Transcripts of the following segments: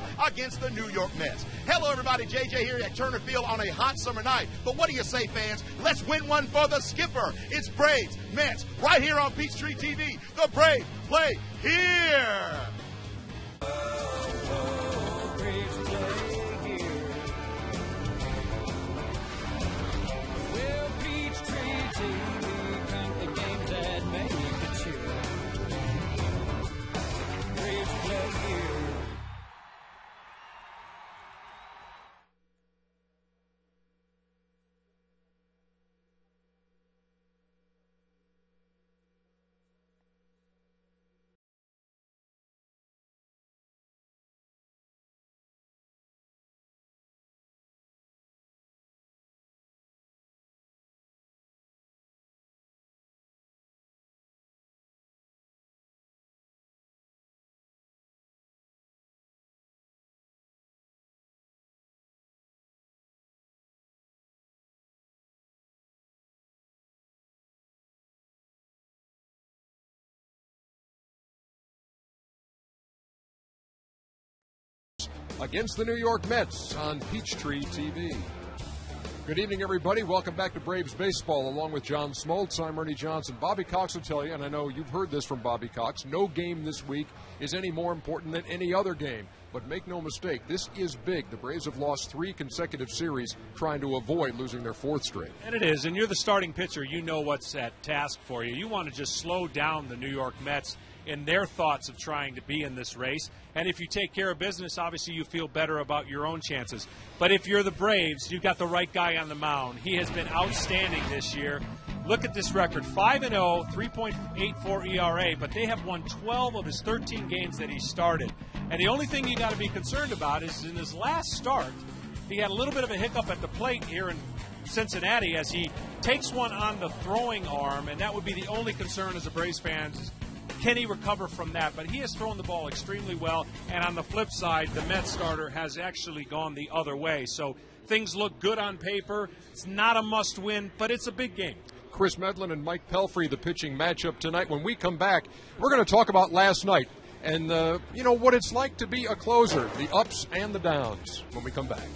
Braves against the New York Mets. Hello, everybody. JJ here at Turner Field on a hot summer night. But what do you say, fans? Let's win one for the skipper. It's Braves, Mets, right here on Peachtree TV. The Braves play here. Braves play here. Well, Peachtree TV, count the games that make it cheer. Braves play here. Against the New York Mets on Peachtree TV. Good evening, everybody. Welcome back to Braves Baseball. Along with John Smoltz, I'm Ernie Johnson. Bobby Cox will tell you, and I know you've heard this from Bobby Cox, no game this week is any more important than any other game. But make no mistake, this is big. The Braves have lost 3 consecutive series trying to avoid losing their 4th straight. And it is, and you're the starting pitcher. You know what's at task for you. You want to just slow down the New York Mets in their thoughts of trying to be in this race. And if you take care of business, obviously you feel better about your own chances. But if you're the Braves, you've got the right guy on the mound. He has been outstanding this year. Look at this record, 5-0, 3.84 ERA, but they have won 12 of his 13 games that he started. And the only thing you got to be concerned about is in his last start, he had a little bit of a hiccup at the plate here in Cincinnati as he takes one on the throwing arm, and that would be the only concern as a Braves fan. Can he recover from that? But he has thrown the ball extremely well, and on the flip side, the Mets starter has actually gone the other way. So things look good on paper. It's not a must-win, but it's a big game. Chris Medlin and Mike Pelfrey, the pitching matchup tonight. When we come back, we're going to talk about last night and, what it's like to be a closer, the ups and the downs, when we come back.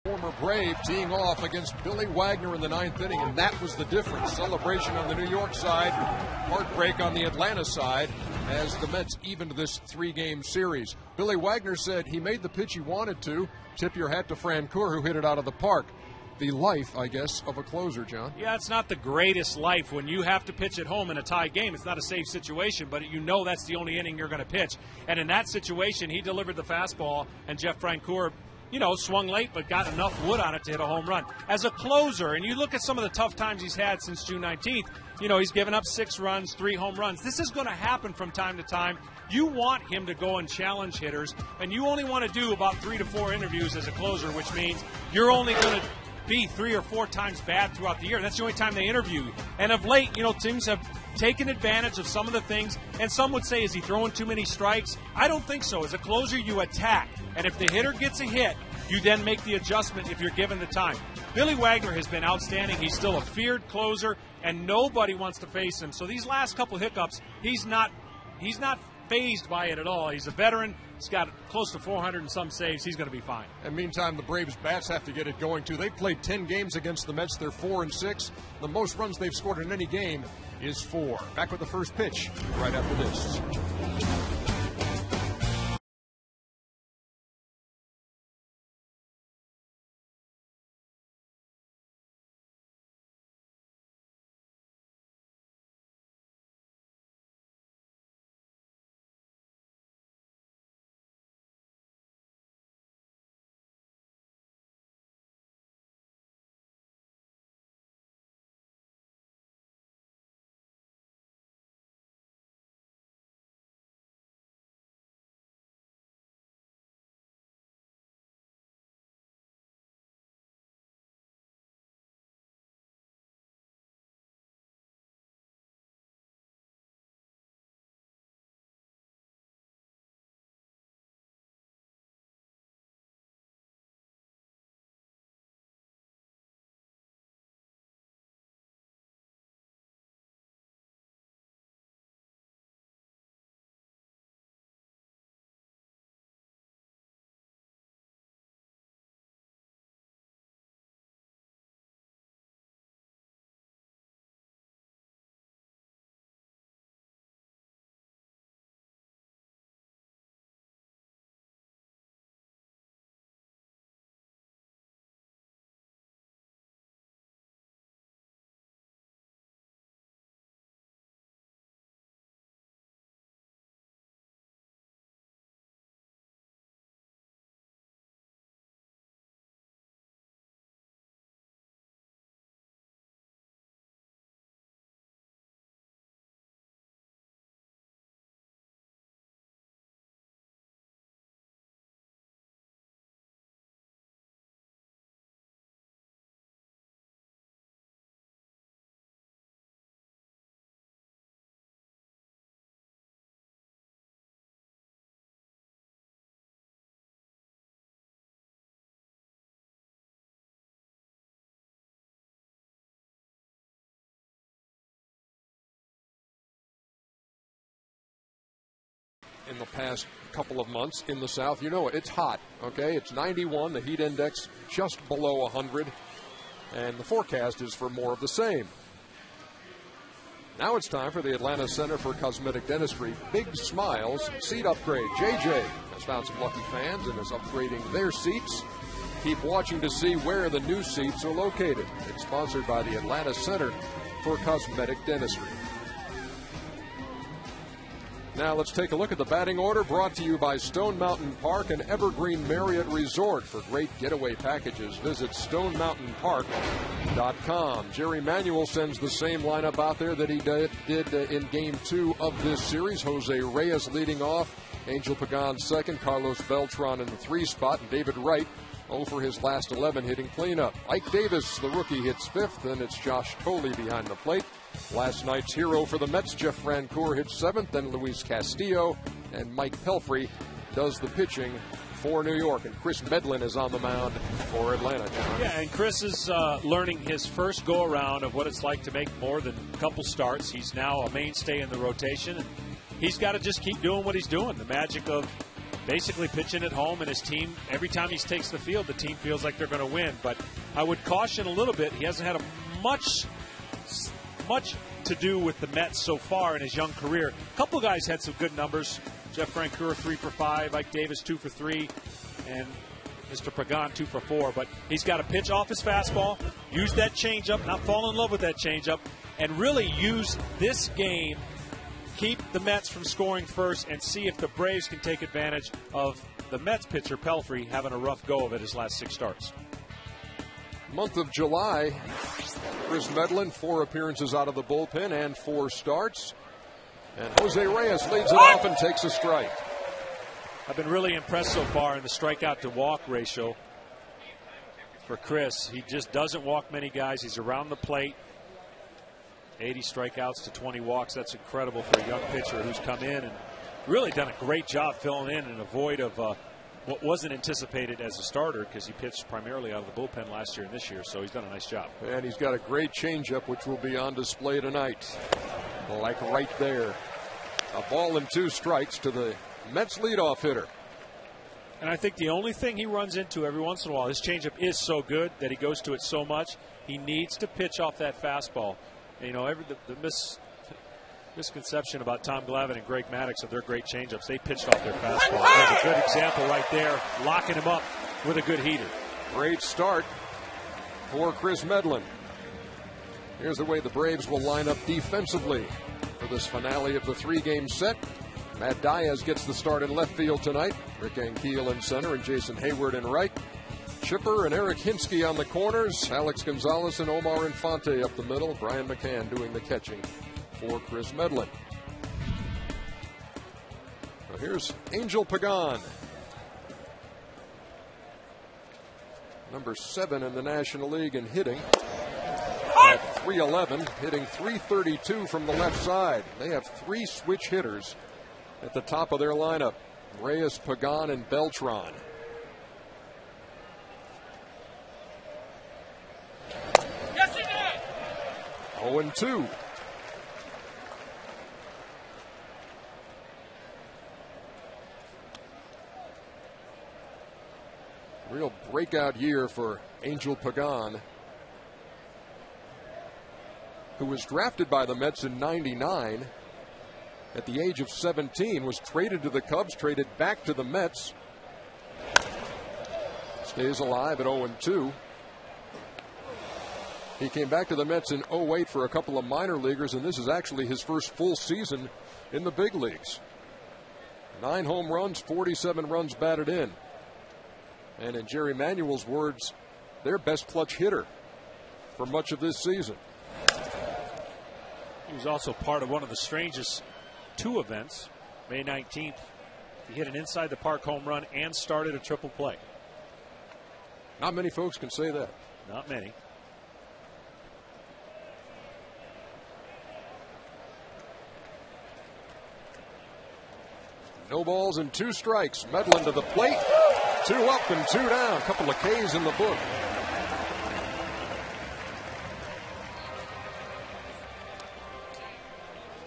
Former Brave teeing off against Billy Wagner in the 9th inning, and that was the difference. Celebration on the New York side, heartbreak on the Atlanta side as the Mets evened this 3-game series. Billy Wagner said he made the pitch he wanted to. Tip your hat to Francoeur, who hit it out of the park. the life, I guess, of a closer, John. Yeah, it's not the greatest life when you have to pitch at home in a tie game. It's not a safe situation, but you know that's the only inning you're going to pitch. And in that situation, he delivered the fastball, and Jeff Francoeur, swung late but got enough wood on it to hit a home run. As a closer, and you look at some of the tough times he's had since June 19th, he's given up 6 runs, 3 home runs. This is going to happen from time to time. You want him to go and challenge hitters, and you only want to do about 3 to 4 interviews as a closer, which means you're only going to be 3 or 4 times bad throughout the year. That's the only time they interview you. And of late, teams have taken advantage of some of the things, and some would say, is he throwing too many strikes? I don't think so. As a closer, you attack. And if the hitter gets a hit, you then make the adjustment if you're given the time. Billy Wagner has been outstanding. He's still a feared closer, and nobody wants to face him. So these last couple hiccups, he's not fazed by it at all. He's a veteran. He's got close to 400 and some saves. He's going to be fine. And meantime, the Braves bats have to get it going too. They've played 10 games against the Mets. They're 4-6. The most runs they've scored in any game is 4. Back with the first pitch right after this. In the past couple of months in the South, it's hot, okay? It's 91, the heat index just below 100, and the forecast is for more of the same. Now it's time for the Atlanta Center for Cosmetic Dentistry Big Smiles Seat Upgrade. JJ has found some lucky fans and is upgrading their seats. Keep watching to see where the new seats are located. It's sponsored by the Atlanta Center for Cosmetic Dentistry. Now let's take a look at the batting order, brought to you by Stone Mountain Park and Evergreen Marriott Resort. For great getaway packages, visit stonemountainpark.com. Jerry Manuel sends the same lineup out there that he did in Game 2 of this series. Jose Reyes leading off, Angel Pagan second, Carlos Beltran in the 3 spot, and David Wright 0 for his last 11 hitting cleanup. Ike Davis, the rookie, hits 5th, and it's Josh Coley behind the plate. Last night's hero for the Mets, Jeff Francoeur, hits 7th, then Luis Castillo, and Mike Pelfrey does the pitching for New York. And Chris Medlin is on the mound for Atlanta, John. Yeah, and Chris is learning his first go-around of what it's like to make more than a couple starts. He's now a mainstay in the rotation, and he's got to just keep doing what he's doing. The magic of basically pitching at home, and his team, every time he takes the field, the team feels like they're going to win. But I would caution a little bit. He hasn't had much to do with the Mets so far in his young career. A couple guys had some good numbers. Jeff Francoeur 3 for 5, Ike Davis 2 for 3, and Mr. Pagan 2 for 4, but he's got to pitch off his fastball, use that changeup, not fall in love with that changeup, and really use this game, keep the Mets from scoring first, and see if the Braves can take advantage of the Mets pitcher Pelfrey having a rough go of it his last 6 starts. Month of July, Chris Medlin, 4 appearances out of the bullpen and 4 starts. And Jose Reyes leads it off and takes a strike. I've been really impressed so far in the strikeout to walk ratio for Chris. He just doesn't walk many guys. He's around the plate. 80 strikeouts to 20 walks. That's incredible for a young pitcher who's come in and really done a great job filling in a void of what wasn't anticipated as a starter, because he pitched primarily out of the bullpen last year and this year, so he's done a nice job. And he's got a great changeup, which will be on display tonight. Like right there. A ball and 2 strikes to the Mets leadoff hitter. And I think the only thing he runs into every once in a while, his changeup is so good that he goes to it so much, he needs to pitch off that fastball. You know, the misconception about Tom Glavine and Greg Maddux of their great changeups, they pitched off their fastball. There's a good example right there, locking him up with a good heater. Great start for Chris Medlin. Here's the way the Braves will line up defensively for this finale of the 3-game set. Matt Diaz gets the start in left field tonight. Rick Ankiel in center and Jason Hayward in right. Chipper and Eric Hinsky on the corners. Alex Gonzalez and Omar Infante up the middle. Brian McCann doing the catching for Chris Medlin. So here's Angel Pagan, number 7 in the National League in hitting. At 311, hitting 332 from the left side. They have 3 switch hitters at the top of their lineup: Reyes, Pagan, and Beltran. Yes, he did. 0-2. Real breakout year for Angel Pagan, who was drafted by the Mets in '99. At the age of 17, was traded to the Cubs, traded back to the Mets. Stays alive at 0-2. He came back to the Mets in '08 for a couple of minor leaguers, and this is actually his first full season in the big leagues. 9 home runs, 47 runs batted in. And in Jerry Manuel's words, their best clutch hitter for much of this season. He was also part of one of the strangest 2 events. May 19th, he hit an inside the park home run and started a triple play. Not many folks can say that. Not many. No balls and 2 strikes. Medlin to the plate. 2 up and 2 down. A couple of Ks in the book.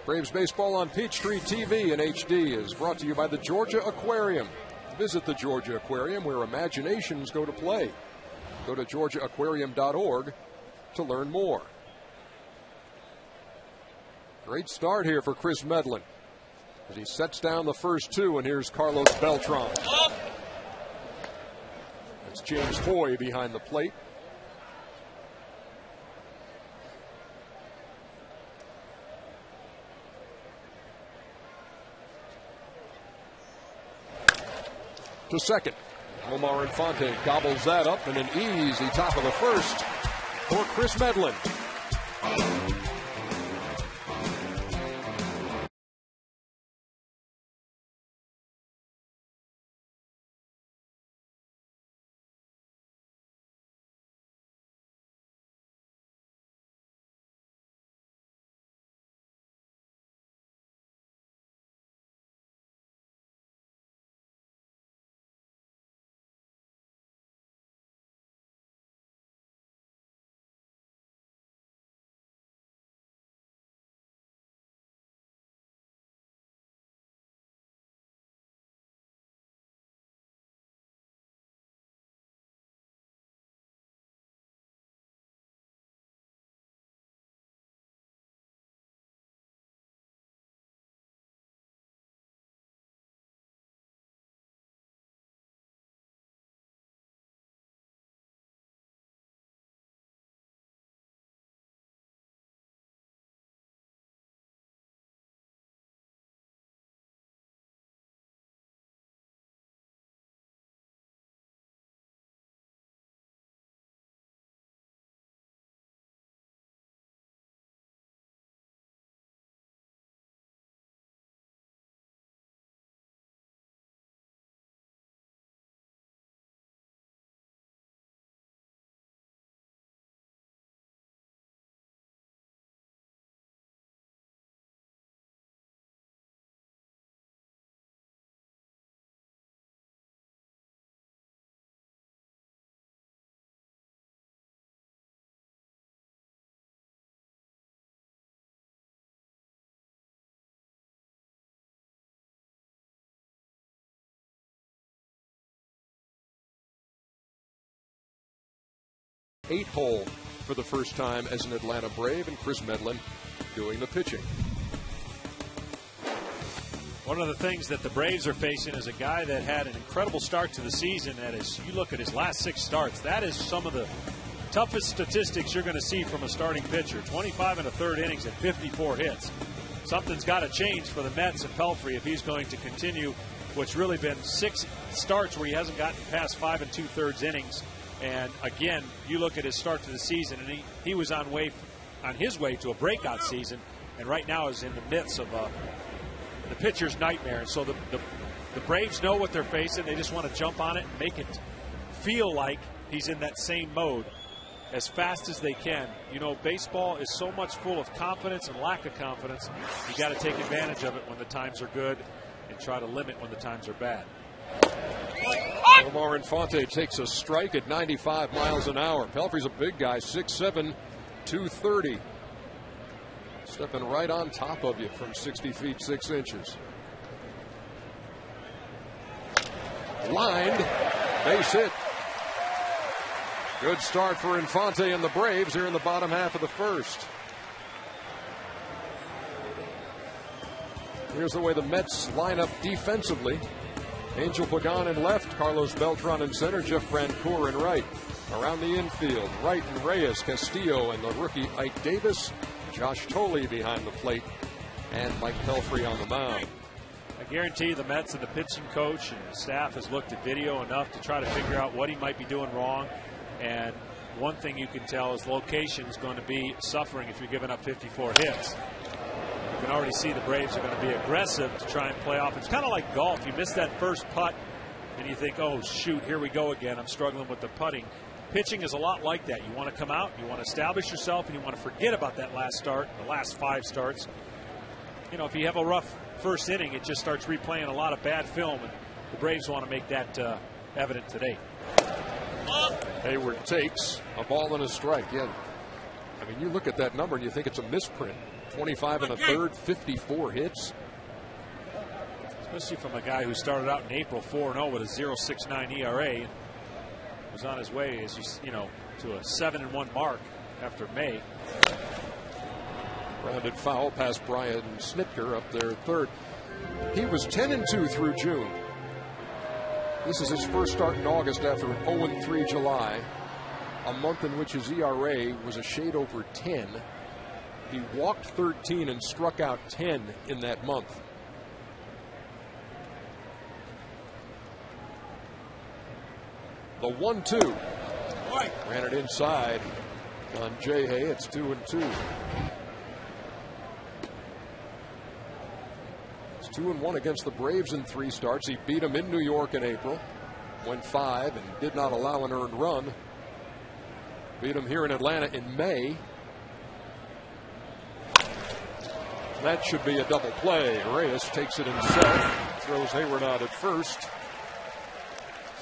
Braves baseball on Peachtree TV and HD is brought to you by the Georgia Aquarium. Visit the Georgia Aquarium, where imaginations go to play. Go to georgiaaquarium.org to learn more. Great start here for Chris Medlin as he sets down the first 2, and here's Carlos Beltran. It's James Hoy behind the plate. To second. Omar Infante gobbles that up, and an easy top of the first for Chris Medlin. 8-hole for the first time as an Atlanta Brave, and Chris Medlin doing the pitching. One of the things that the Braves are facing is a guy that had an incredible start to the season. That is, you look at his last 6 starts, that is some of the toughest statistics you're going to see from a starting pitcher. 25 and a third innings and 54 hits. Something's got to change for the Mets and Pelfrey if he's going to continue what's really been 6 starts where he hasn't gotten past 5 2/3 innings. And again, you look at his start to the season, and he was on his way to a breakout season, and right now is in the midst of the pitcher's nightmare. And so the Braves know what they're facing. They just want to jump on it and make it feel like he's in that same mode as fast as they can. You know, baseball is so much full of confidence and lack of confidence. You got to take advantage of it when the times are good and try to limit when the times are bad. Omar Infante takes a strike at 95 miles an hour. Pelfrey's a big guy, 6'7", 230. Stepping right on top of you from 60 feet, 6 inches. Lined, base hit. Good start for Infante and the Braves here in the bottom half of the first. Here's the way the Mets line up defensively. Angel Pagan in left, Carlos Beltran in center, Jeff Francoeur in right. Around the infield, Wright and Reyes, Castillo and the rookie Ike Davis, Josh Tolley behind the plate, and Mike Pelfrey on the mound. I guarantee the Mets and the pitching coach and the staff has looked at video enough to try to figure out what he might be doing wrong. And one thing you can tell is location is going to be suffering if you're giving up 54 hits. You can already see the Braves are going to be aggressive to try and play off. It's kind of like golf. You miss that first putt and you think, oh, shoot, here we go again. I'm struggling with the putting. Pitching is a lot like that. You want to come out, you want to establish yourself, and you want to forget about that last start, the last 5 starts. You know, if you have a rough first inning, it just starts replaying a lot of bad film, and the Braves want to make that evident today. Hayward takes a ball and a strike. Yeah, I mean, you look at that number and you think it's a misprint. 25 and a third, 54 hits. Especially from a guy who started out in April 4-0 with a 0.69 ERA. Was on his way, as you know, to a 7-1 mark after May. Grounded foul past Brian Snitker up there third. He was 10-2 through June. This is his first start in August after an 0-3 July, a month in which his ERA was a shade over 10. He walked 13 and struck out 10 in that month. The 1-2. Ran it inside on Jay Hay. It's 2-2. It's 2-1 against the Braves in 3 starts. He beat them in New York in April. Went 5 and did not allow an earned run. Beat them here in Atlanta in May. That should be a double play. Reyes takes it himself. Throws Hayward out at first.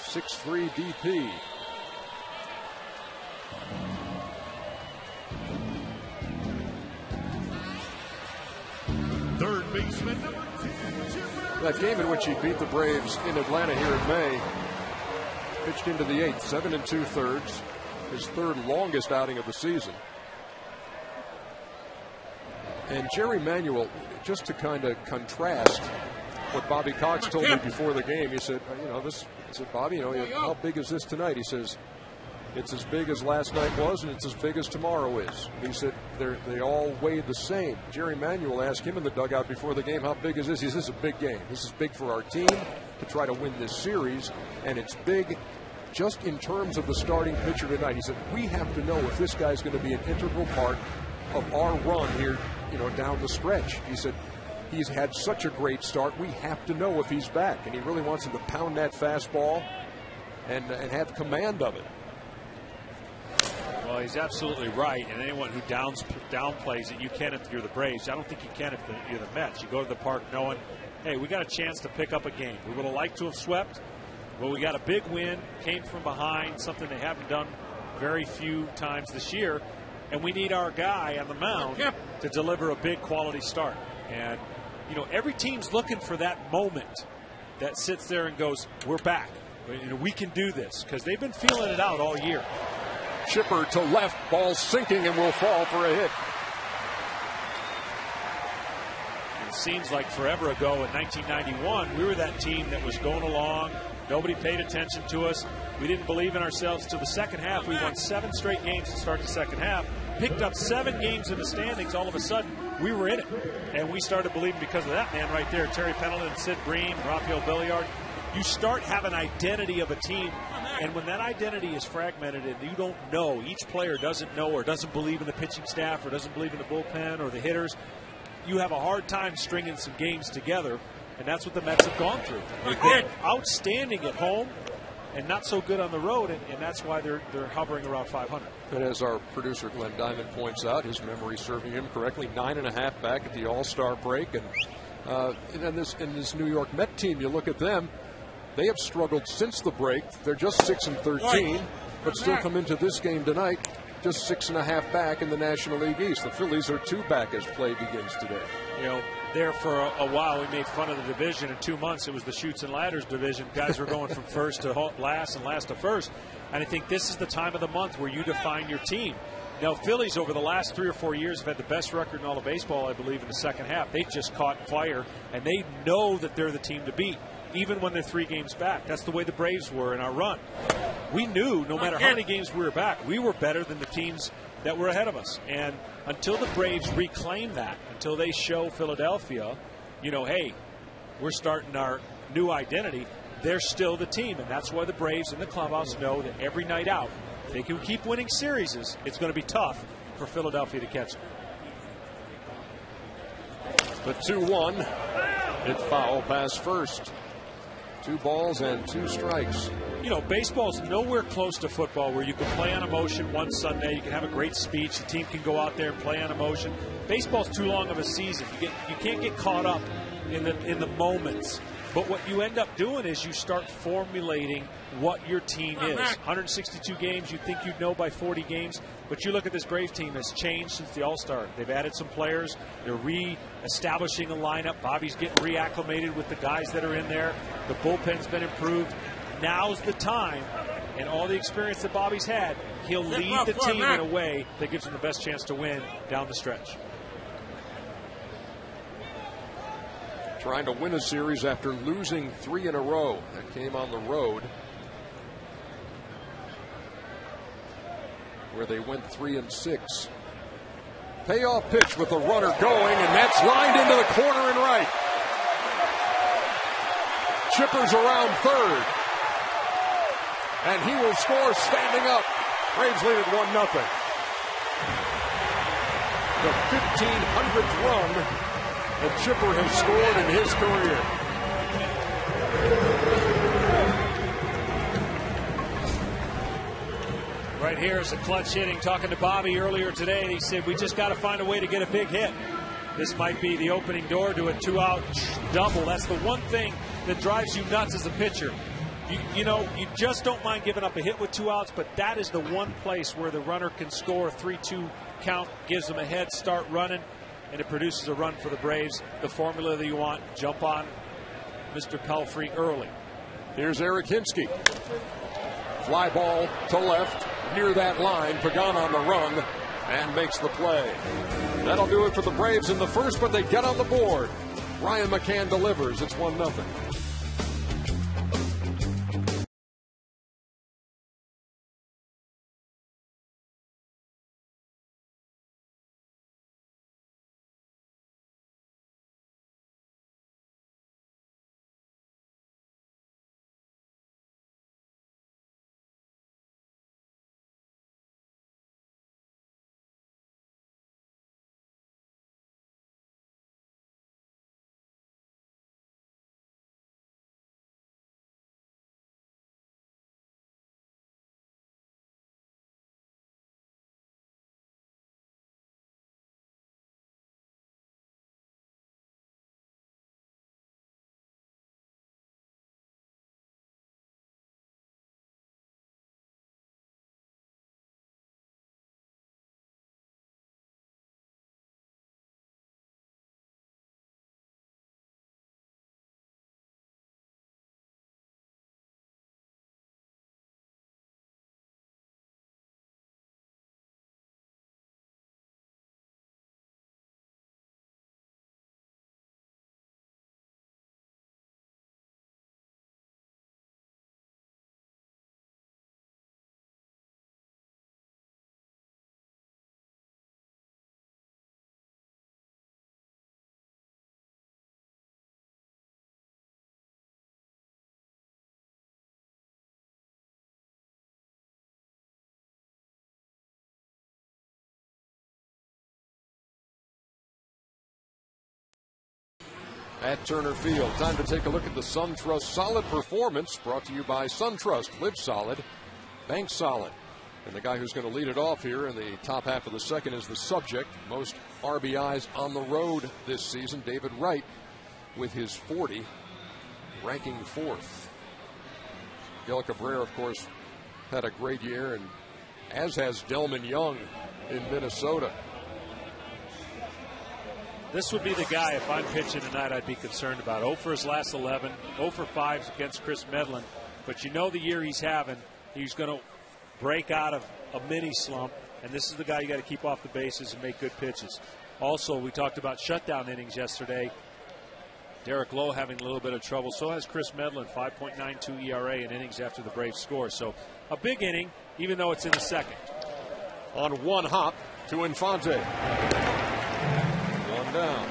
6'3" DP. Third baseman number 2. That game in which he beat the Braves in Atlanta here in May. Pitched into the 8th, 7 2/3. His 3rd longest outing of the season. And Jerry Manuel, just to kind of contrast what Bobby Cox told me before the game, he said, you know, this. I said, Bobby, you know, how big is this tonight? He says, it's as big as last night was, and it's as big as tomorrow is. He said, they all weigh the same. Jerry Manuel asked him in the dugout before the game, how big is this? He says, this is a big game. This is big for our team to try to win this series, and it's big just in terms of the starting pitcher tonight. He said, we have to know if this guy's going to be an integral part of our run here, you know, down the stretch. He said, he's had such a great start. We have to know if he's back. And he really wants him to pound that fastball and have command of it. Well, he's absolutely right. And anyone who downplays it, you can if you're the Braves. I don't think you can if you're the Mets. You go to the park knowing, hey, we got a chance to pick up a game. We would have liked to have swept, but we got a big win, came from behind, something they haven't done very few times this year. And we need our guy on the mound to deliver a big quality start. And you know, every team's looking for that moment that sits there and goes, we're back. We can do this, because they've been feeling it out all year. Chipper to left, ball sinking and will fall for a hit. It seems like forever ago in 1991, we were that team that was going along. Nobody paid attention to us. We didn't believe in ourselves till the second half. We won 7 straight games to start the second half. Picked up 7 games in the standings. All of a sudden, we were in it. And we started believing because of that man right there, Terry Pendleton, Sid Bream, Raphael Billiard. You start having identity of a team, and when that identity is fragmented and you don't know, each player doesn't know or doesn't believe in the pitching staff or doesn't believe in the bullpen or the hitters, you have a hard time stringing some games together, and that's what the Mets have gone through. They've been outstanding at home and not so good on the road, and that's why they're hovering around 500. And as our producer Glenn Diamond points out, his memory serving him correctly, 9.5 back at the All-Star break, and in this New York Met team, you look at them, they have struggled since the break. They're just 6-13, but still come into this game tonight just 6.5 back in the National League East. The Phillies are 2 back as play begins today. You know, there for a while we made fun of the division. In 2 months it was the Chutes and Ladders division. Guys were going from first to last and last to first. And I think this is the time of the month where you define your team. Now, Phillies over the last 3 or 4 years have had the best record in all of baseball, I believe, in the second half. They just caught fire, and they know that they're the team to beat, even when they're 3 games back. That's the way the Braves were in our run. We knew no matter how many games we were back, we were better than the teams that were ahead of us. And until the Braves reclaim that, until they show Philadelphia, you know, hey, we're starting our new identity, they're still the team. And that's why the Braves in the clubhouse know that every night out, if they can keep winning series, it's going to be tough for Philadelphia to catch them. The 2-1, hit foul past first. 2 balls and 2 strikes. You know, baseball's nowhere close to football where you can play on emotion one Sunday, you can have a great speech, the team can go out there and play on emotion. Baseball's too long of a season. You can't get caught up in the moments. But what you end up doing is you start formulating what your team is. 162 games, you'd think you'd know by 40 games. But you look at this Brave team, has changed since the All-Star. They've added some players. They're re-establishing a lineup. Bobby's getting reacclimated with the guys that are in there. The bullpen's been improved. Now's the time, and all the experience that Bobby's had, he'll lead the team in a way that gives him the best chance to win down the stretch. Trying to win a series after losing 3 in a row. That came on the road, where they went 3-6. Payoff pitch with the runner going, and that's lined into the corner and right. Chipper's around third, and he will score standing up. Braves lead at 1-0. The 1,500th run that Chipper has scored in his career. Right here is the clutch hitting. Talking to Bobby earlier today, he said, we just got to find a way to get a big hit. This might be the opening door to a 2-out double. That's the one thing that drives you nuts as a pitcher. You know, you just don't mind giving up a hit with 2 outs, but that is the one place where the runner can score a 3-2 count, gives them a head start running, and it produces a run for the Braves. The formula that you want, jump on Mr. Pelfrey early. Here's Eric Hinsky. Fly ball to left, near that line. Pagan on the run and makes the play. That'll do it for the Braves in the first, but they get on the board. Ryan McCann delivers. It's 1-0. at Turner Field. Time to take a look at the SunTrust Solid Performance, brought to you by SunTrust. Live solid, bank solid. And the guy who's going to lead it off here in the top half of the second is the subject. Most RBIs on the road this season, David Wright, with his 40, ranking 4th. Miguel Cabrera, of course, had a great year, and as has Delman Young in Minnesota. This would be the guy, if I'm pitching tonight, I'd be concerned about. 0 for his last 11, 0 for 5 against Chris Medlin. But you know the year he's having, he's going to break out of a mini slump, and this is the guy you got to keep off the bases and make good pitches. Also, we talked about shutdown innings yesterday. Derek Lowe having a little bit of trouble. So has Chris Medlin, 5.92 ERA in innings after the Braves score. So a big inning, even though it's in the second. On one hop to Infante. One down.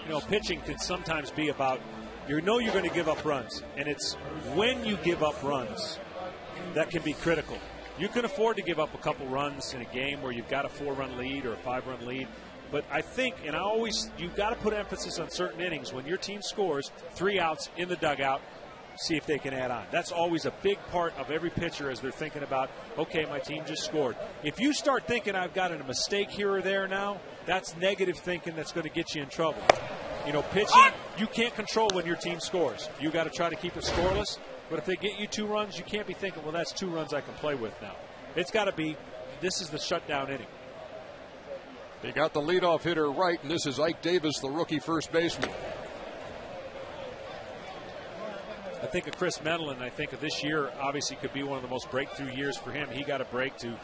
You know, pitching can sometimes be about, you know you're going to give up runs, and it's when you give up runs that can be critical. You can afford to give up a couple runs in a game where you've got a 4-run lead or a 5-run lead. But I think, and you've got to put emphasis on certain innings. When your team scores, 3 outs in the dugout, see if they can add on. That's always a big part of every pitcher as they're thinking about, okay, my team just scored. If you start thinking I've got a mistake here or there now, that's negative thinking that's going to get you in trouble. You know, pitching, you can't control when your team scores. You got to try to keep it scoreless. But if they get you 2 runs, you can't be thinking, well, that's 2 runs I can play with now. It's got to be, this is the shutdown inning. They got the leadoff hitter right, and this is Ike Davis, the rookie first baseman. I think of Chris Medlin. I think of this year, obviously, could be one of the most breakthrough years for him. He got a break to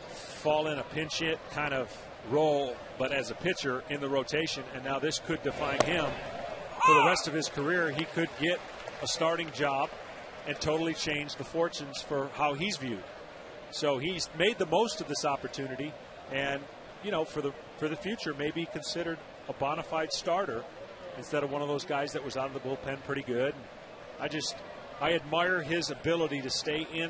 fall in a pinch hit kind of role, but as a pitcher in the rotation, and now this could define him for the rest of his career. He could get a starting job and totally change the fortunes for how he's viewed. So he's made the most of this opportunity, and you know, for the future, maybe considered a bona fide starter instead of one of those guys that was out of the bullpen pretty good. I admire his ability to stay in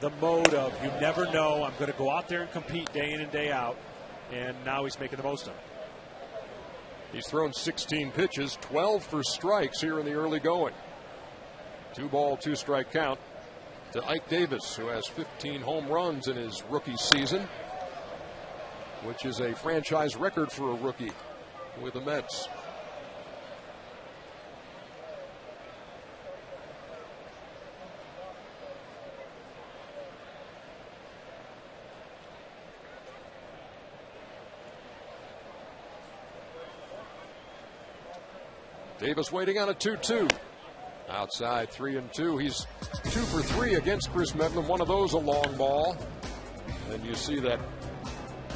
the mode of, you never know, I'm going to go out there and compete day in and day out, and now he's making the most of it. He's thrown 16 pitches, 12 for strikes here in the early going. 2-ball, 2-strike count to Ike Davis, who has 15 home runs in his rookie season, which is a franchise record for a rookie with the Mets. Davis waiting on a 2-2. Outside, 3-2. He's 2 for 3 against Chris Medlin. One of those a long ball. And you see that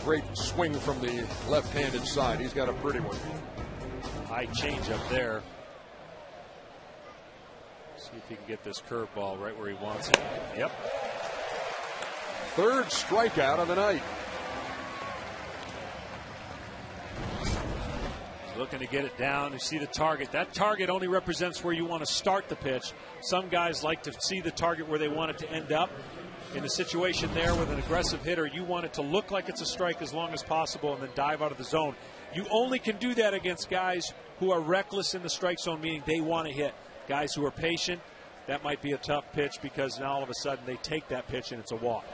great swing from the left-handed side. He's got a pretty one. High change up there. See if he can get this curveball right where he wants it. Yep. 3rd strikeout of the night. Looking to get it down. You see the target. That target only represents where you want to start the pitch. Some guys like to see the target where they want it to end up. In a situation there with an aggressive hitter, you want it to look like it's a strike as long as possible and then dive out of the zone. You only can do that against guys who are reckless in the strike zone, meaning they want to hit. Guys who are patient, that might be a tough pitch because now all of a sudden they take that pitch and it's a walk.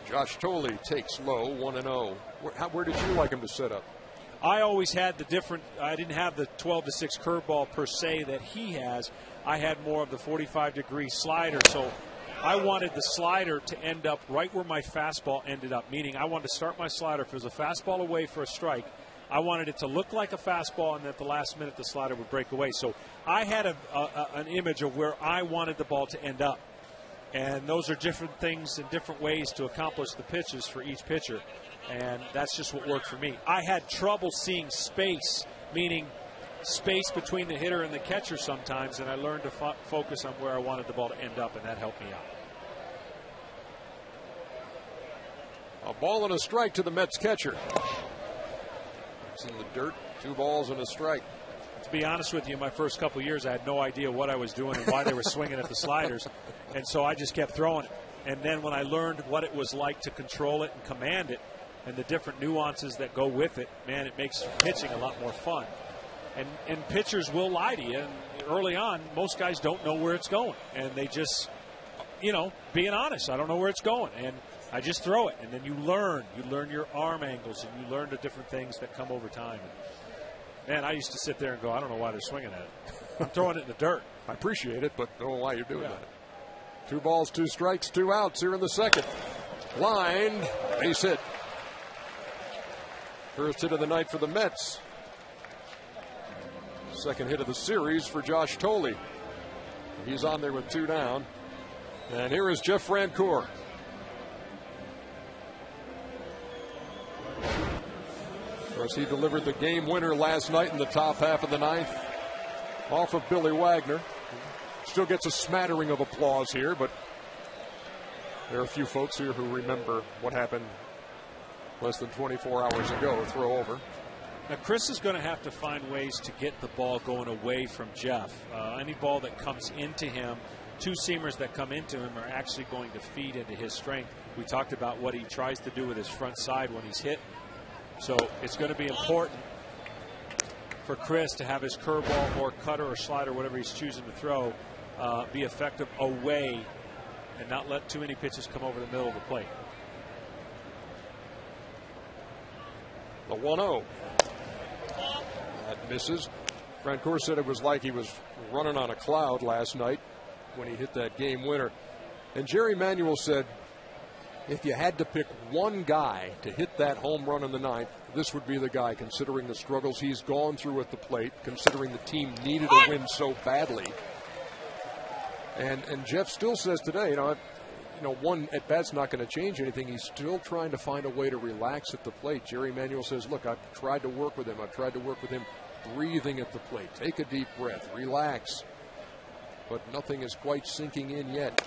Josh Tolley takes low, 1-0. Where did you like him to set up? I always had I didn't have the 12-6 curveball per se that he has. I had more of the 45-degree slider. So I wanted the slider to end up right where my fastball ended up, meaning I wanted to start my slider. If it was a fastball away for a strike, I wanted it to look like a fastball, and at the last minute the slider would break away. So I had an image of where I wanted the ball to end up. And those are different things and different ways to accomplish the pitches for each pitcher. And that's just what worked for me. I had trouble seeing space, meaning space between the hitter and the catcher sometimes, and I learned to focus on where I wanted the ball to end up, and that helped me out. A ball and a strike to the Mets catcher. It's in the dirt. 2 balls and a strike. To be honest with you, in my first couple of years, I had no idea what I was doing and why they were swinging at the sliders, and so I just kept throwing it. And then when I learned what it was like to control it and command it and the different nuances that go with it, man, it makes pitching a lot more fun. And pitchers will lie to you. And early on, most guys don't know where it's going. And they just, being honest, I don't know where it's going. And I just throw it. And then you learn. You learn your arm angles, and you learn the different things that come over time. And, man, I used to sit there and go, I don't know why they're swinging at it. I'm throwing it in the dirt. I appreciate it, but don't know why you're doing that. 2 balls, 2 strikes, 2 outs here in the second. Lined, base hit. First hit of the night for the Mets. Second hit of the series for Josh Thole. He's on there with 2 down. And here is Jeff Francoeur. Of course, he delivered the game winner last night in the top half of the 9th off of Billy Wagner. Still gets a smattering of applause here, but there are a few folks here who remember what happened less than 24 hours ago. Throw over. Now, Chris is going to have to find ways to get the ball going away from Jeff. Any ball that comes into him, 2-seamers that come into him are actually going to feed into his strength. We talked about what he tries to do with his front side when he's hit. So it's going to be important for Chris to have his curveball or cutter or slider, whatever he's choosing to throw, be effective away and not let too many pitches come over the middle of the plate. The 1-0. That misses. Francoeur said it was like he was running on a cloud last night when he hit that game winner. And Jerry Manuel said, if you had to pick one guy to hit that home run in the 9th, this would be the guy, considering the struggles he's gone through at the plate, considering the team needed a win so badly. And Jeff still says today, one at bat's not going to change anything. He's still trying to find a way to relax at the plate. Jerry Manuel says, look, I've tried to work with him. I've tried to work with him breathing at the plate. Take a deep breath. Relax. But nothing is quite sinking in yet.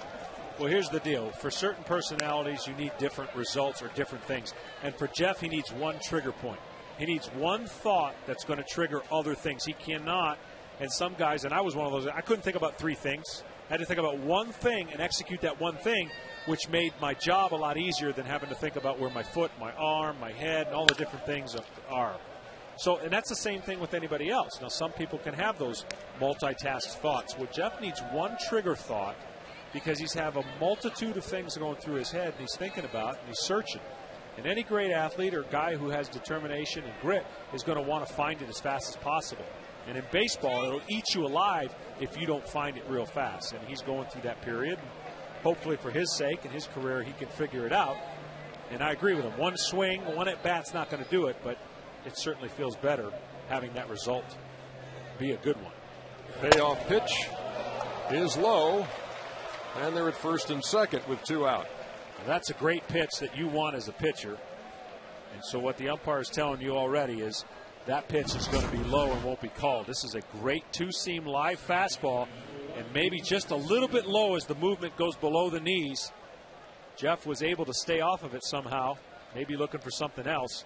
Well, here's the deal. For certain personalities, you need different results or different things. And for Jeff, he needs one trigger point. He needs one thought that's going to trigger other things. He cannot, and some guys, and I was one of those, I couldn't think about 3 things. I had to think about one thing and execute that one thing, which made my job a lot easier than having to think about where my foot, my arm, my head, and all the different things are. So, and that's the same thing with anybody else. Now, some people can have those multitask thoughts. Well, Jeff needs one trigger thought because he's have a multitude of things going through his head, and he's thinking about, and he's searching. And any great athlete or guy who has determination and grit is going to want to find it as fast as possible. And in baseball, it'll eat you alive if you don't find it real fast. And he's going through that period. Hopefully for his sake and his career, he can figure it out. And I agree with him. One swing, one at-bat's not going to do it, but it certainly feels better having that result be a good one. Payoff pitch is low. And they're at first and second with 2 out. Now that's a great pitch that you want as a pitcher. And so what the umpire is telling you already is that pitch is going to be low and won't be called. This is a great 2-seam live fastball, and maybe just a little bit low as the movement goes below the knees. Jeff was able to stay off of it somehow, maybe looking for something else.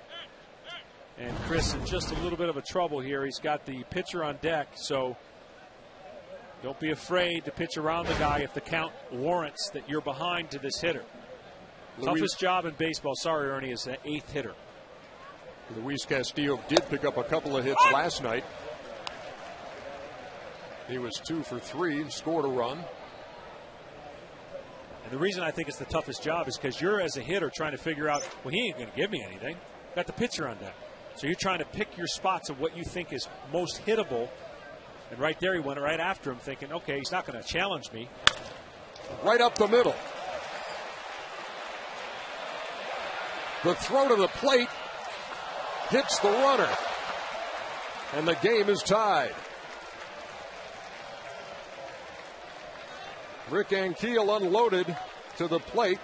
And Chris in just a little bit of a trouble here. He's got the pitcher on deck, so don't be afraid to pitch around the guy if the count warrants that you're behind to this hitter. Toughest job in baseball, sorry, Ernie, is the 8th hitter. Luis Castillo did pick up a couple of hits last night. He was 2 for 3 and scored a run. And the reason I think it's the toughest job is because you're, as a hitter, trying to figure out, well, he ain't going to give me anything. Got the pitcher on deck. So you're trying to pick your spots of what you think is most hittable. And right there, he went right after him thinking, okay, he's not going to challenge me. Right up the middle. The throw to the plate hits the runner. And the game is tied. Rick Ankiel unloaded to the plate.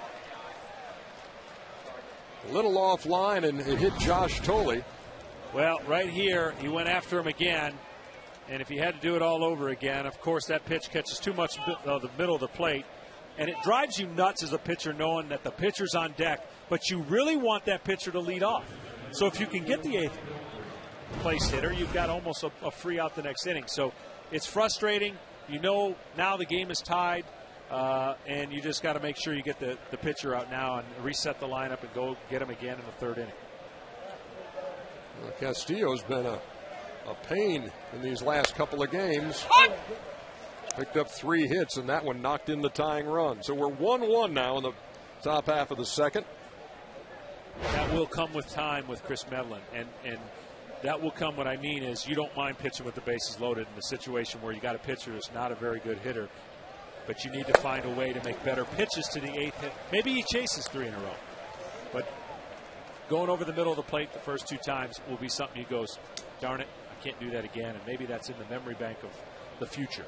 A little offline, and it hit Josh Thole. Well, right here, he went after him again. And if he had to do it all over again, of course, that pitch catches too much of the middle of the plate. And it drives you nuts as a pitcher knowing that the pitcher's on deck, but you really want that pitcher to lead off. So if you can get the 8th place hitter, you've got almost a free out the next inning. So it's frustrating. You know now the game is tied. and you just got to make sure you get the pitcher out now and reset the lineup and go get him again in the third inning. Well, Castillo's been a pain in these last couple of games. Picked up 3 hits, and that one knocked in the tying run. So we're 1-1 now in the top half of the second. That will come with time with Chris Medlin, and that will come. What I mean is you don't mind pitching with the bases loaded in a situation where you got a pitcher that's not a very good hitter, but you need to find a way to make better pitches to the 8th hit. Maybe he chases 3 in a row, but going over the middle of the plate the first 2 times will be something he goes, darn it, I can't do that again, and maybe that's in the memory bank of the future.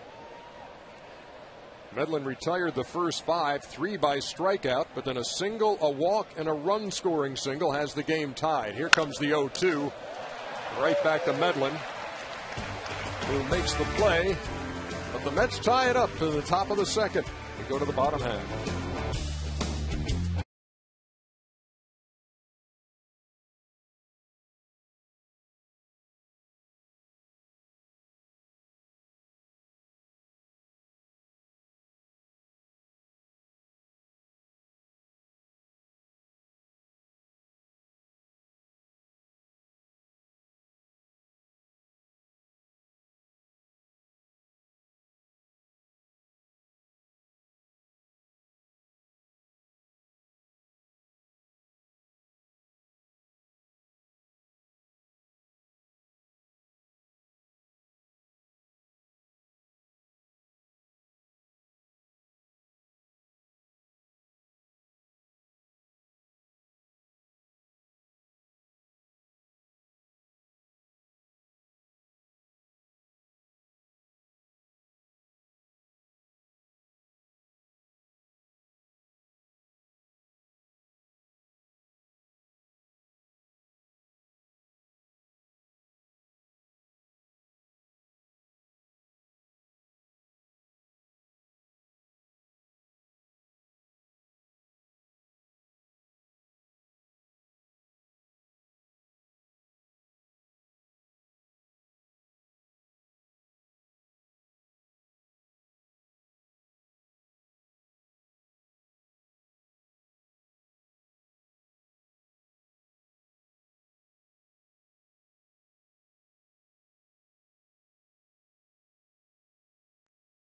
Medlin retired the first 5, 3 by strikeout, but then a single, a walk, and a run-scoring single has the game tied. Here comes the 0-2. Right back to Medlin, who makes the play. But the Mets tie it up to the top of the second. We go to the bottom half.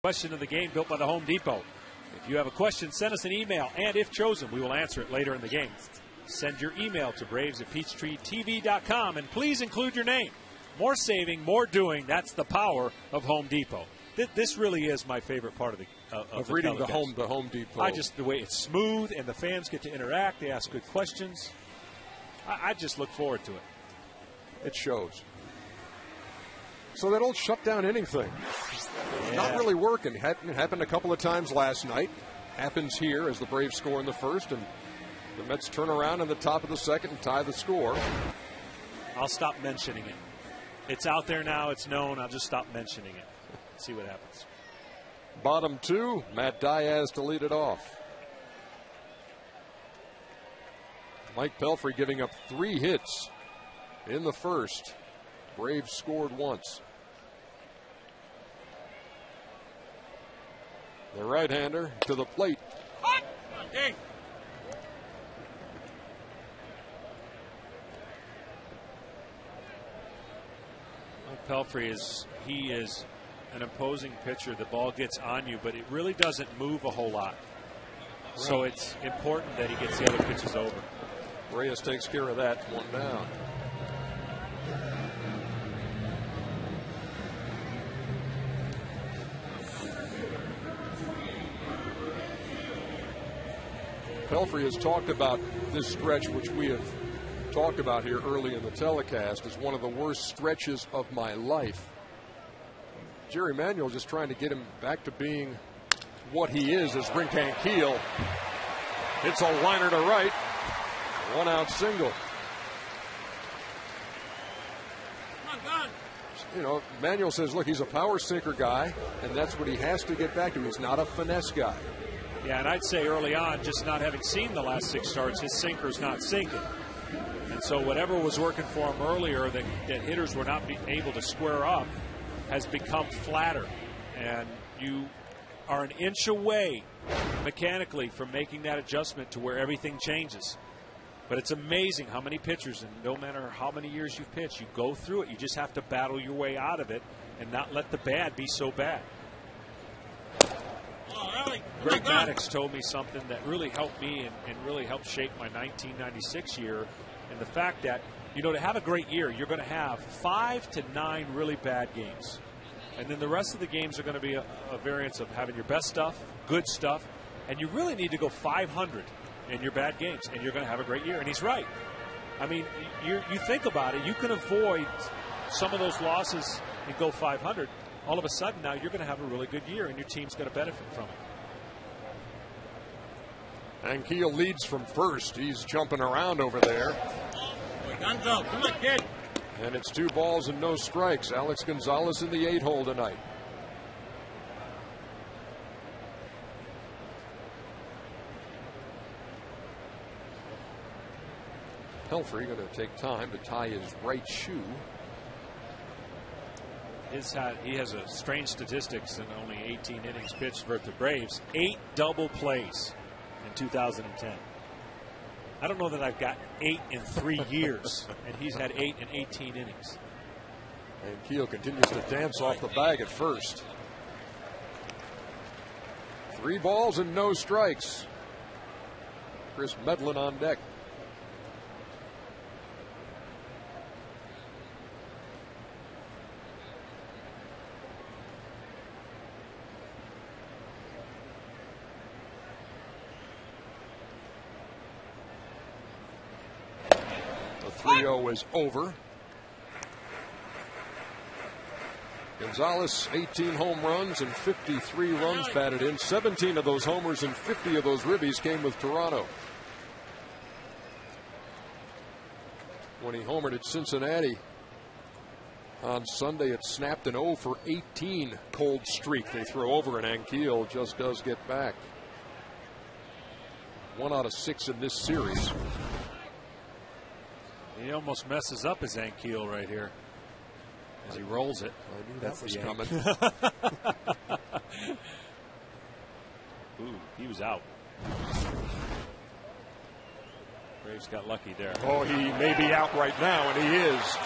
Question of the game built by the Home Depot. If you have a question, send us an email, and if chosen, we will answer it later in the game. Send your email to braves@peachtreetv.com, and please include your name. More saving, more doing. That's the power of Home Depot. This really is my favorite part of the reading the Home Depot. The way it's smooth, and the fans get to interact. They ask good questions. I just look forward to it. It shows. So that old shutdown inning thing, not really working. It happened a couple of times last night. Happens here as the Braves score in the first, and the Mets turn around in the top of the second and tie the score. I'll stop mentioning it. It's out there now. It's known. I'll just stop mentioning it. See what happens. Bottom 2, Matt Diaz to lead it off. Mike Pelfrey giving up 3 hits in the first. Braves scored once. The right-hander to the plate. Hey. Mike Pelfrey is an imposing pitcher. The ball gets on you, but it really doesn't move a whole lot. Right. So it's important that he gets the other pitches over. Reyes takes care of that. 1 down. Pelfrey has talked about this stretch, which we have talked about here early in the telecast, as one of the worst stretches of my life. Jerry Manuel just trying to get him back to being what he is as Rincan Keel. Hits a liner to right. 1-out single. You know, Manuel says, look, he's a power sinker guy, and that's what he has to get back to. He's not a finesse guy. Yeah, and I'd say early on, just not having seen the last 6 starts, his sinker's not sinking. And so whatever was working for him earlier that hitters were not able to square up has become flatter. And you are an inch away mechanically from making that adjustment to where everything changes. But it's amazing how many pitchers, and no matter how many years you've pitched, you go through it. You just have to battle your way out of it and not let the bad be so bad. Greg Maddox told me something that really helped me and really helped shape my 1996 year, and the fact that, you know, to have a great year, you're going to have 5 to 9 really bad games. And then the rest of the games are going to be a variance of having your best stuff, good stuff, and you really need to go 500 in your bad games, and you're going to have a great year. And he's right. I mean, you think about it, you can avoid some of those losses and go 500. All of a sudden now you're going to have a really good year, and your team's going to benefit from it. Ankiel leads from first. He's jumping around over there. Gonzo, come on, kid. And it's 2 balls and no strikes. Alex Gonzalez in the 8-hole tonight. Pelfrey going to take time to tie his right shoe. He has a strange statistics in only 18 innings pitched for the Braves. 8 double plays in 2010. I don't know that I've got 8 in 3 years, and he's had 8 in 18 innings. And Keel continues to dance off the bag at first. 3 balls and no strikes. Chris Medlin on deck. The 3-0 is over. Gonzalez, 18 home runs and 53 runs batted in. 17 of those homers and 50 of those ribbies came with Toronto. When he homered at Cincinnati on Sunday, it snapped an 0 for 18 cold streak they throw over, and Ankiel just does get back. 1 out of 6 in this series. He almost messes up his Ankiel right here as he rolls it. I knew that was coming. Ooh, he was out. Braves got lucky there. Oh, he may be out right now, and he is.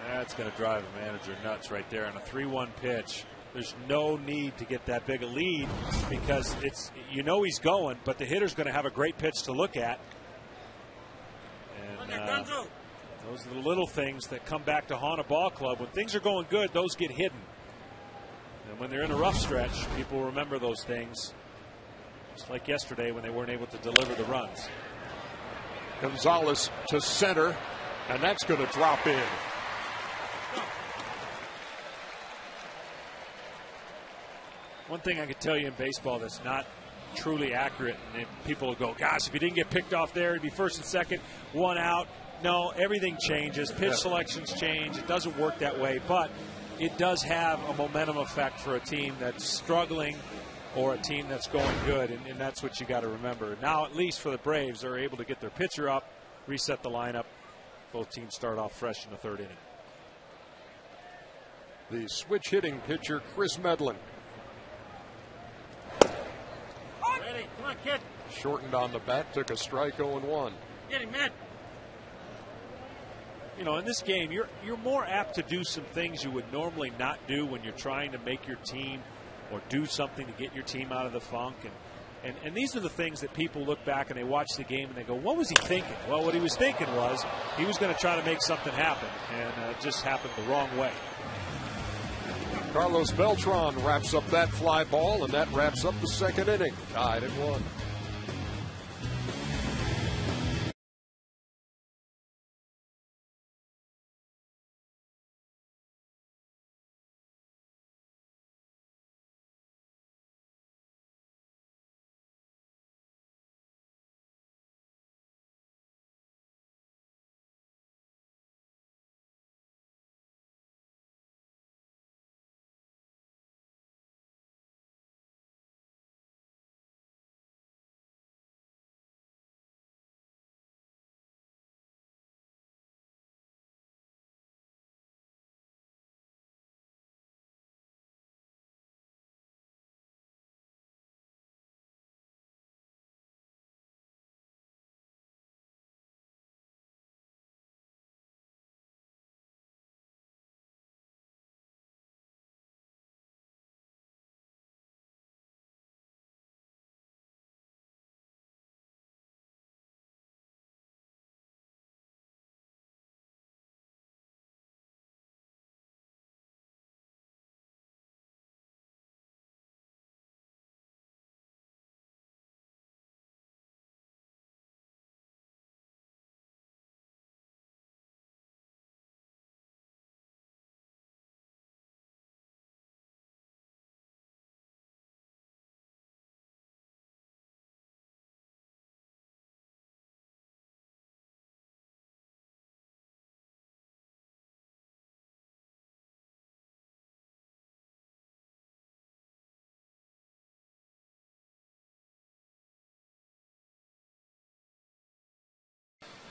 That's going to drive a manager nuts right there on a 3-1 pitch. There's no need to get that big a lead because it's, you know, he's going, but the hitter's going to have a great pitch to look at. And those are the little things that come back to haunt a ball club. When things are going good, those get hidden. And when they're in a rough stretch, people remember those things. Just like yesterday when they weren't able to deliver the runs. Gonzalez to center, and that's going to drop in. One thing I can tell you in baseball that's not truly accurate, and people will go, gosh, if he didn't get picked off there, he'd be first and second, 1 out. No, everything changes. Pitch selections change. It doesn't work that way, but it does have a momentum effect for a team that's struggling or a team that's going good, and that's what you got to remember. Now, at least for the Braves, they're able to get their pitcher up, reset the lineup. Both teams start off fresh in the 3rd inning. The switch hitting pitcher, Chris Medlin. Ready, come on, kid. Shortened on the bat, took a strike, 0-1. Get him, man. You know, in this game, you're more apt to do some things you would normally not do when you're trying to make your team or do something to get your team out of the funk. And these are the things that people look back and they watch the game and they go, what was he thinking? Well, what he was thinking was he was going to try to make something happen, and it just happened the wrong way. Carlos Beltran wraps up that fly ball, and that wraps up the 2nd inning. Tied at 1.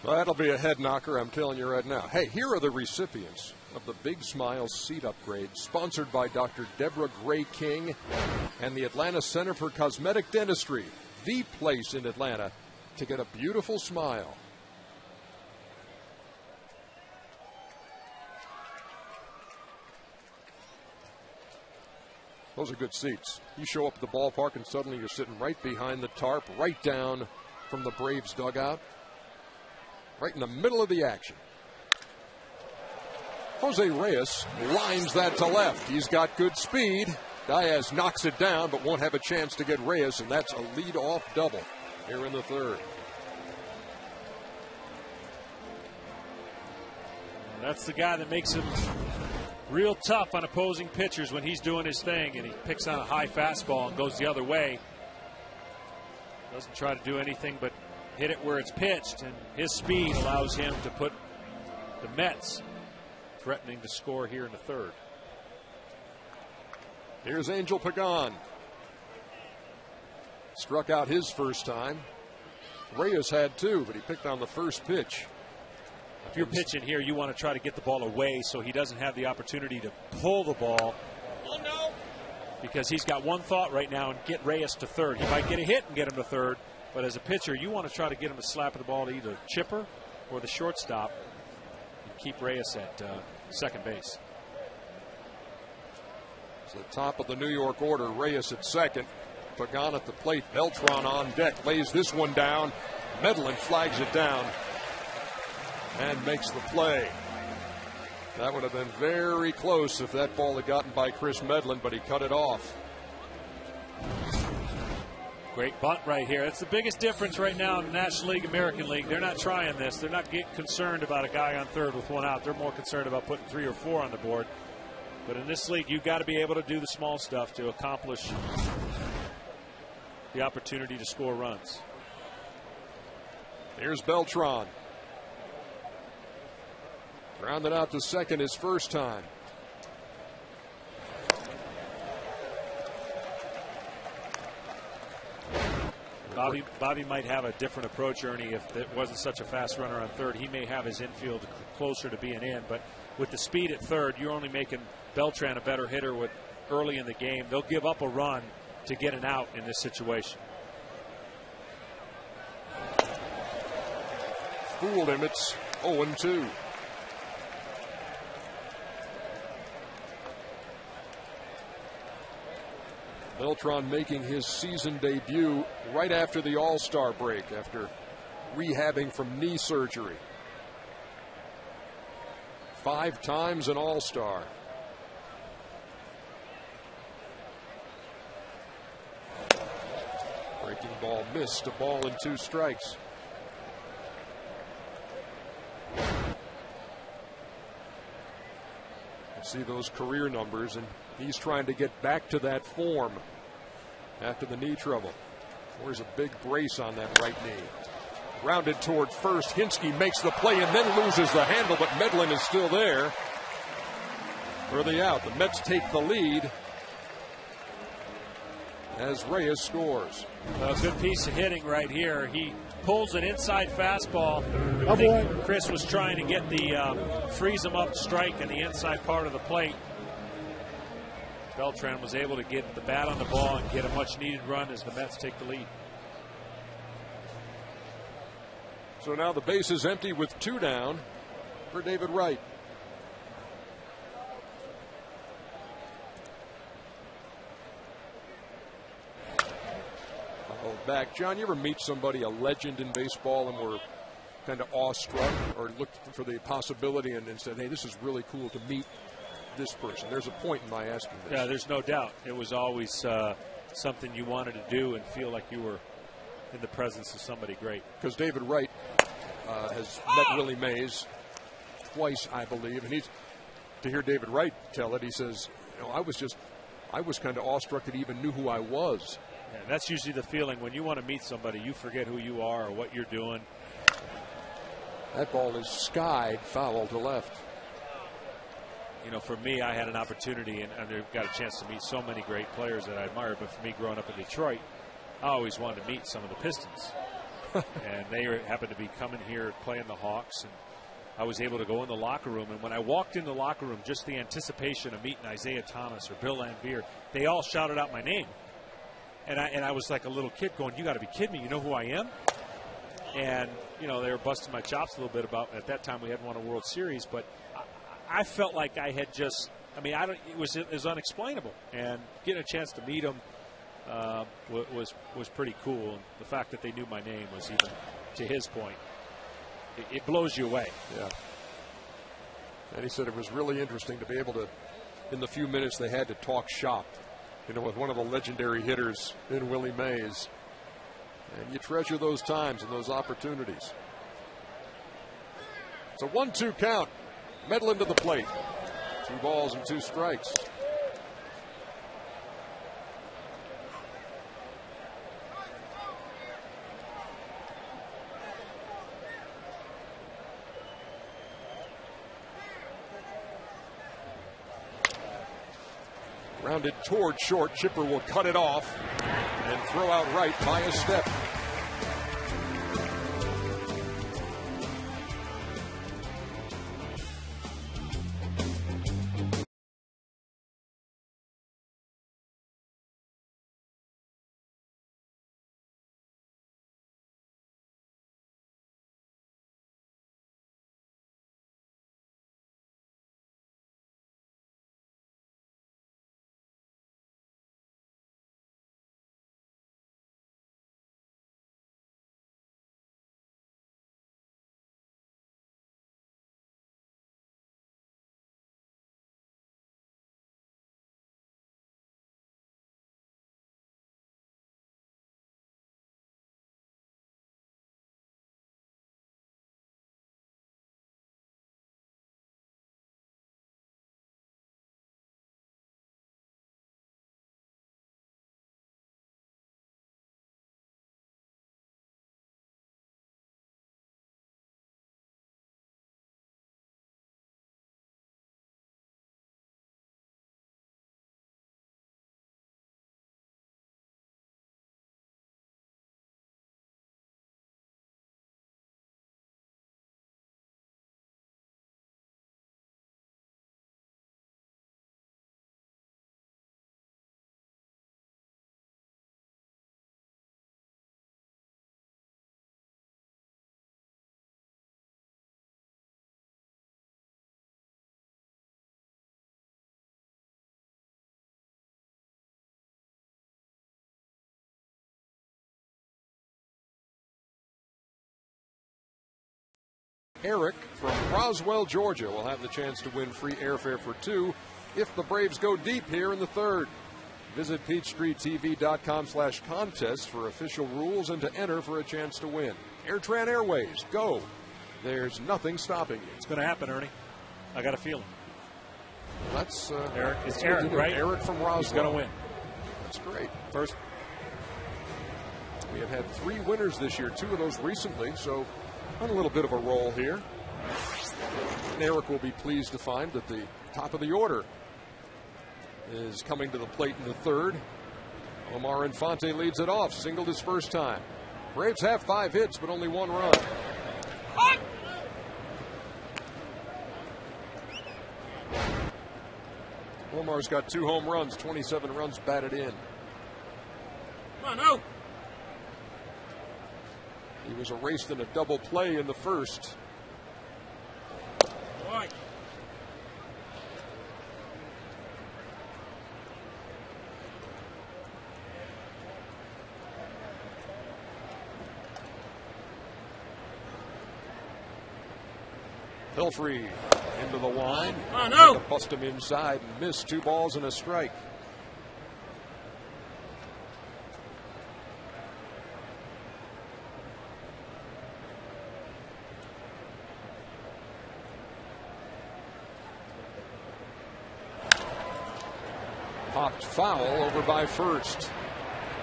Well, that'll be a head knocker, I'm telling you right now. Hey, here are the recipients of the Big Smile Seat Upgrade, sponsored by Dr. Deborah Gray King and the Atlanta Center for Cosmetic Dentistry, the place in Atlanta to get a beautiful smile. Those are good seats. You show up at the ballpark and suddenly you're sitting right behind the tarp, right down from the Braves dugout, right in the middle of the action. Jose Reyes lines that to left. He's got good speed. Diaz knocks it down, but won't have a chance to get Reyes, and that's a lead-off double here in the third. That's the guy that makes him real tough on opposing pitchers when he's doing his thing, and he picks on a high fastball and goes the other way. Doesn't try to do anything but hit it where it's pitched, and his speed allows him to put the Mets threatening to score here in the third. Here's Angel Pagan. Struck out his first time. Reyes had two, but he picked on the first pitch. If you're pitching here, you want to try to get the ball away so he doesn't have the opportunity to pull the ball. Oh, no. Because he's got one thought right now, and get Reyes to third. He might get a hit and get him to third, but as a pitcher, you want to try to get him to slap the ball to either chipper or the shortstop and keep Reyes at second base. It's the top of the New York order. Reyes at second. Pagan at the plate. Beltran on deck. Lays this one down. Medlin flags it down and makes the play. That would have been very close if that ball had gotten by Chris Medlin, but he cut it off. Great bunt right here. That's the biggest difference right now in the National League, American League. They're not trying this. They're not getting concerned about a guy on third with one out. They're more concerned about putting 3 or 4 on the board. But in this league, you've got to be able to do the small stuff to accomplish the opportunity to score runs. Here's Beltran. Grounded out to second his first time. Bobby might have a different approach, Ernie, if it wasn't such a fast runner on third. He may have his infield closer to being in, but with the speed at third, you're only making Beltran a better hitter with early in the game. They'll give up a run to get an out in this situation. Fooled him. It's 0-2. Beltran making his season debut right after the All-Star break, after rehabbing from knee surgery. 5 times an All-Star. Breaking ball missed, a ball and 2 strikes. See those career numbers, and he's trying to get back to that form after the knee trouble. There's a big brace on that right knee. Rounded toward first. Hinske makes the play and then loses the handle, but Medlin is still there for the out. The Mets take the lead as Reyes scores. A good piece of hitting right here. He pulls an inside fastball. I think Chris was trying to get the freeze him up strike in the inside part of the plate. Beltran was able to get the bat on the ball and get a much needed run as the Mets take the lead. So now the base is empty with 2 down for David Wright. Back. John, you ever meet somebody, a legend in baseball, and were kind of awestruck or looked for the possibility and said, hey, this is really cool to meet this person? There's a point in my asking this. Yeah, there's no doubt. It was always something you wanted to do and feel like you were in the presence of somebody great. Because David Wright has met Willie Mays twice, I believe, and to hear David Wright tell it, he says, I was kind of awestruck that he even knew who I was. Yeah, that's usually the feeling when you want to meet somebody. You forget who you are or what you're doing. That ball is skied foul to left. For me, I had an opportunity and I got a chance to meet so many great players that I admired. But for me, growing up in Detroit, I always wanted to meet some of the Pistons. And they happened to be coming here playing the Hawks, and I was able to go in the locker room. And when I walked in the locker room, just the anticipation of meeting Isaiah Thomas or Bill Laimbeer, they all shouted out my name. And I was like a little kid going, "You got to be kidding me. You know who I am?" And, you know, they were busting my chops a little bit about, at that time we hadn't won a World Series, but I felt like I had just, it was unexplainable. And getting a chance to meet them was pretty cool. And the fact that they knew my name was, even to his point, it blows you away. Yeah. And he said it was really interesting to be able to, in the few minutes they had, to talk shop, you know, with one of the legendary hitters in Willie Mays. And you treasure those times and those opportunities. It's a 1-2 count. Medlin to the plate. 2 balls and 2 strikes. Rounded toward short. Chipper will cut it off and throw out right by a step. Eric from Roswell, Georgia will have the chance to win free airfare for 2 if the Braves go deep here in the 3rd. Visit PeachStreetTV.com/contest for official rules and to enter for a chance to win. AirTran Airways, go. There's nothing stopping you. It's going to happen, Ernie. I got a feeling. That's Eric. It's that's Eric, right? Eric from Roswell. He's going to win. That's great. First. We have had 3 winners this year, 2 of those recently, so on a little bit of a roll here. And Eric will be pleased to find that the top of the order is coming to the plate in the 3rd. Omar Infante leads it off, singled his first time. Braves have 5 hits, but only 1 run. Omar's got 2 home runs, 27 runs batted in. Come on, out. He was erased in a double play in the 1st. Boy. Pelfrey into the line. Oh, no. Bust him inside and missed. 2 balls and a strike. Popped foul over by first.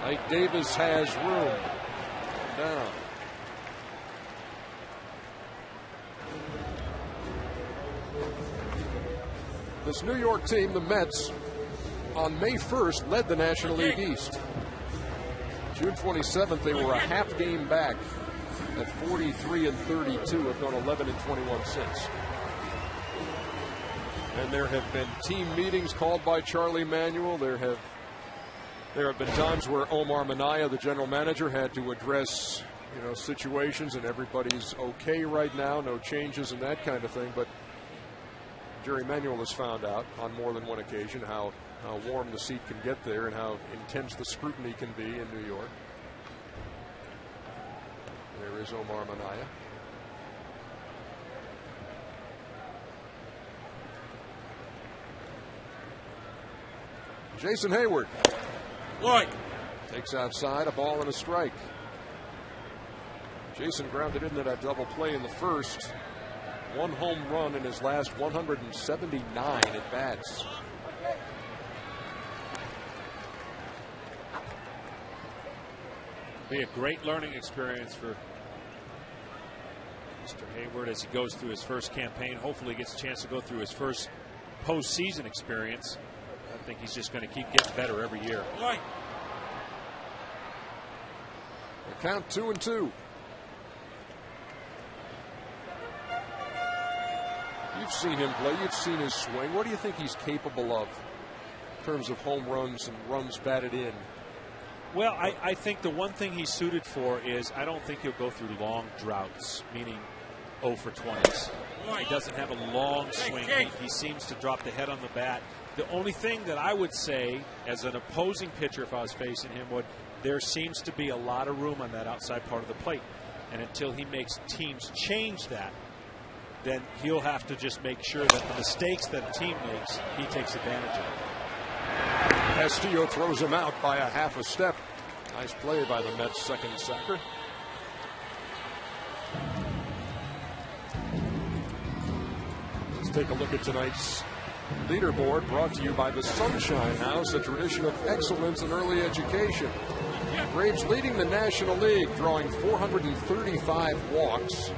Ike Davis has room. Down. This New York team, the Mets, on May 1st led the National League East. June 27th, they were a half game back at 43 and 32 have gone 11 and 21 since. And there have been team meetings called by Charlie Manuel. There have been times where Omar Minaya, the general manager, had to address situations, and everybody's okay right now, no changes and that kind of thing. But Jerry Manuel has found out on more than one occasion how warm the seat can get there and how intense the scrutiny can be in New York. There is Omar Minaya. Jason Hayward. Lloyd. Takes outside, a ball and a strike. Jason grounded into that double play in the first. One home run in his last 179 at bats. Be a great learning experience for Mr. Hayward as he goes through his first campaign. Hopefully he gets a chance to go through his first postseason experience. I think he's just going to keep getting better every year. Lloyd. The count 2-2. You've seen him play. You've seen his swing. What do you think he's capable of in terms of home runs and runs batted in? Well, I think the one thing he's suited for is I don't think he'll go through long droughts, meaning 0 for 20s. He doesn't have a long swing. He seems to drop the head on the bat. The only thing that I would say as an opposing pitcher, if I was facing him, there seems to be a lot of room on that outside part of the plate. And until he makes teams change that, then he'll have to just make sure that the mistakes that a team makes, he takes advantage of. Castillo throws him out by a half a step. Nice play by the Mets' second sacker. Let's take a look at tonight's leaderboard, brought to you by the Sunshine House, a tradition of excellence in early education. Braves leading the National League, drawing 435 walks.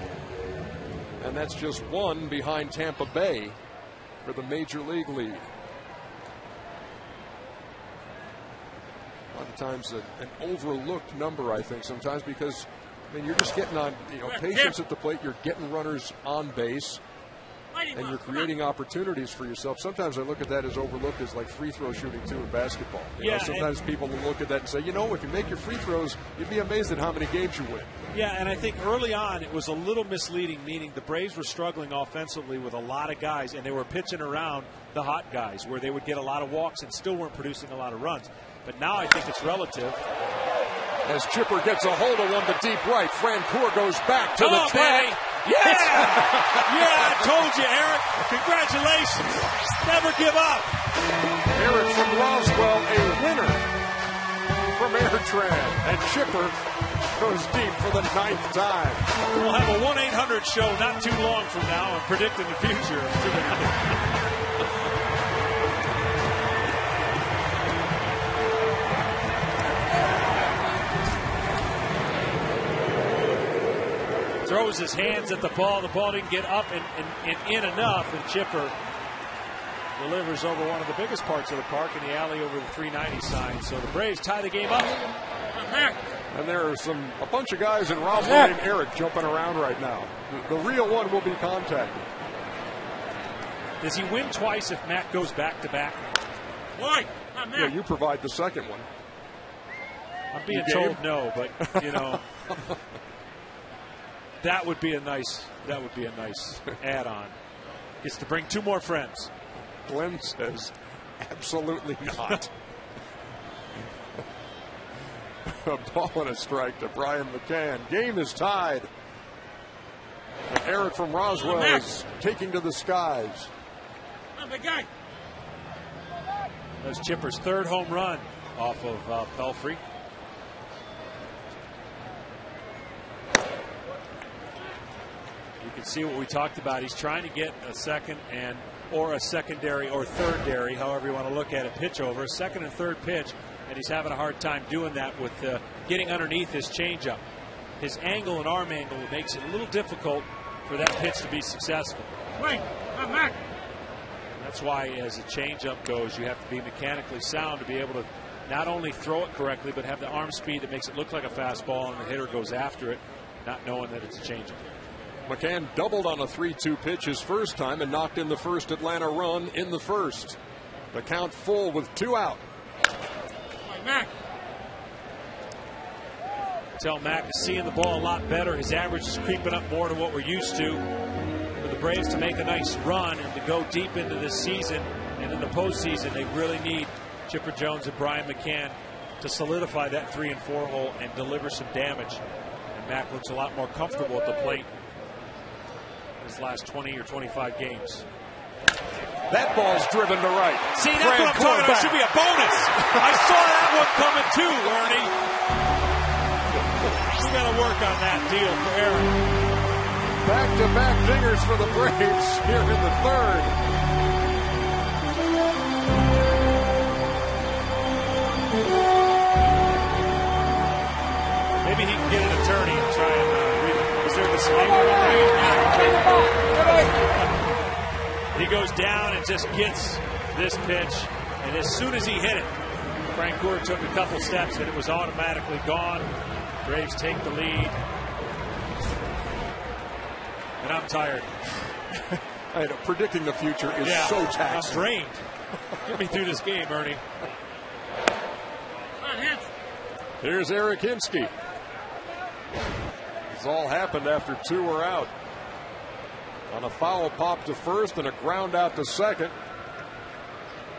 And that's just one behind Tampa Bay for the Major League lead. A lot of times an overlooked number, I think, sometimes, because you're just getting on patience at the plate. You're getting runners on base, and you're creating opportunities for yourself. Sometimes I look at that as overlooked as like free throw shooting too in basketball. Sometimes people will look at that and say, if you make your free throws, you'd be amazed at how many games you win. Yeah, and I think early on it was a little misleading, meaning the Braves were struggling offensively with a lot of guys, and they were pitching around the hot guys where they would get a lot of walks and still weren't producing a lot of runs. But now I think it's relative. As Chipper gets a hold of one to deep right, Francoeur goes back to the tag. Yeah! Yeah, I told you, Eric. Congratulations. Never give up. Eric from Roswell, a winner from Airtran. And Chipper goes deep for the 9th time. We'll have a 1-800 show not too long from now and predicting the future. Throws his hands at the ball. The ball didn't get up and in enough, and Chipper delivers over one of the biggest parts of the park in the alley over the 390 sign. So the Braves tie the game up. And there are a bunch of guys in Roswell named Eric jumping around right now. The real one will be contacted. Does he win twice if Matt goes back to back? Why? Yeah, you provide the second one. I'm being told no, but that would be a nice add-on. Gets to bring 2 more friends. Glenn says, absolutely not. A ball and a strike to Brian McCann. Game is tied. And Eric from Roswell is taking to the skies. That was Chipper's 3rd home run off of Pelfrey. You can see what we talked about. He's trying to get a second or a secondary or thirdary, however you want to look at it, pitch over. Second and third pitch, and he's having a hard time doing that with getting underneath his changeup. His angle and arm angle makes it a little difficult for that pitch to be successful. That's why, as a changeup goes, you have to be mechanically sound to be able to not only throw it correctly, but have the arm speed that makes it look like a fastball, and the hitter goes after it. not knowing that it's changing. McCann doubled on a 3-2 pitch his first time and knocked in the first Atlanta run in the first. The count full with 2 out. Tell Mack is seeing the ball a lot better. His average is creeping up more to what we're used to. For the Braves to make a nice run and to go deep into this season and in the postseason, they really need Chipper Jones and Brian McCann to solidify that 3 and 4 hole and deliver some damage. And Mack looks a lot more comfortable at the plate in his last 20 or 25 games. That ball's driven to right. See, that's what I'm talking about. It should be a bonus. I saw that one coming too, Ernie. He's got to work on that deal for Aaron. Back-to-back dingers for the Braves here in the third. Maybe he can get an attorney and try and reserve the disclaimer. He goes down and just gets this pitch, and as soon as he hit it, Frank Gore took a couple steps and it was automatically gone. Braves take the lead. And I'm tired. I know, predicting the future is so taxing. I'm drained. Get me through this game, Ernie. Here's Eric Hinsky. This all happened after 2 were out. On a foul pop to first and a ground out to second.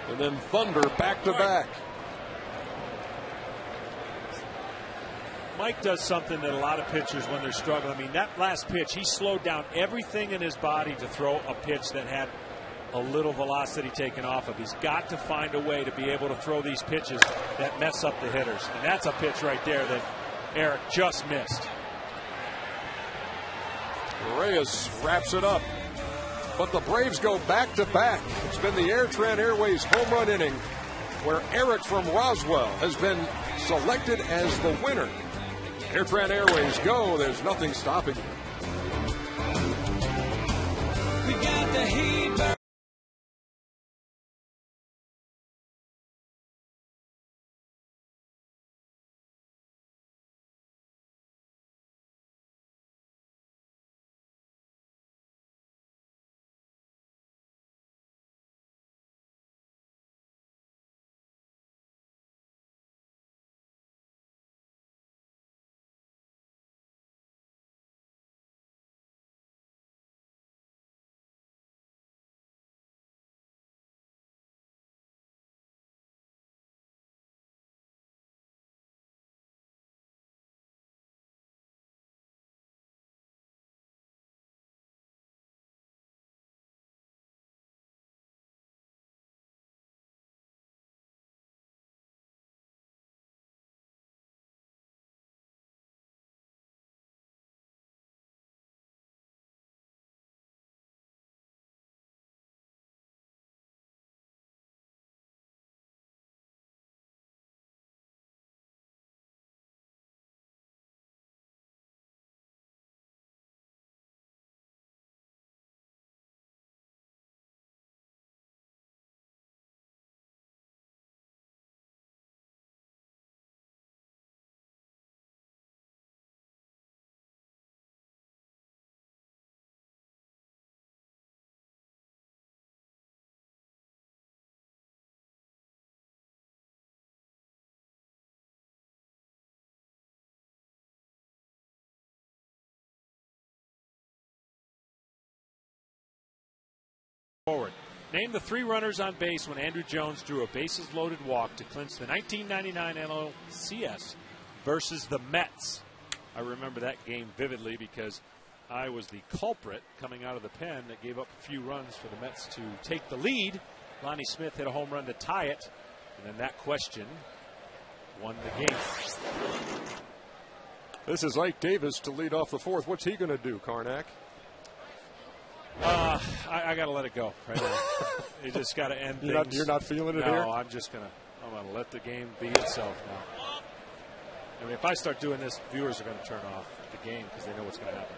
And then thunder back to back. Mike does something that a lot of pitchers, when they're struggling, I mean, that last pitch, he slowed down everything in his body to throw a pitch that had a little velocity taken off of. He's got to find a way to be able to throw these pitches that mess up the hitters. And that's a pitch right there that Eric just missed. Reyes wraps it up. But the Braves go back to back. It's been the Airtran Airways home run inning where Eric from Roswell has been selected as the winner. Airtran Airways go. There's nothing stopping you. We got the heat. Forward. Name the 3 runners on base when Andrew Jones drew a bases-loaded walk to clinch the 1999 NLCS versus the Mets. I remember that game vividly because I was the culprit coming out of the pen that gave up a few runs for the Mets to take the lead. Lonnie Smith hit a home run to tie it, and then that question won the game. This is Ike Davis to lead off the fourth. What's he going to do, Karnak? I got to let it go right now. You just got to end things. You're not feeling it no, here? I'm going to let the game be itself now. I mean, if I start doing this, viewers are going to turn off the game because they know what's going to happen.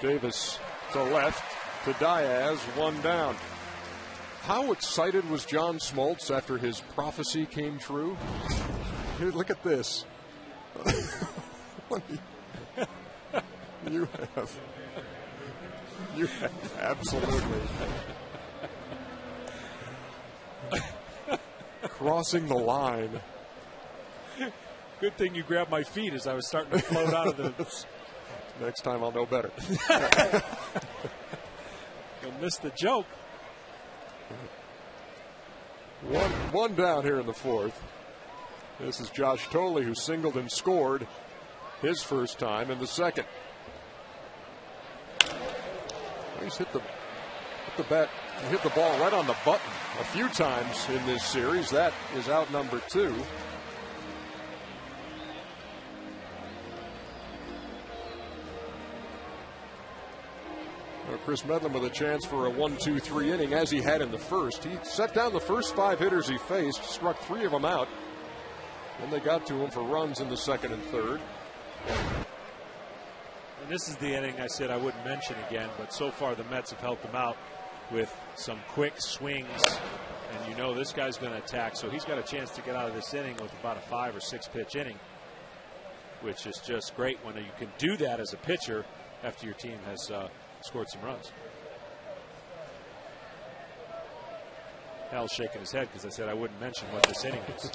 Davis to left to Diaz, one down. How excited was John Smoltz after his prophecy came true? Here, look at this. You have absolutely crossing the line. Good thing you grabbed my feet as I was starting to float out of the... Next time I'll know better. You'll miss the joke. One down here in the fourth. This is Josh Tolley, who singled and scored his first time in the second. He's hit the ball right on the button a few times in this series. That is out number 2. Chris Medlin with a chance for a 1-2-3 inning, as he had in the first. He set down the first 5 hitters he faced, struck 3 of them out. Then they got to him for runs in the second and third. And this is the inning I said I wouldn't mention again, but so far the Mets have helped him out with some quick swings. And you know this guy's going to attack, so he's got a chance to get out of this inning with about a 5 or 6 pitch inning, which is just great when you can do that as a pitcher after your team has scored some runs. Hal's shaking his head because I said I wouldn't mention what this inning is.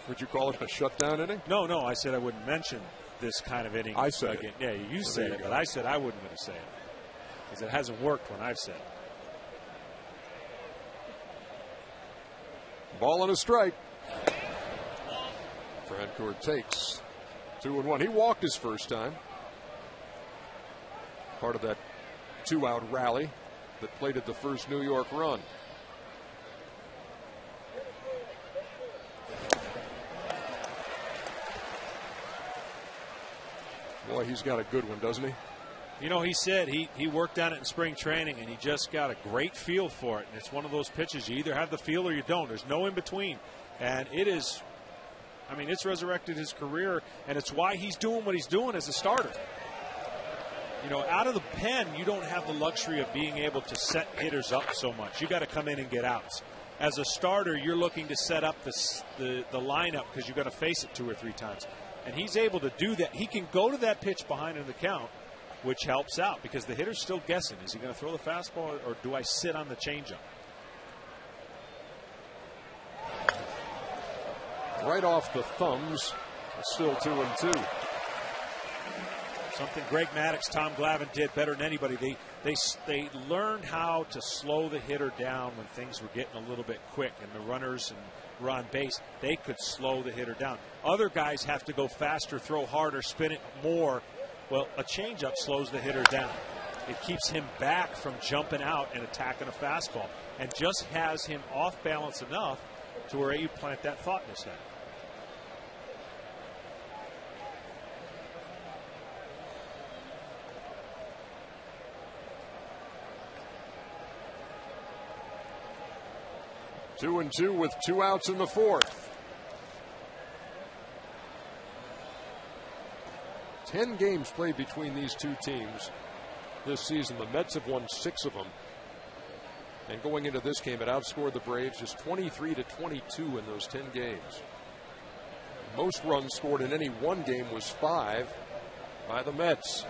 Would you call it a shutdown inning? No, I said I wouldn't mention this kind of inning. I said it. Yeah, you said it, but I said I wouldn't going to say it because it hasn't worked when I've said it. Ball and a strike. Francoeur takes 2-1. He walked his first time. Part of that 2-out rally that plated the first New York run. Boy, he's got a good one, doesn't he? You know, he said he worked on it in spring training, and he just got a great feel for it. And it's one of those pitches you either have the feel or you don't. There's no in between. And it is, I mean, it's resurrected his career, and it's why he's doing what he's doing as a starter. You know, out of the pen, you don't have the luxury of being able to set hitters up so much. You got to come in and get outs. As a starter, you're looking to set up the lineup because you're going to face it 2 or 3 times. And he's able to do that. He can go to that pitch behind in the count, which helps out because the hitter's still guessing. Is he going to throw the fastball or do I sit on the changeup? Right off the thumbs, still 2-2. Something Greg Maddux, Tom Glavine did better than anybody. They learned how to slow the hitter down when things were getting a little bit quick and the runners and were on base. They could slow the hitter down. Other guys have to go faster, throw harder, spin it more. Well, a changeup slows the hitter down. It keeps him back from jumping out and attacking a fastball and just has him off balance enough to where you plant that thought in his head. 2-2 with 2 outs in the fourth. 10 games played between these two teams this season. The Mets have won 6 of them. And going into this game, it outscored the Braves just 23-22 in those 10 games. Most runs scored in any one game was 5 by the Mets.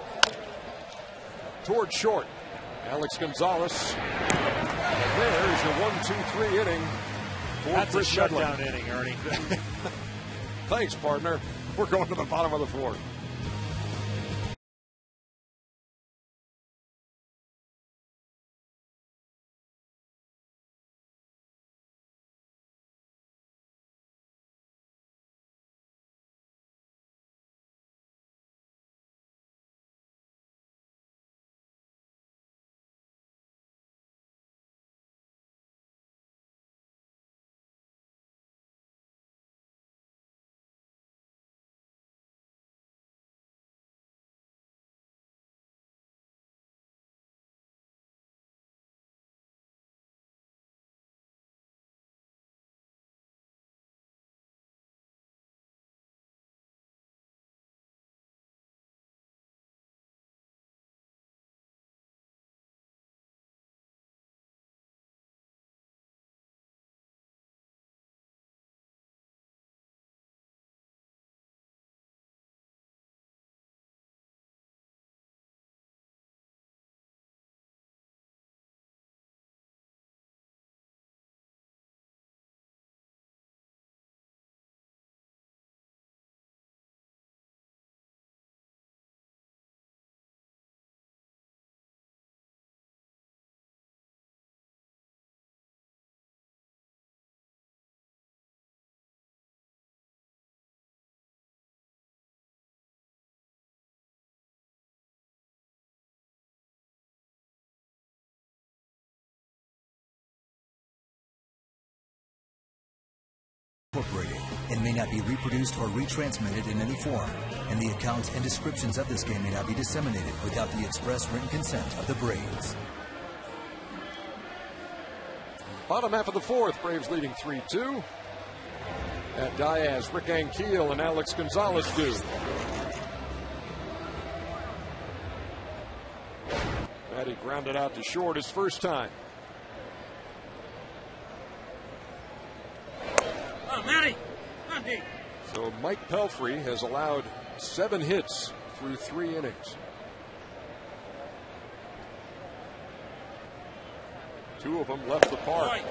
Toward short, Alex Gonzalez. And there's your 1-2-3 inning. That's a shutdown inning, Ernie. Thanks, partner. We're going to the bottom of the fourth. Incorporated and may not be reproduced or retransmitted in any form, and the accounts and descriptions of this game may not be disseminated without the express written consent of the Braves. Bottom half of the fourth, Braves leading 3-2. At Diaz, Rick Ankiel and Alex Gonzalez do. Matty grounded out to short his first time. Oh, Matty! Matty! So Mike Pelfrey has allowed 7 hits through 3 innings. 2 of them left the park. Right.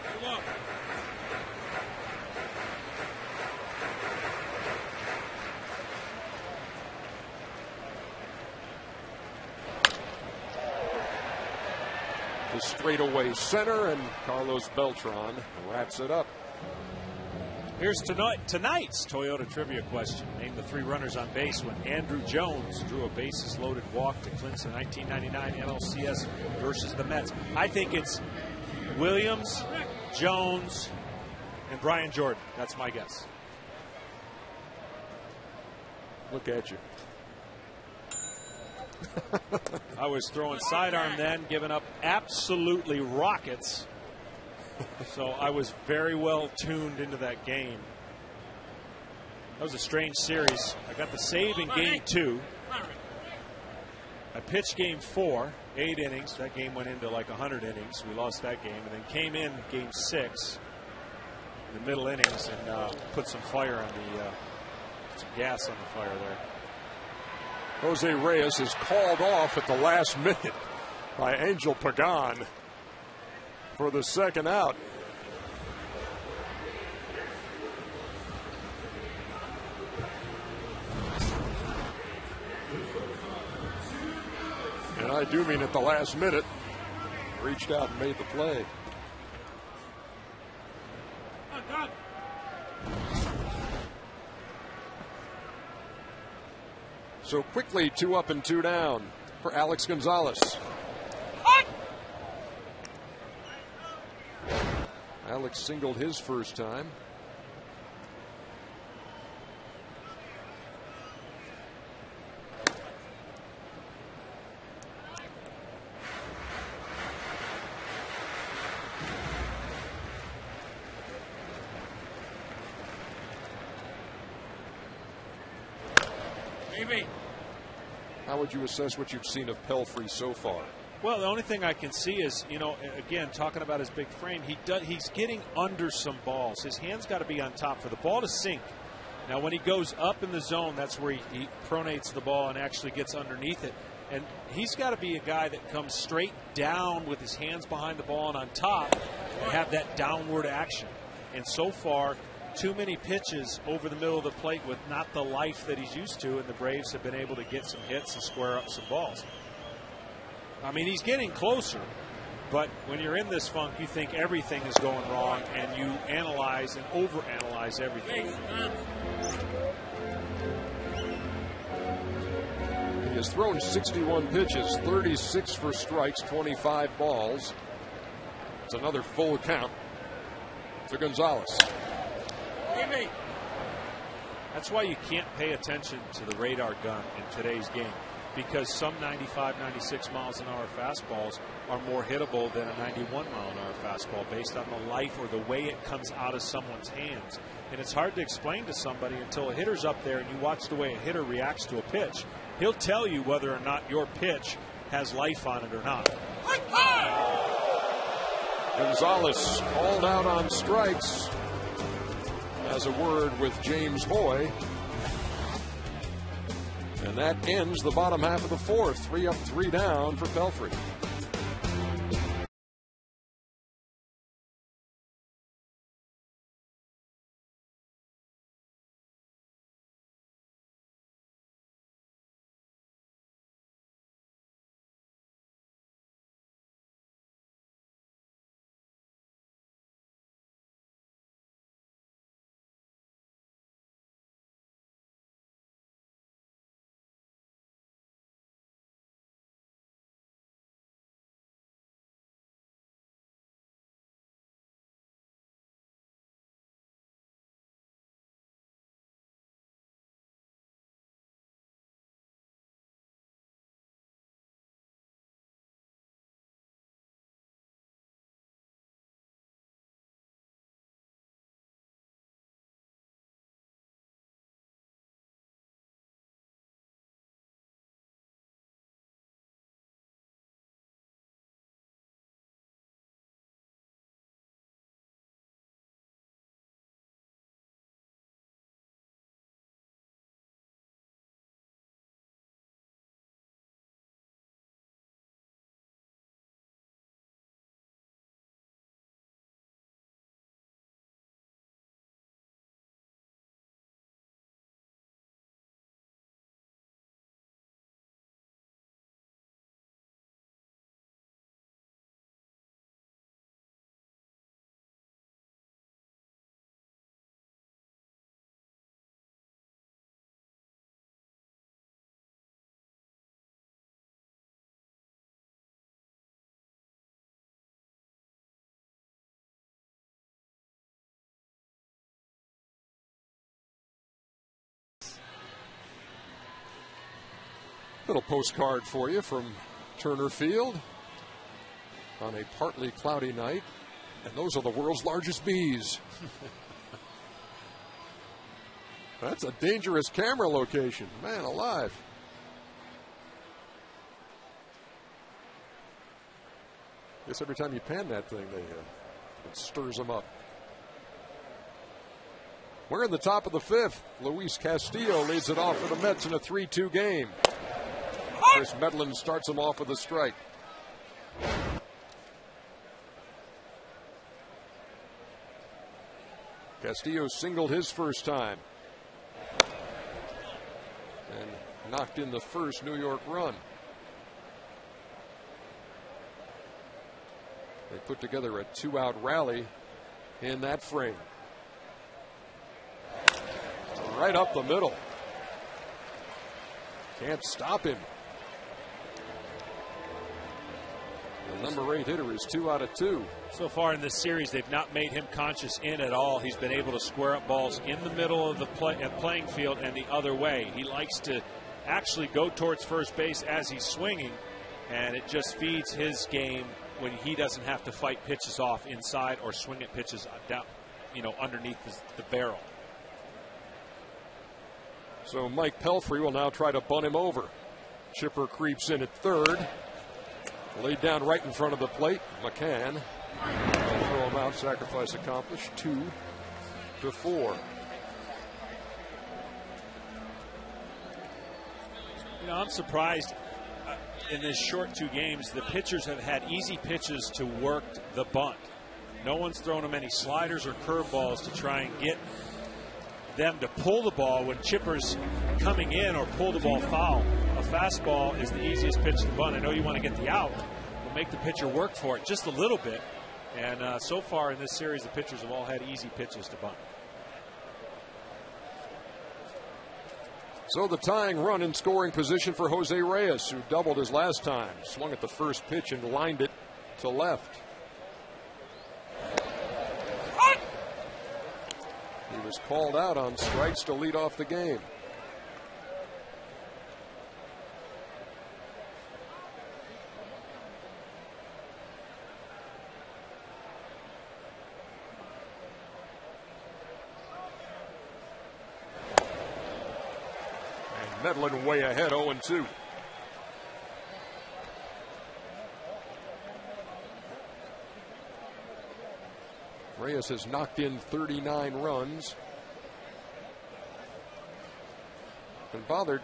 Good luck. The straightaway center, and Carlos Beltran wraps it up. Here's tonight's Toyota trivia question. Name the 3 runners on base when Andrew Jones drew a bases-loaded walk to clinch the 1999 NLCS versus the Mets. I think it's Williams, Jones, and Brian Jordan. That's my guess. Look at you. I was throwing sidearm then, giving up absolutely rockets. So I was very well tuned into that game. That was a strange series. I got the save in game 2. I pitched game 4, 8 innings. That game went into like 100 innings. We lost that game, and then came in game 6 in the middle innings and put some fire on some gas on the fire there. Jose Reyes is called off at the last minute by Angel Pagan for the second out. And I do mean at the last minute. Reached out and made the play. So quickly, 2 up and 2 down for Alex Gonzalez. Alex singled his first time. Maybe. How would you assess what you've seen of Pelfrey so far? Well, the only thing I can see is, again, talking about his big frame, he's getting under some balls. His hand's got to be on top for the ball to sink. Now, when he goes up in the zone, that's where he pronates the ball and actually gets underneath it. And he's got to be a guy that comes straight down with his hands behind the ball and on top and have that downward action. And so far, too many pitches over the middle of the plate with not the life that he's used to, and the Braves have been able to get some hits and square up some balls. I mean, he's getting closer, but when you're in this funk, you think everything is going wrong, and you analyze and overanalyze everything. He has thrown 61 pitches, 36 for strikes, 25 balls. It's another full count to Gonzalez. That's why you can't pay attention to the radar gun in today's game, because some 95, 96 miles an hour fastballs are more hittable than a 91 mile an hour fastball based on the life or the way it comes out of someone's hands. And it's hard to explain to somebody until a hitter's up there and you watch the way a hitter reacts to a pitch. He'll tell you whether or not your pitch has life on it or not. Gonzalez called out on strikes. Has a word with James Hoy. And that ends the bottom half of the fourth. 3 up, 3 down for Pelfrey. Little postcard for you from Turner Field on a partly cloudy night. And those are the world's largest bees. That's a dangerous camera location. Man alive. Guess every time you pan that thing, it stirs them up. We're in the top of the fifth. Luis Castillo leads it off for the Mets in a 3-2 game. Chris Medlin starts him off with a strike. Castillo singled his first time and knocked in the first New York run. They put together a 2-out rally in that frame. Right up the middle. Can't stop him. The number 8 hitter is 2 out of 2. So far in this series, they've not made him conscious in at all. He's been able to square up balls in the middle of the playing field and the other way. He likes to actually go towards first base as he's swinging, and it just feeds his game when he doesn't have to fight pitches off inside or swing at pitches down, underneath the barrel. So Mike Pelfrey will now try to bunt him over. Chipper creeps in at third. Laid down right in front of the plate. McCann will throw him out. Sacrifice accomplished. 2-4. I'm surprised in this short 2 games, the pitchers have had easy pitches to work the bunt. No one's thrown them any sliders or curveballs to try and get them to pull the ball when Chipper's coming in or pull the ball foul. A fastball is the easiest pitch to bunt. I know you want to get the out, but make the pitcher work for it just a little bit. And so far in this series, the pitchers have all had easy pitches to bunt. So the tying run in scoring position for Jose Reyes, who doubled his last time. Swung at the first pitch and lined it to left. He was called out on strikes to lead off the game. And Medlin way ahead, 0-2. Reyes has knocked in 39 runs. Been bothered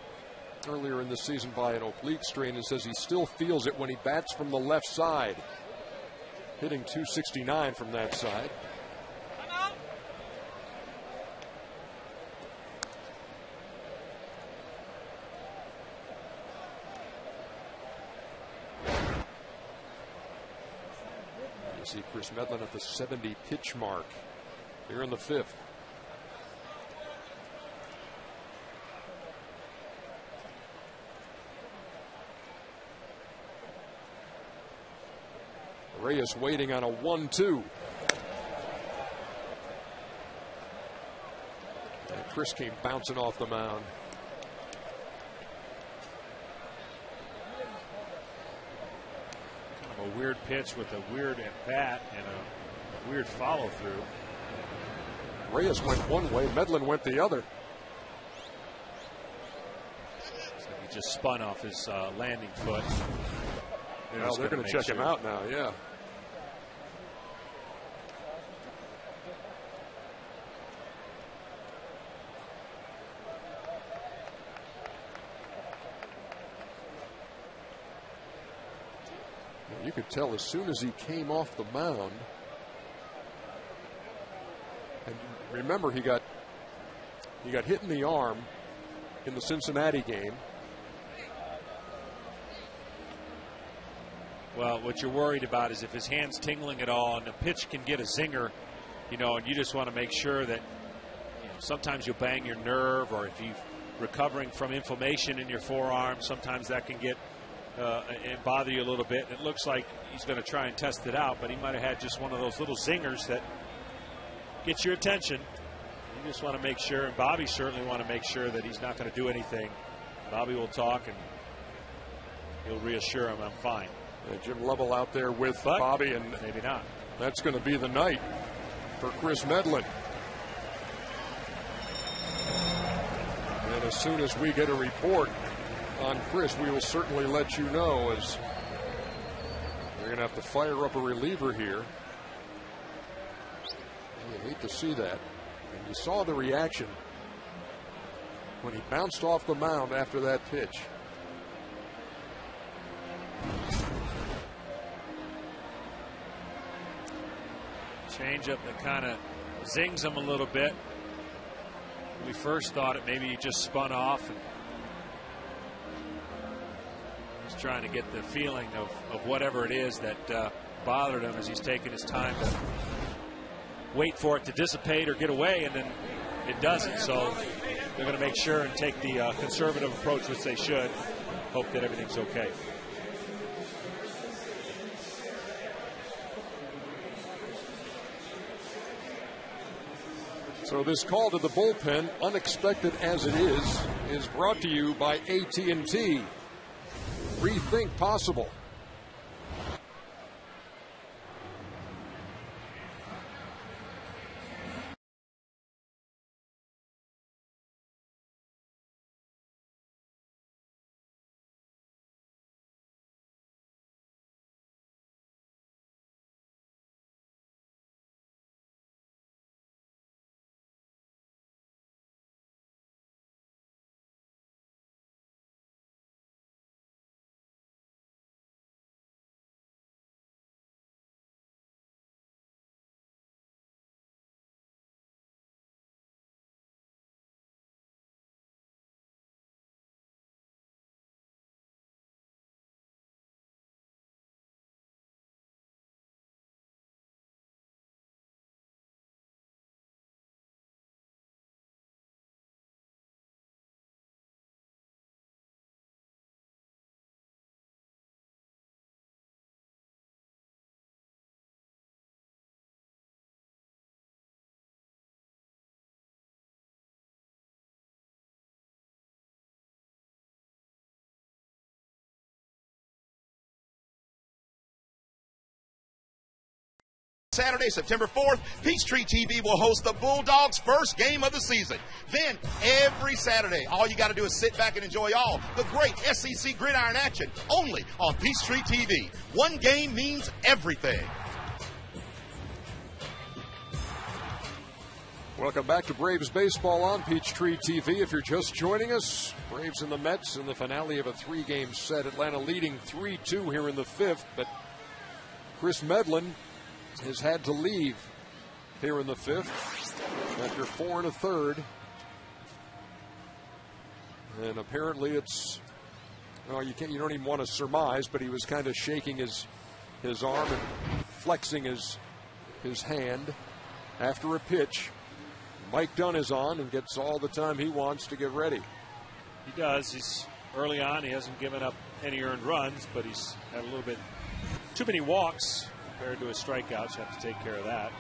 earlier in the season by an oblique strain and says he still feels it when he bats from the left side. Hitting .269 from that side. See Chris Medlin at the 70 pitch mark here in the fifth. Reyes waiting on a 1-2. And Chris came bouncing off the mound. A weird pitch with a weird at bat and a weird follow through. Reyes went one way, Medlin went the other. So he just spun off his landing foot. Well, they're going to check him out now, yeah. You could tell as soon as he came off the mound, and remember he got hit in the arm in the Cincinnati game. Well, what you're worried about is if his hand's tingling at all and the pitch can get a zinger, and you just want to make sure that sometimes you'll bang your nerve, or if you're recovering from inflammation in your forearm, sometimes that can get and bother you a little bit. It looks like he's going to try and test it out, but he might have had just one of those little zingers that gets your attention. You just want to make sure, and Bobby certainly want to make sure that he's not going to do anything. Bobby will talk and he'll reassure him, I'm fine. Jim Lovell out there with Bobby, and maybe not. That's going to be the night for Chris Medlin. And as soon as we get a report on Chris, we will certainly let you know, as they're going to have to fire up a reliever here. You hate to see that. And you saw the reaction when he bounced off the mound after that pitch. Changeup that kind of zings him a little bit. We first thought it maybe he just spun off and was trying to get the feeling of whatever it is that bothered him as he's taking his time to wait for it to dissipate or get away, and then it doesn't. So they're going to make sure and take the conservative approach, which they should. Hope that everything's okay. So this call to the bullpen, unexpected as it is brought to you by AT&T. Rethink possible. Saturday, September 4th, Peachtree TV will host the Bulldogs' first game of the season. Then, every Saturday, all you got to do is sit back and enjoy all the great SEC gridiron action only on Peachtree TV. One game means everything. Welcome back to Braves Baseball on Peachtree TV. If you're just joining us, Braves and the Mets in the finale of a 3-game set. Atlanta leading 3-2 here in the 5th, but Chris Medlin has had to leave here in the 5th after 4 1/3. And apparently it's, well, you don't even want to surmise, but he was kind of shaking his arm and flexing his hand after a pitch. Mike Dunn is on and gets all the time he wants to get ready. He does. He's early on. He hasn't given up any earned runs, but he's had a little bit too many walks compared to his strikeouts. You have to take care of that.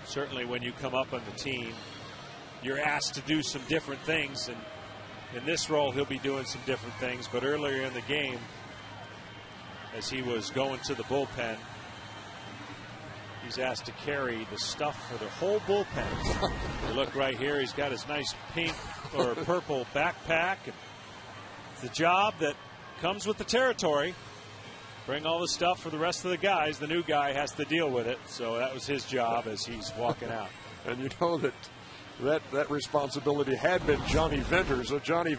Certainly when you come up on the team, you're asked to do some different things, and in this role he'll be doing some different things. But earlier in the game, as he was going to the bullpen, he's asked to carry the stuff for the whole bullpen. You look right here, he's got his nice pink or purple backpack. It's the job that comes with the territory. Bring all the stuff for the rest of the guys. The new guy has to deal with it. So that was his job as he's walking out. And you know that responsibility had been Johnny Venter's. So Johnny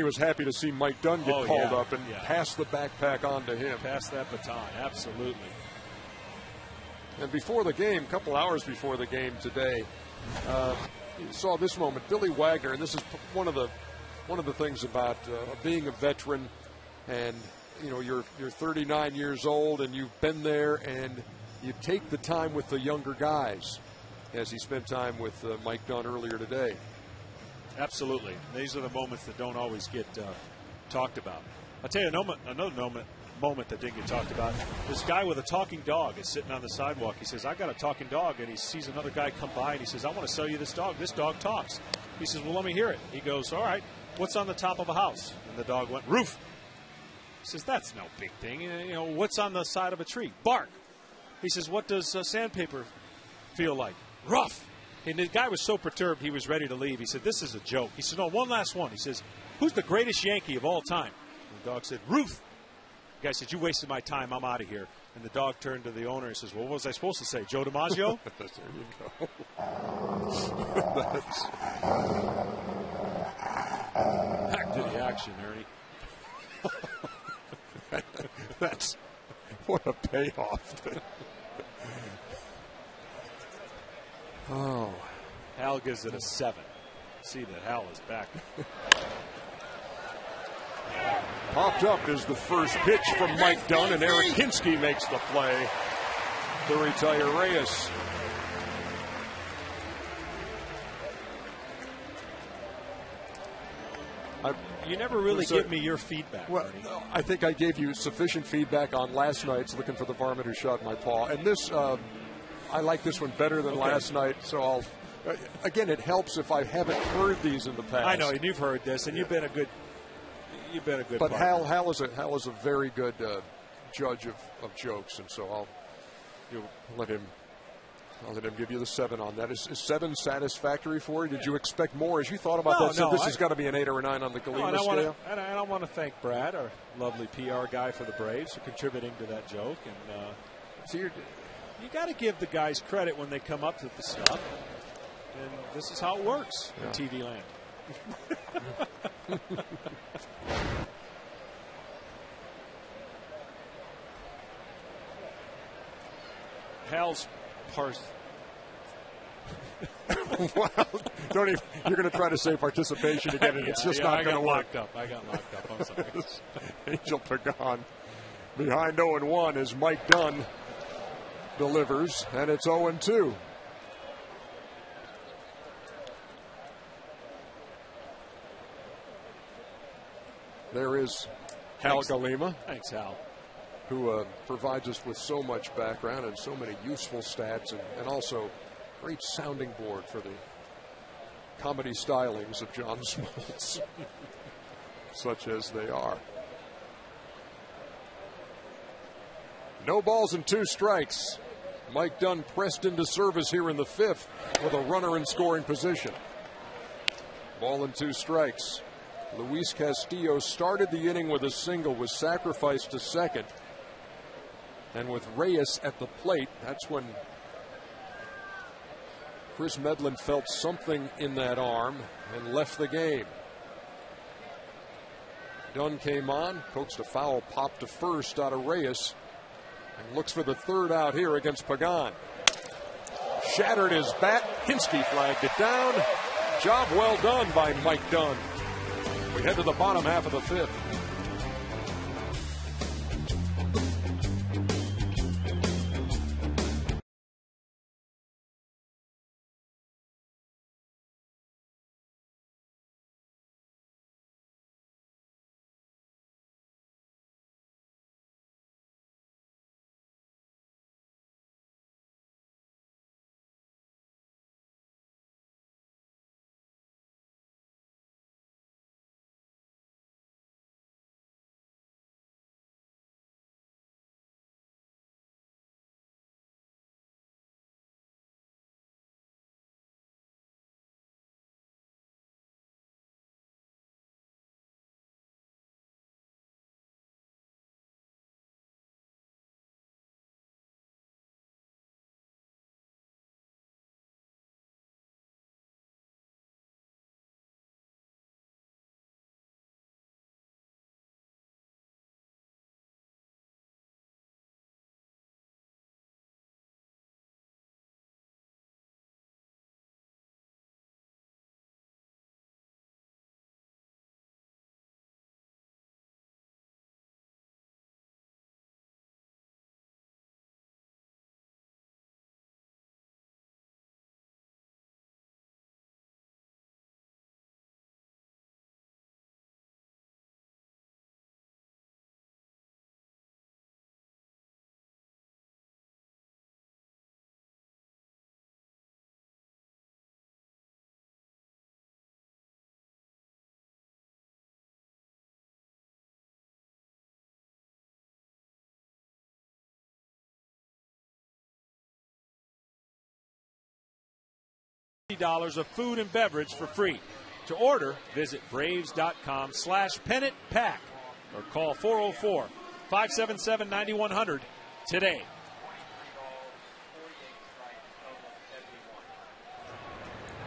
was happy to see Mike Dunn get called up and pass the backpack on to him. Pass that baton, absolutely. And before the game, a couple hours before the game today, you saw this moment. Billy Wagner, and this is one of the things about being a veteran, and you know, you're 39 years old and you've been there, and you take the time with the younger guys, as he spent time with Mike Dunn earlier today. Absolutely. These are the moments that don't always get talked about. I'll tell you another moment that didn't get talked about. This guy with a talking dog is sitting on the sidewalk. He says, I got a talking dog, and he sees another guy come by and he says, I want to sell you this dog. This dog talks. He says, well, let me hear it. He goes, all right, what's on the top of a house? And the dog went, roof. He says, that's no big thing. You know, what's on the side of a tree? Bark. He says, what does sandpaper feel like? Rough. And the guy was so perturbed he was ready to leave. He said, this is a joke. He said, no, one last one. He says, who's the greatest Yankee of all time? And the dog said, Ruth. The guy said, you wasted my time. I'm out of here. And the dog turned to the owner and says, well, what was I supposed to say? Joe DiMaggio? There you go. Back to the action, Ernie. That's what a payoff. Oh. Hal gives it a 7. See that Hal is back. Popped up is the first pitch from Mike Dunn, and Eric Hinsky makes the play to retire Reyes. You never really give me your feedback, well, Ernie. I think I gave you sufficient feedback on last night's looking for the varmint who shot my paw. And this, I like this one better than last night, so I'll... again, it helps if I haven't heard these in the past. I know, and you've heard this, and you've been a good But partner. Hal is a very good judge of jokes, and so I'll let him give you the 7 on that. Is 7 satisfactory for you? Did you expect more as you thought about that? So this has got to be an 8 or a 9 on the Galima scale. And I want to thank Brad, our lovely PR guy for the Braves, for contributing to that joke. And so you got to give the guys credit when they come up with the stuff. And this is how it works in TV land. Hal's Wow. Don't even, you're going to try to say participation again, and it's just not going to work. I got locked up. I'm sorry. Angel Pagan behind 0-1 as Mike Dunn delivers, and it's 0-2. There is Hal Galima. Thanks, Hal. Who provides us with so much background and so many useful stats, and also great sounding board for the comedy stylings of John Smoltz, such as they are. No balls and 2 strikes. Mike Dunn pressed into service here in the 5th with a runner in scoring position. Ball and 2 strikes. Luis Castillo started the inning with a single, was sacrificed to second. And with Reyes at the plate, that's when Chris Medlin felt something in that arm and left the game. Dunn came on, coaxed a foul pop to first out of Reyes, and looks for the 3rd out here against Pagan. Shattered his bat. Hinsky flagged it down. Job well done by Mike Dunn. We head to the bottom half of the 5th. $50 of food and beverage for free. To order, visit braves.com/pennantpack or call 404-577-9100 today.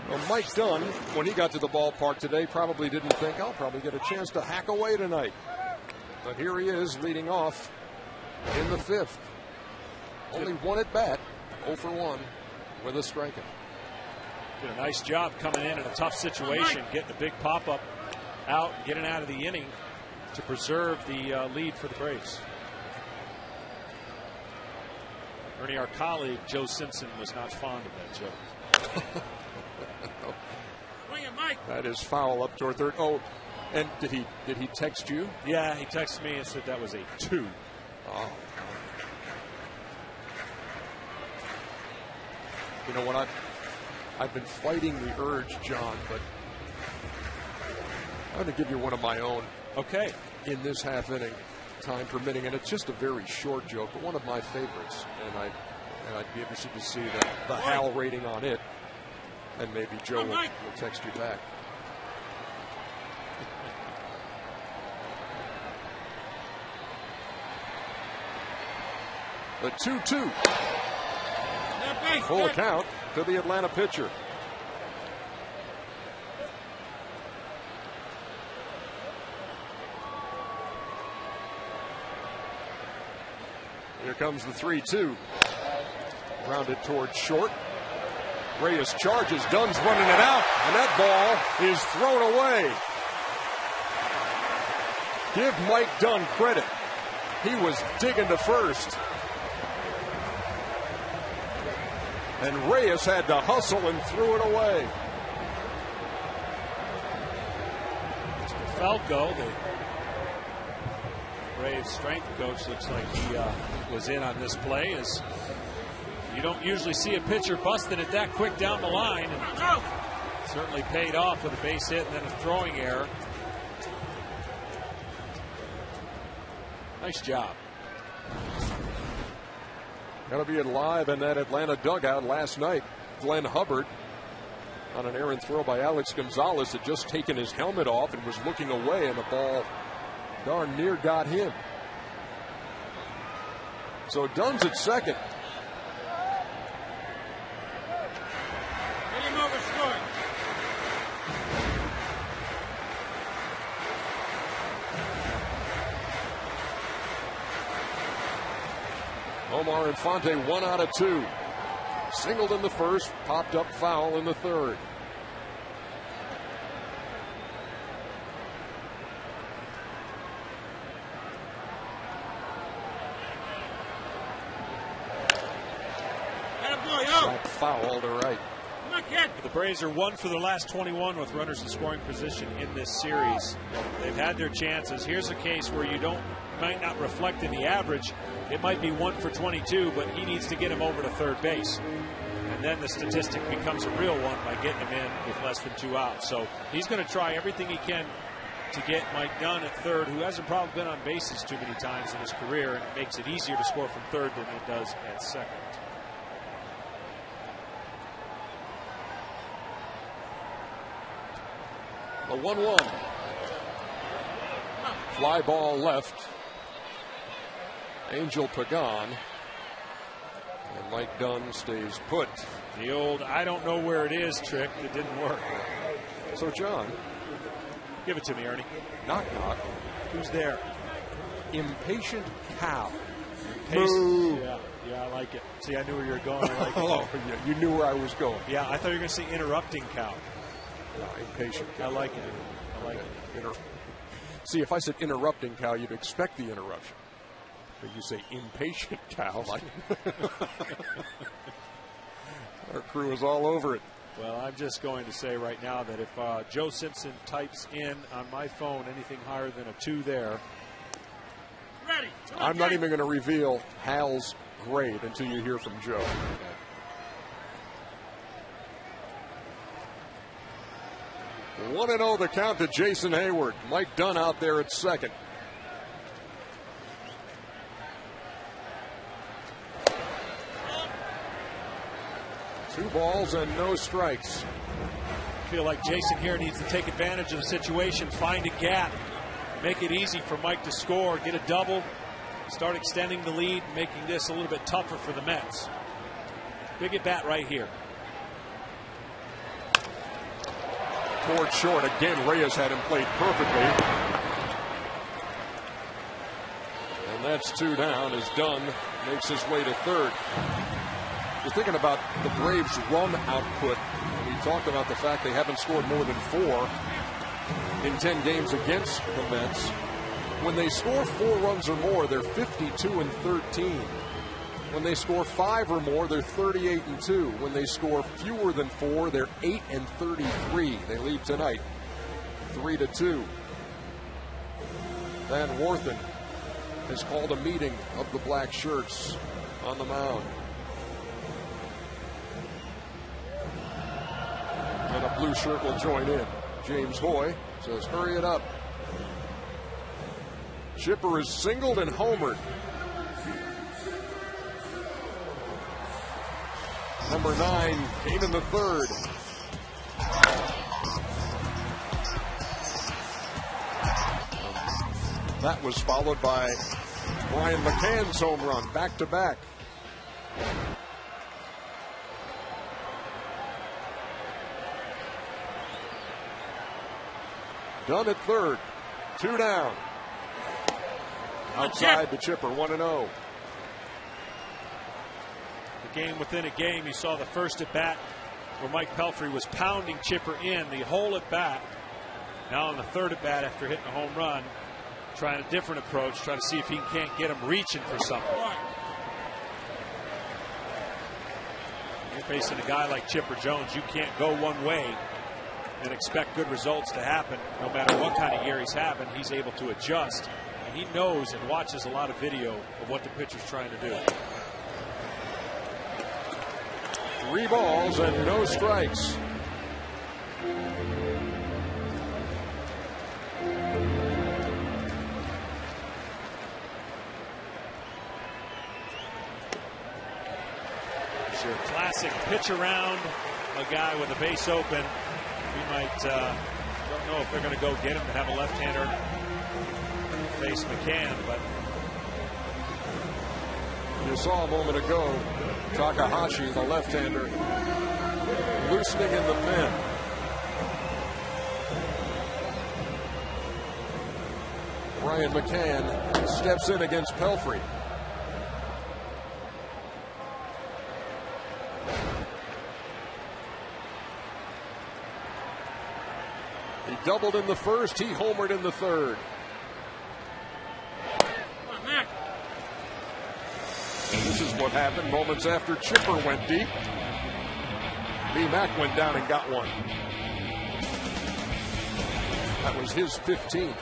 Well, Mike Dunn, when he got to the ballpark today, probably didn't think, I'll probably get a chance to hack away tonight. But here he is leading off in the 5th. Only one at bat, 0 for 1 with a strikeout. Did a nice job coming in a tough situation, getting a big pop-up out, getting out of the inning to preserve the lead for the Braves. Ernie, our colleague, Joe Simpson, was not fond of that joke. That is foul up toward third. Oh, and did he text you? Yeah, he texted me and said that was a 2. Oh. You know what? I've been fighting the urge, John, but I'm going to give you one of my own. Okay. In this half inning, time permitting, and it's just a very short joke, but one of my favorites, and I'd be interested to see the Hal rating on it, and maybe Joe will text you back. The 2-2. Full count to the Atlanta pitcher. Here comes the 3-2. Grounded towards short. Reyes charges. Dunn's running it out, and that ball is thrown away. Give Mike Dunn credit. He was digging to first. And Reyes had to hustle and threw it away. Mr. Falco, the Braves strength coach, looks like he was in on this play. As you don't usually see a pitcher busting it that quick down the line. And certainly paid off with a base hit and then a throwing error. Nice job. Got to be live in that Atlanta dugout last night. Glenn Hubbard on an errant throw by Alex Gonzalez had just taken his helmet off and was looking away, and the ball darn near got him. So Dunn's at second. Get him over short. Omar Infante 1 out of 2. Singled in the first, popped up foul in the third. That foul to right. The Braves are 1 for the last 21 with runners in scoring position in this series. They've had their chances. Here's a case where might not reflect in the average. It might be 1 for 22, but he needs to get him over to third base. And then the statistic becomes a real one by getting him in with less than 2 outs. So he's going to try everything he can to get Mike Dunn at third, who hasn't probably been on bases too many times in his career, and it makes it easier to score from third than it does at second. A 1-1. Fly ball left. Angel Pagan. And Mike Dunn stays put. The old I don't know where it is trick that didn't work. So, John. Give it to me, Ernie. Knock, knock. Who's there? Impatient cow. Boo. Yeah, I like it. See, I knew where you were going. I like it. Oh, yeah, you knew where I was going. Yeah, I thought you were going to say interrupting cow. No, impatient cow. I like it. I like it. See, if I said interrupting cow, you'd expect the interruption. But you say impatient cow. Like our crew is all over it. Well, I'm just going to say right now that if Joe Simpson types in on my phone anything higher than a 2 there. Ready. I'm not even going to reveal Hal's grade until you hear from Joe. 1-0 the count to Jason Hayward. Mike Dunn out there at second. 2 balls and no strikes. I feel like Jason here needs to take advantage of the situation, find a gap, make it easy for Mike to score, get a double, start extending the lead, making this a little bit tougher for the Mets. Big at bat right here. Towards short. Again, Reyes had him played perfectly. And that's 2 down as Dunn makes his way to third. You're thinking about the Braves' run output. We talked about the fact they haven't scored more than 4 in 10 games against the Mets. When they score 4 runs or more, they're 52-13. When they score 5 or more, they're 38-2. When they score fewer than 4, they're 8-33. They lead tonight 3-2. Van Worthen has called a meeting of the black shirts on the mound. And a blue shirt will join in. James Hoy says, hurry it up. Chipper is singled and homered. Number 9 came in the third. That was followed by Brian McCann's home run, back-to-back. Dunn at third, 2 down. Outside the Chipper, 1-0. Game within a game. You saw the first at bat where Mike Pelfrey was pounding Chipper in the whole at bat. Now on the third at bat after hitting a home run, trying a different approach, trying to see if he can't get him reaching for something. You're facing a guy like Chipper Jones. You can't go one way and expect good results to happen. No matter what kind of year he's having, he's able to adjust. And he knows and watches a lot of video of what the pitcher's trying to do. 3 balls and no strikes. Sure, classic pitch around a guy with a base open. We might, don't know if they're going to go get him to have a left-hander face McCann, but you saw a moment ago Takahashi, the left-hander, loosening in the pen. Brian McCann steps in against Pelfrey. He doubled in the first, he homered in the third. This is what happened moments after Chipper went deep. B-Mac went down and got one. That was his 15th.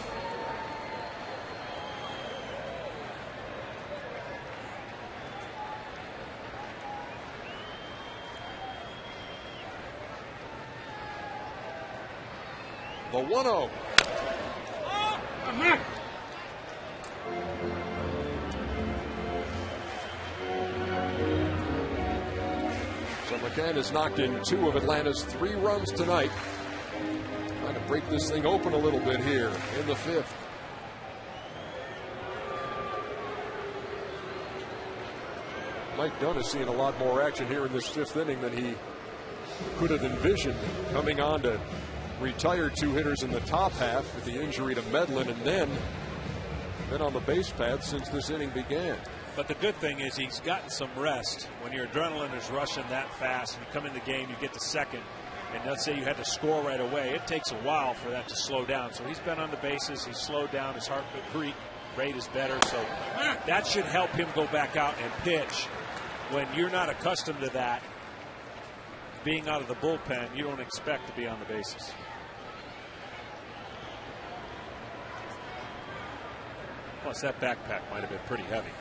The 1-0. So McCann has knocked in 2 of Atlanta's 3 runs tonight. Trying to break this thing open a little bit here in the 5th. Mike Dunn is seeing a lot more action here in this 5th inning than he could have envisioned, coming on to retire 2 hitters in the top half with the injury to Medlin, and then been on the base path since this inning began. But the good thing is he's gotten some rest. When your adrenaline is rushing that fast and you come in the game, you get to second, and let's say you had to score right away, it takes a while for that to slow down. So he's been on the bases, he's slowed down, his heart rate is better, so that should help him go back out and pitch. When you're not accustomed to that, being out of the bullpen, you don't expect to be on the bases. Plus, that backpack might have been pretty heavy.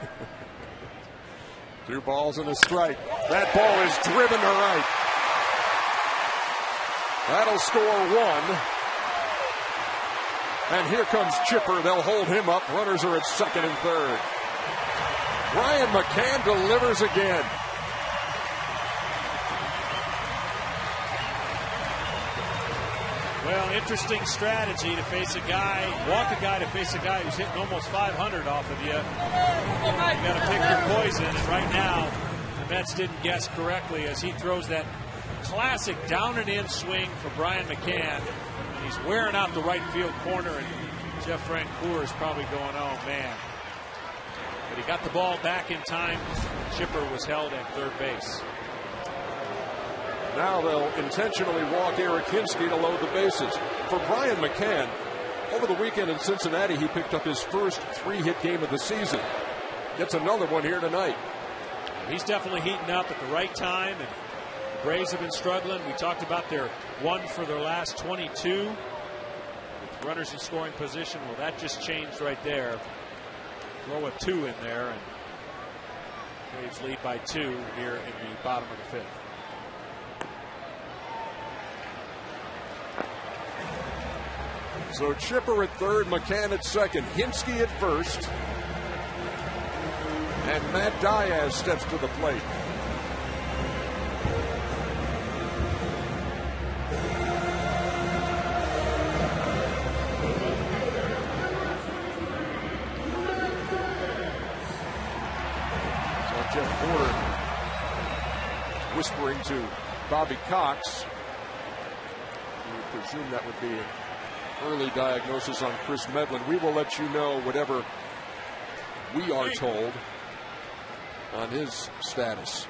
2 balls and a strike. That ball is driven to right. That'll score 1. And here comes Chipper. They'll hold him up. Runners are at second and third. Brian McCann delivers again. Well, interesting strategy to face a guy, walk a guy to face a guy who's hitting almost 500 off of you. You got to pick your poison, and right now, the Mets didn't guess correctly as he throws that classic down and in swing for Brian McCann, and he's wearing out the right field corner, and Jeff Francoeur is probably going, oh man. But he got the ball back in time. Chipper was held at third base. Now they'll intentionally walk Eric Hinsky to load the bases. For Brian McCann, over the weekend in Cincinnati, he picked up his first 3-hit game of the season. Gets another one here tonight. He's definitely heating up at the right time, and the Braves have been struggling. We talked about their 1 for their last 22 with runners in scoring position. Well, that just changed right there. Throw a 2 in there, and Braves lead by 2 here in the bottom of the 5th. So Chipper at third, McCann at second, Hinsky at first, and Matt Diaz steps to the plate. So Jeff Porter whispering to Bobby Cox. We would presume that would be an early diagnosis on Chris Medlin. We will let you know whatever we are told on his status.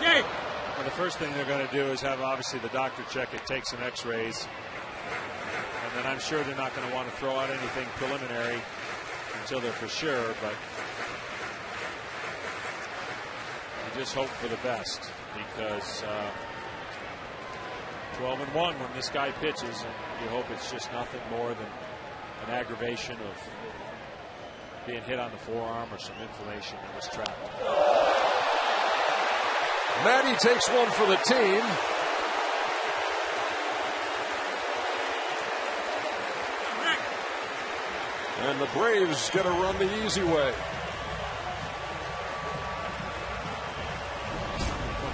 Well, the first thing they're going to do is have obviously the doctor check it, take some x-rays, and then I'm sure they're not going to want to throw out anything preliminary until they're for sure, but you just hope for the best, because 12-1 when this guy pitches, and you hope it's just nothing more than an aggravation of being hit on the forearm or some inflammation that was trapped. Matty takes one for the team. And the Braves get to run the easy way.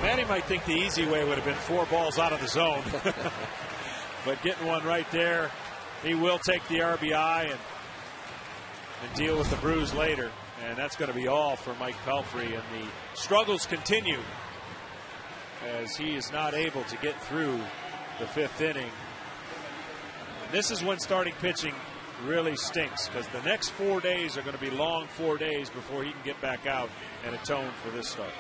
Manny might think the easy way would have been 4 balls out of the zone. But getting one right there, he will take the RBI and deal with the bruise later. And that's going to be all for Mike Pelfrey. And the struggles continue as he is not able to get through the 5th inning. And this is when starting pitching really stinks, because the next 4 days are going to be long 4 days before he can get back out and atone for this start.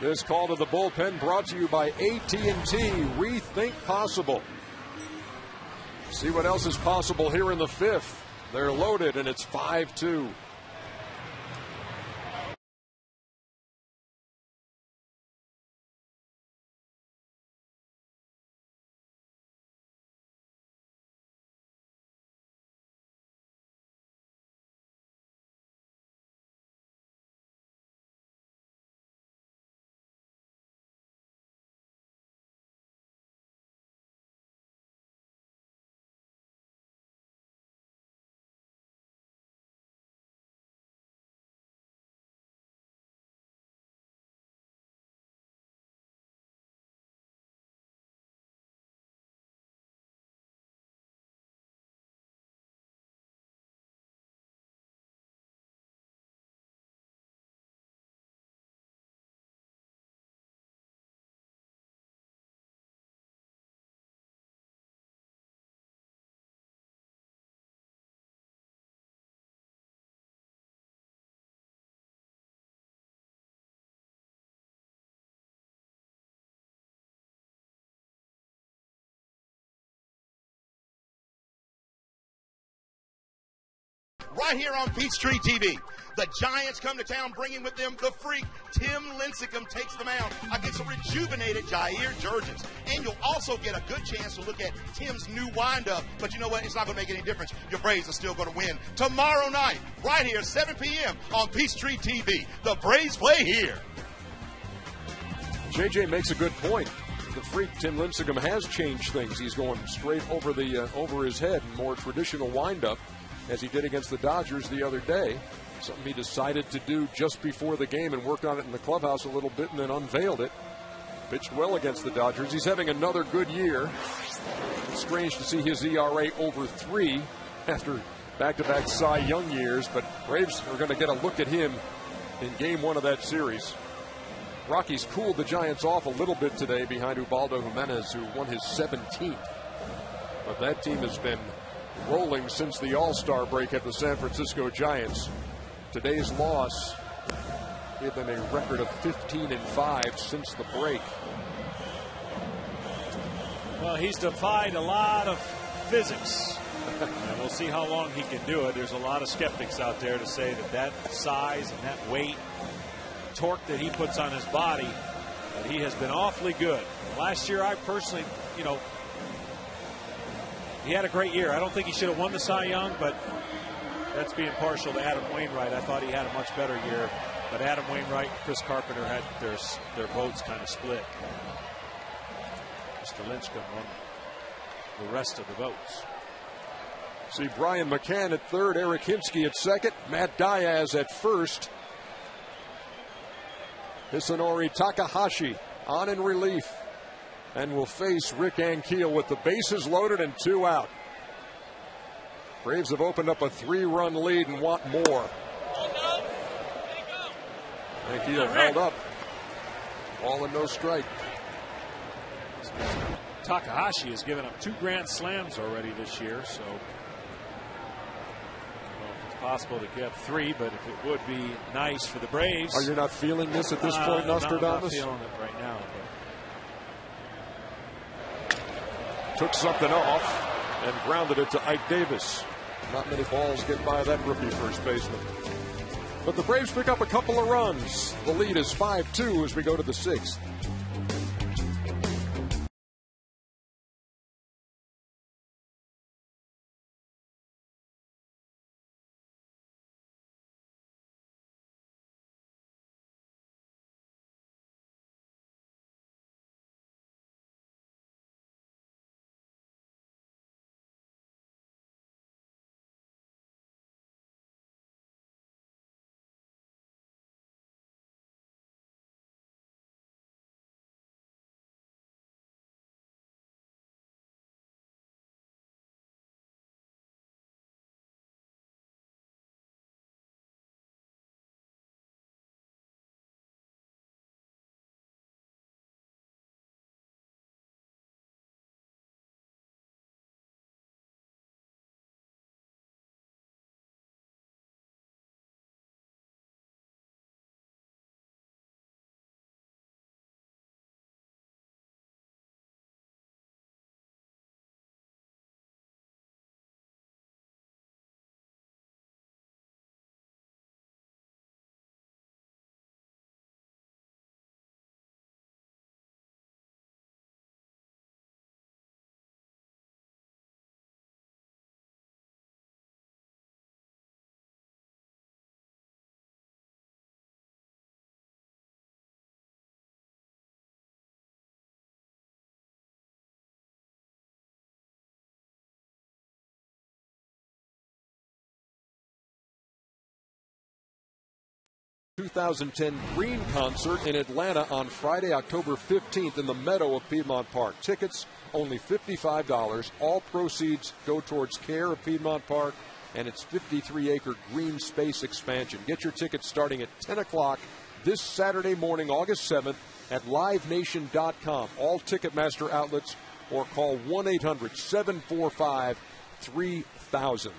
This call to the bullpen brought to you by AT&T. Rethink possible. See what else is possible here in the 5th. They're loaded, and it's 5-2. Right here on Peachtree TV. The Giants come to town bringing with them the freak. Tim Lincecum takes the mound against a rejuvenated Jair Jurgens. And you'll also get a good chance to look at Tim's new windup. But you know what? It's not going to make any difference. Your Braves are still going to win tomorrow night, right here, 7 p.m. on Peachtree TV. The Braves play here. JJ makes a good point. The freak Tim Lincecum has changed things. He's going straight over his head, more traditional windup, as he did against the Dodgers the other day. Something he decided to do just before the game and worked on it in the clubhouse a little bit and then unveiled it Pitched well against the Dodgers. He's having another good year. It's strange to see his ERA over 3 after back-to-back Cy Young years, but Braves are going to get a look at him in Game 1 of that series. Rockies cooled the Giants off a little bit today behind Ubaldo Jimenez, who won his 17th. But that team has been rolling since the All-Star break at the San Francisco Giants. Today's loss gave them a record of 15-5 since the break. Well, he's defied a lot of physics, and we'll see how long he can do it. There's a lot of skeptics out there to say that size and that weight, torque that he puts on his body, that he has been awfully good. Last year, I personally, he had a great year. I don't think he should have won the Cy Young, but that's being partial to Adam Wainwright. I thought he had a much better year. But Adam Wainwright and Chris Carpenter had their votes kind of split. Mr. Lynch won the rest of the votes. See Brian McCann at third, Eric Hinsky at second, Matt Diaz at first. Hisanori Takahashi on in relief and will face Rick Ankiel with the bases loaded and 2 out. Braves have opened up a 3-run lead and want more. Ankiel held up. Ball and no strike. Takahashi has given up 2 grand slams already this year, so I don't know if it's possible to get 3, but if it would be nice for the Braves. Are you not feeling this at this point, Nostradamus? I'm not feeling it right now. But. Took something off and grounded it to Ike Davis. Not many balls get by that rookie first baseman. But the Braves pick up a couple of runs. The lead is 5-2 as we go to the 6th. ...2010 Green concert in Atlanta on Friday, October 15th in the Meadow of Piedmont Park. Tickets only $55. All proceeds go towards care of Piedmont Park and its 53-acre green space expansion. Get your tickets starting at 10 o'clock this Saturday morning, August 7th at livenation.com. All Ticketmaster outlets or call 1-800-745-3000.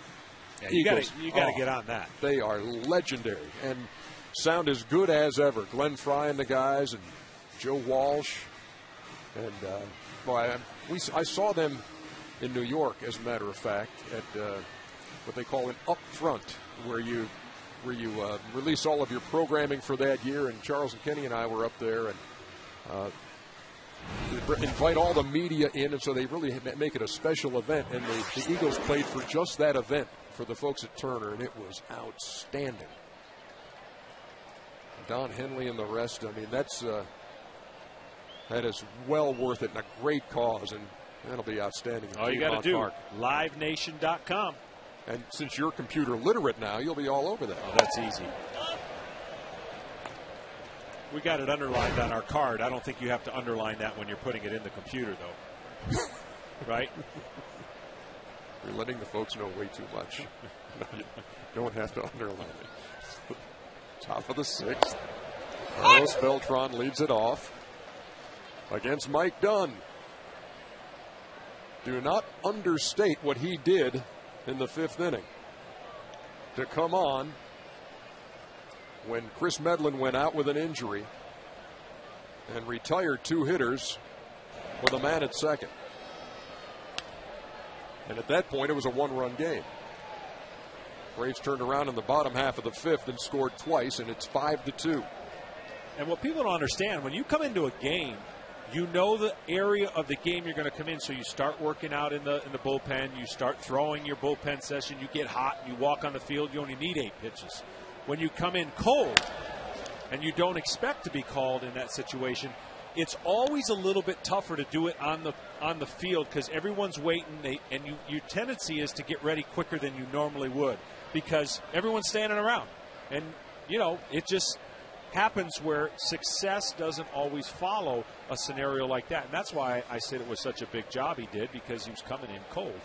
Yeah, you got to get on that. They are legendary and sound as good as ever. Glenn Fry and the guys, and Joe Walsh, and I saw them in New York, as a matter of fact, at what they call an upfront, where you release all of your programming for that year. And Charles and Kenny and I were up there, and invite all the media in, and so they really make it a special event. And the Eagles played for just that event for the folks at Turner, and it was outstanding. Don Henley and the rest. I mean, that is well worth it and a great cause, and that'll be outstanding. All you got to do, livenation.com. And since you're computer literate now, you'll be all over that. Oh, that's easy. We got it underlined on our card. I don't think you have to underline that when you're putting it in the computer, though. Right? You're letting the folks know way too much. You don't have to underline it. Top of the 6th. Carlos Beltran leads it off against Mike Dunn. Do not understate what he did in the 5th inning to come on when Chris Medlin went out with an injury and retired 2 hitters with a man at second. And at that point, it was a 1-run game. Braves turned around in the bottom half of the 5th and scored twice, and it's 5-2. And what people don't understand, when you come into a game, you know the area of the game you're going to come in, so you start working out in the bullpen, you start throwing your bullpen session, you get hot, you walk on the field, you only need 8 pitches. When you come in cold and you don't expect to be called in that situation, it's always a little bit tougher to do it on the field because everyone's waiting, your tendency is to get ready quicker than you normally would because everyone's standing around. And, it just happens where success doesn't always follow a scenario like that. And that's why I said it was such a big job he did, because he was coming in cold.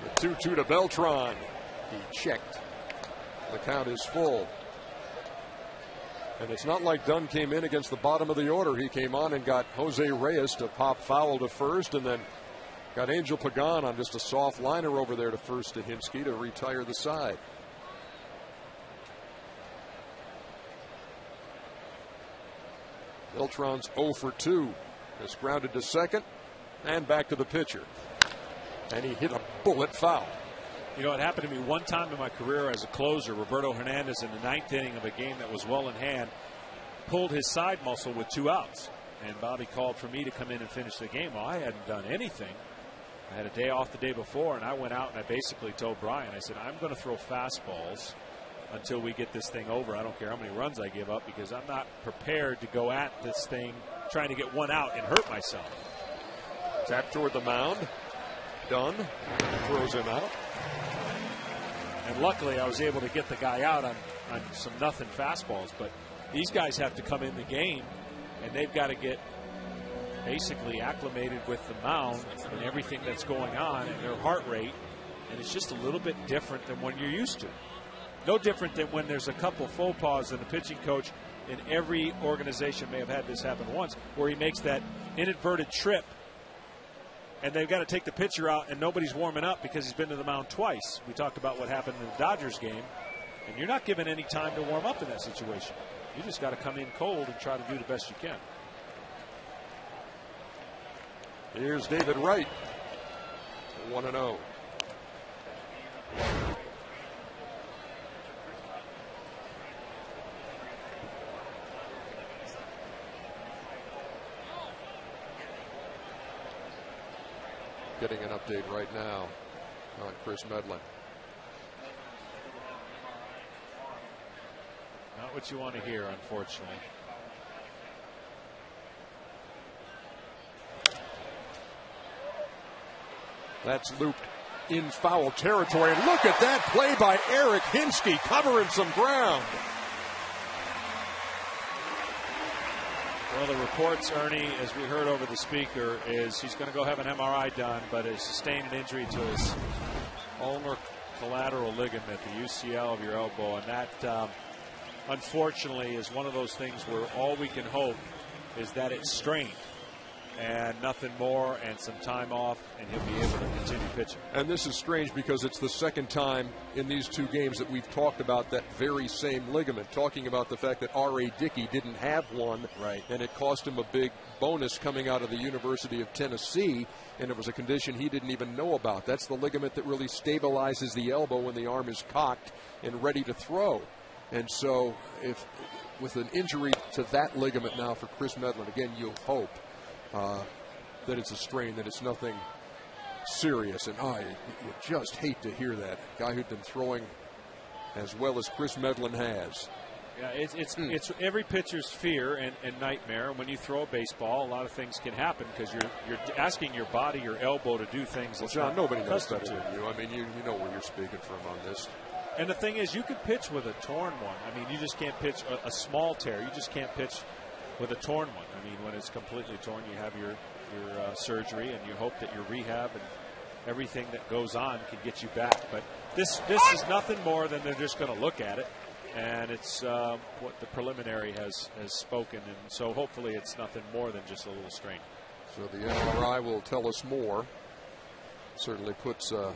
The 2-2 to Beltran. He checked. The count is full. And it's not like Dunn came in against the bottom of the order. He came on and got Jose Reyes to pop foul to first, and then got Angel Pagan on just a soft liner over there to first to Hinsky to retire the side. Beltran's 0 for 2. Is grounded to second and back to the pitcher. And he hit a bullet foul. It happened to me one time in my career as a closer. Roberto Hernandez in the 9th inning of a game that was well in hand pulled his side muscle with 2 outs. And Bobby called for me to come in and finish the game. Well, I hadn't done anything. I had a day off the day before, and I went out and I basically told Brian, I said, I'm going to throw fastballs until we get this thing over. I don't care how many runs I give up because I'm not prepared to go at this thing trying to get one out and hurt myself. Tap toward the mound. Dunn throws him out. And luckily I was able to get the guy out on some nothing fastballs. But these guys have to come in the game, and they've got to get basically acclimated with the mound and everything that's going on and their heart rate. And it's just a little bit different than when you're used to. No different than when there's a couple faux pas and the pitching coach in every organization may have had this happen once, where he makes that inadvertent trip and they've got to take the pitcher out and nobody's warming up because he's been to the mound twice. We talked about what happened in the Dodgers game, and you're not given any time to warm up in that situation. You just got to come in cold and try to do the best you can. Here's David Wright, 1-0. Getting an update right now on Chris Medlin. Not what you want to hear, unfortunately. That's looped in foul territory. And look at that play by Eric Hinsky, covering some ground. Well, the reports, Ernie, as we heard over the speaker, is he's going to go have an MRI done, but has sustained an injury to his ulnar collateral ligament, the UCL of your elbow. And that, unfortunately, is one of those things where all we can hope is that it's strained and nothing more, and some time off, and he'll be able to continue pitching. And this is strange because it's the second time in these 2 games that we've talked about that very same ligament, talking about the fact that R.A. Dickey didn't have one, right, and it cost him a big bonus coming out of the University of Tennessee, and it was a condition he didn't even know about. That's the ligament that really stabilizes the elbow when the arm is cocked and ready to throw. And so if with an injury to that ligament now for Chris Medlin, again, you'll hope that it's a strain, that it's nothing serious. And you just hate to hear that. A guy who'd been throwing as well as Chris Medlin has. Yeah, it's every pitcher's fear and nightmare. When you throw a baseball, a lot of things can happen because you're asking your body, your elbow, to do things. Well, John, nobody knows better than you. I mean, you know where you're speaking from on this. And the thing is, you can pitch with a torn one. I mean, you just can't pitch a small tear. You just can't pitch with a torn one. I mean, when it's completely torn, you have your surgery, and you hope that your rehab and everything that goes on can get you back. But this is nothing more than they're just going to look at it. And it's what the preliminary has spoken, and so hopefully it's nothing more than just a little strain. So the MRI will tell us more. Certainly puts a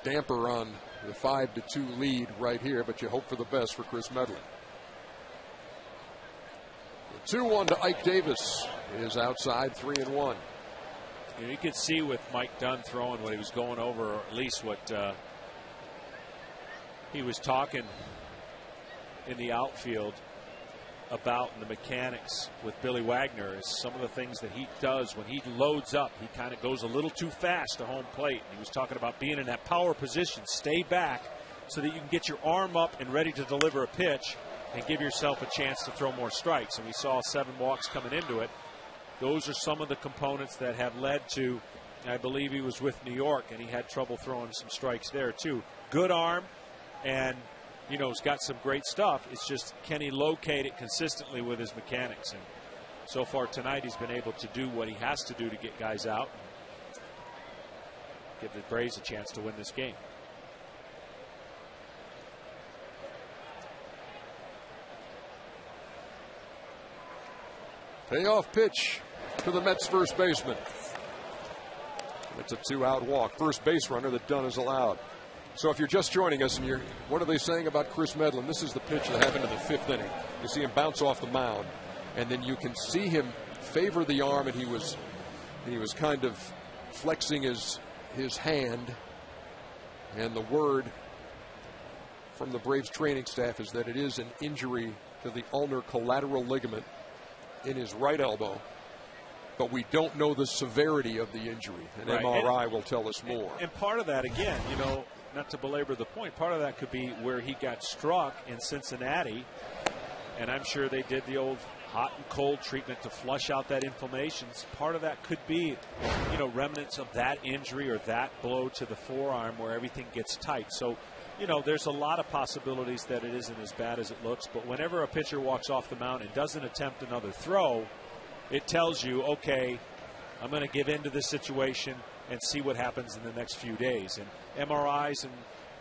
damper on the 5-2 lead right here, but you hope for the best for Chris Medlin. The 2-1 to Ike Davis is outside, 3-1. You could see with Mike Dunn throwing what he was going over, or at least what he was talking in the outfield about the mechanics with Billy Wagner is some of the things that he does when he loads up. He kind of goes a little too fast to home plate. He was talking about being in that power position, stay back so that you can get your arm up and ready to deliver a pitch and give yourself a chance to throw more strikes. And we saw 7 walks coming into it. Those are some of the components that have led to, I believe he was with New York and he had trouble throwing some strikes there too. Good arm, and he's got some great stuff. It's just, can he locate it consistently with his mechanics? And so far tonight, he's been able to do what he has to do to get guys out and give the Braves a chance to win this game. Payoff pitch to the Mets first baseman. It's a 2-out walk. First base runner that Dunn is allowed. So if you're just joining us and what are they saying about Chris Medlin? This is the pitch that happened in the 5th inning. You see him bounce off the mound, and then you can see him favor the arm, and he was kind of flexing his hand. And the word from the Braves training staff is that it is an injury to the ulnar collateral ligament in his right elbow. But we don't know the severity of the injury. An MRI will tell us more. And part of that, again, not to belabor the point, part of that could be where he got struck in Cincinnati, and I'm sure they did the old hot and cold treatment to flush out that inflammation. Part of that could be, remnants of that injury or that blow to the forearm where everything gets tight. So, there's a lot of possibilities that it isn't as bad as it looks, but whenever a pitcher walks off the mound and doesn't attempt another throw, it tells you, okay, I'm going to give in to this situation and see what happens in the next few days. And MRIs and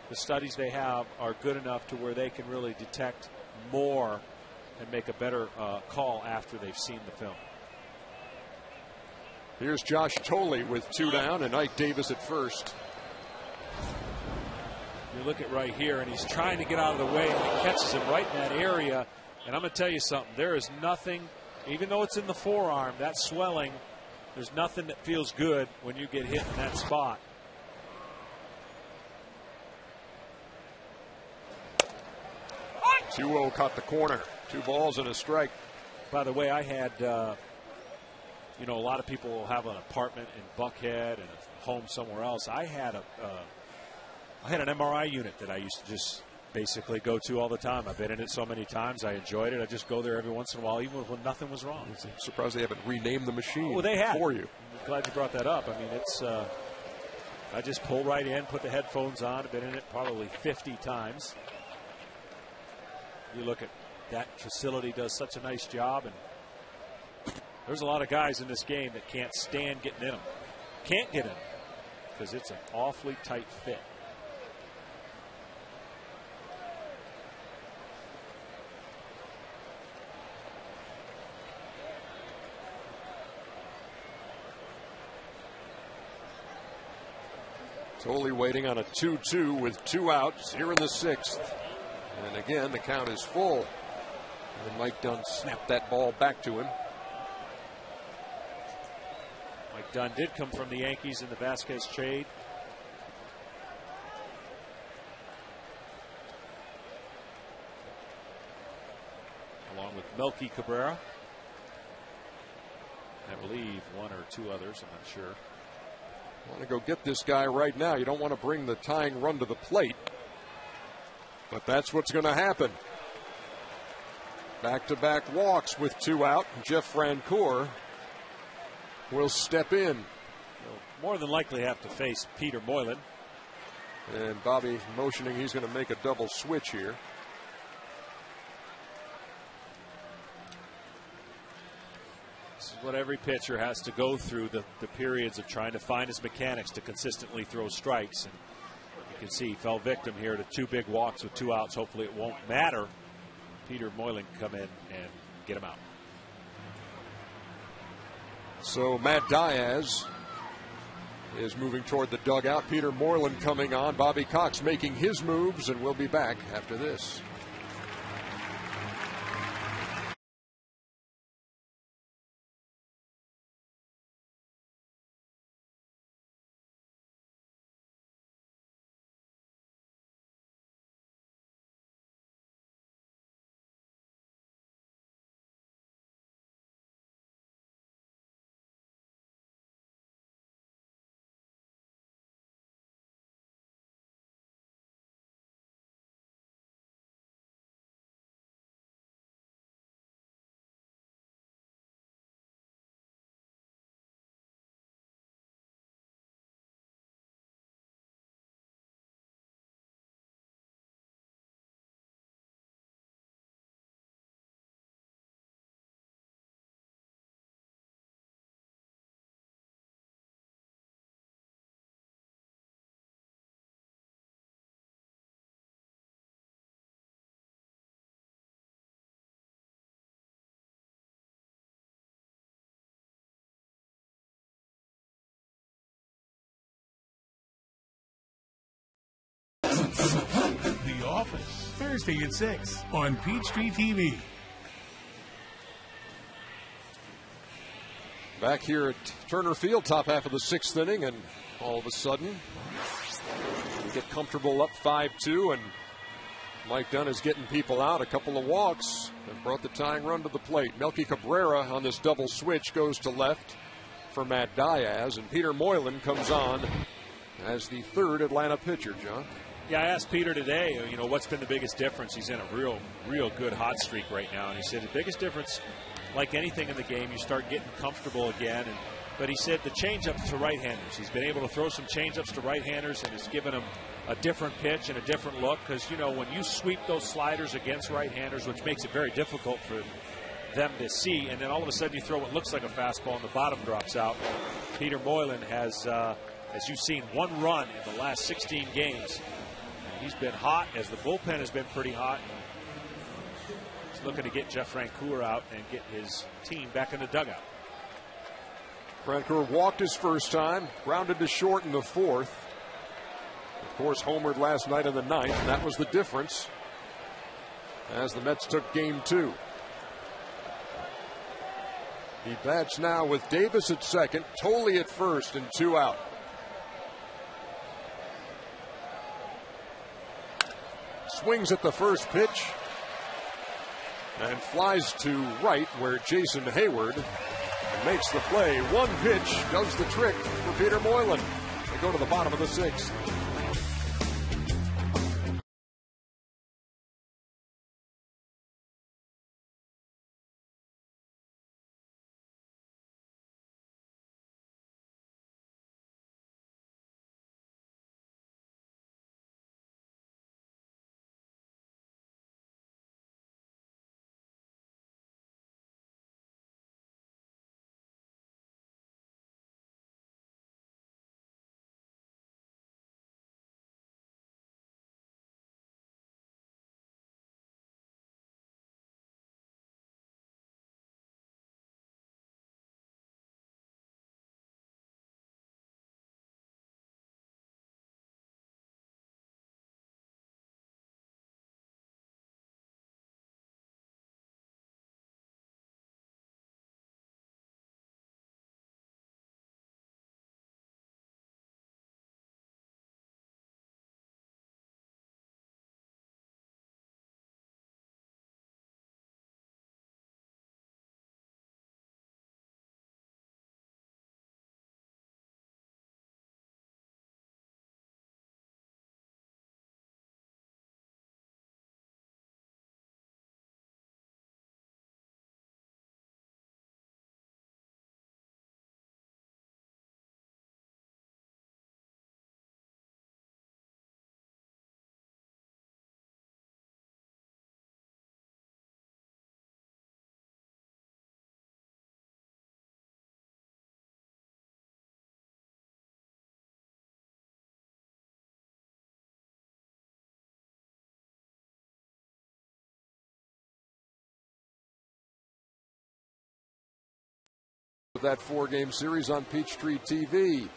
the studies they have are good enough to where they can really detect more and make a better call after they've seen the film. Here's Josh Tolley with 2 down and Ike Davis at first. You look at right here, and he's trying to get out of the way, and he catches him right in that area. And I'm going to tell you something. There is nothing, even though it's in the forearm, that swelling, there's nothing that feels good when you get hit in that spot. Two-0 caught the corner. 2 balls and a strike. By the way, I had, a lot of people will have an apartment in Buckhead and a home somewhere else. I had an MRI unit that I used to just basically go to all the time. I've been in it so many times. I enjoyed it. I just go there every once in a while, even when nothing was wrong. I'm surprised they haven't renamed the machine they have for you. I'm glad you brought that up. I mean, it's I just pull right in, put the headphones on. I've been in it probably 50 times. You look at that facility, does such a nice job, and there's a lot of guys in this game that can't stand getting in them. Can't get in them because it's an awfully tight fit. Tolley waiting on a 2-2 with 2 outs here in the 6th. And again, the count is full. And Mike Dunn snapped that ball back to him. Mike Dunn did come from the Yankees in the Vasquez trade. Along with Melky Cabrera. I believe 1 or 2 others, I'm not sure. Want to go get this guy right now. You don't want to bring the tying run to the plate. But that's what's going to happen. Back-to-back walks with 2 out. Jeff Francoeur will step in. He'll more than likely have to face Peter Moylan. And Bobby motioning he's going to make a double switch here. This is what every pitcher has to go through, the periods of trying to find his mechanics to consistently throw strikes. And you can see he fell victim here to 2 big walks with 2 outs. Hopefully it won't matter. Peter Moylan can come in and get him out. So Matt Diaz is moving toward the dugout. Peter Moylan coming on. Bobby Cox making his moves, and we'll be back after this. The Office, Thursday at 6 on Peachtree TV. Back here at Turner Field, top half of the 6th inning, and all of a sudden, we get comfortable up 5-2, and Mike Dunn is getting people out. A couple of walks and brought the tying run to the plate. Melky Cabrera on this double switch goes to left for Matt Diaz, and Peter Moylan comes on as the 3rd Atlanta pitcher, John. Yeah, I asked Peter today, what's been the biggest difference? He's in a real good hot streak right now. And he said the biggest difference, like anything in the game, you start getting comfortable again. But he said the changeups to right-handers. He's been able to throw some changeups to right-handers, and it's given him a different pitch and a different look. Because, when you sweep those sliders against right-handers, which makes it very difficult for them to see, and then all of a sudden you throw what looks like a fastball and the bottom drops out. Peter Moylan has, as you've seen, 1 run in the last 16 games. He's been hot, as the bullpen has been pretty hot. He's looking to get Jeff Francoeur out and get his team back in the dugout. Francoeur walked his first time, grounded to short in the 4th. Of course, homered last night in the 9th, and that was the difference as the Mets took game 2. He bats now with Davis at second, Tolley at first, and 2 out. Swings at the first pitch and flies to right where Jason Hayward makes the play. 1 pitch does the trick for Peter Moylan. They go to the bottom of the 6th. that 4-game series on Peachtree TV.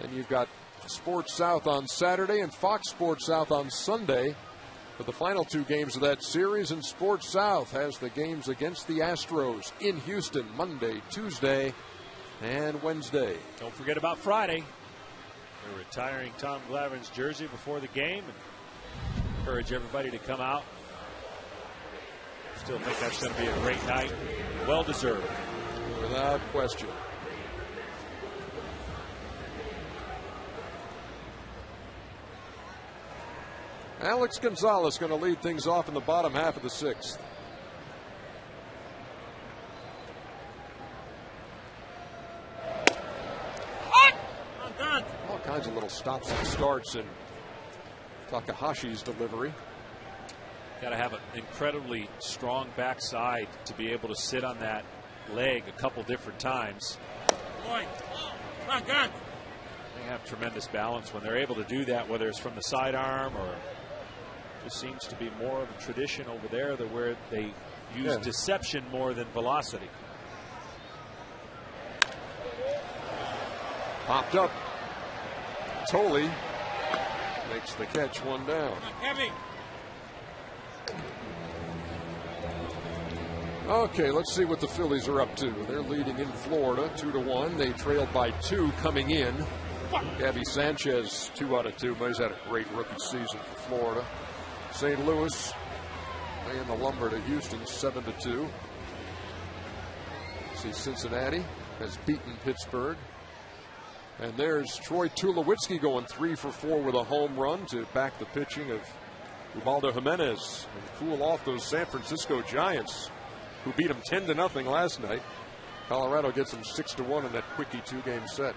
And you've got Sports South on Saturday and Fox Sports South on Sunday for the final 2 games of that series. And Sports South has the games against the Astros in Houston Monday, Tuesday, and Wednesday. Don't forget about Friday. They're retiring Tom Glavern's jersey before the game, and encourage everybody to come out. Still think that's going to be a great night. Well deserved. Without question. Alex Gonzalez going to lead things off in the bottom half of the 6th. All kinds of little stops and starts in Takahashi's delivery. Got to have an incredibly strong backside to be able to sit on that leg a couple different times. Boy, not good. They have tremendous balance when they're able to do that, whether it's from the sidearm or just seems to be more of a tradition over there where they use deception more than velocity. Popped up. Tolley makes the catch, 1 down. Heavy. Okay, let's see what the Phillies are up to. They're leading in Florida 2-1. They trailed by 2 coming in. Gabby Sanchez 2 out of 2, but he's had a great rookie season for Florida. St. Louis paying the lumber to Houston 7-2. See, Cincinnati has beaten Pittsburgh. And there's Troy Tulowitzki going 3 for 4 with a home run to back the pitching of Ubaldo Jimenez and cool off those San Francisco Giants, who beat them 10-0 last night. Colorado gets them 6-1 in that quickie 2-game set.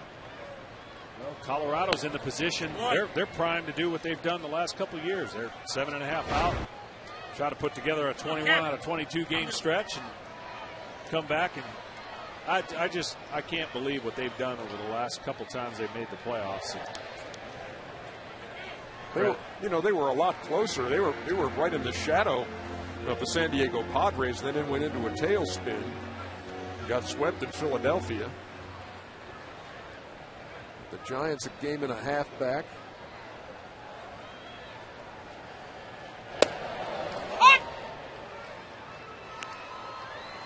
Well, Colorado's in the position. They're primed to do what they've done the last couple of years. They're 7.5 out. Try to put together a 21 out of 22 game stretch and come back. And I can't believe what they've done over the last couple times they've made the playoffs. They were a lot closer. They were right in the shadow of the San Diego Padres, then it went into a tailspin. Got swept in Philadelphia. The Giants a game and a half back.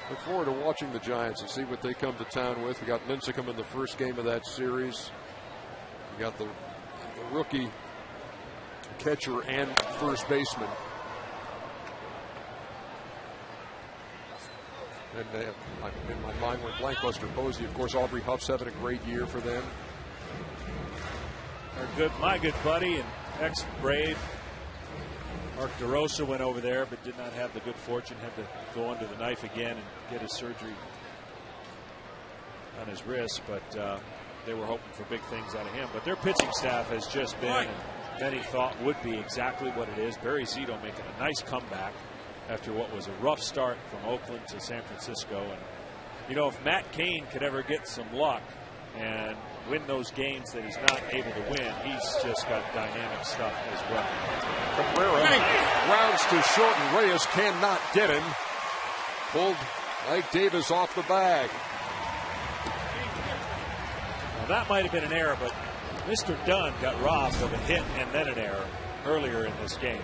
Look forward to watching the Giants and see what they come to town with. We got Lincecum in the first game of that series. We got the rookie catcher and first baseman. And in my mind went blank. Buster Posey, of course. Aubrey Huff's having a great year for them. My good buddy and ex-Brave Mark DeRosa went over there, but did not have the good fortune. Had to go under the knife again and get his surgery on his wrist. But they were hoping for big things out of him. But their pitching staff has just been, and many thought would be, exactly what it is. Barry Zito making a nice comeback after what was a rough start from Oakland to San Francisco. And, you know, if Matt Cain could ever get some luck and win those games that he's not able to win, he's just got dynamic stuff as well. Cabrera rounds to short, and Reyes cannot get him. Pulled Mike Davis off the bag. Now that might have been an error, but Mr. Dunn got robbed of a hit and then an error earlier in this game.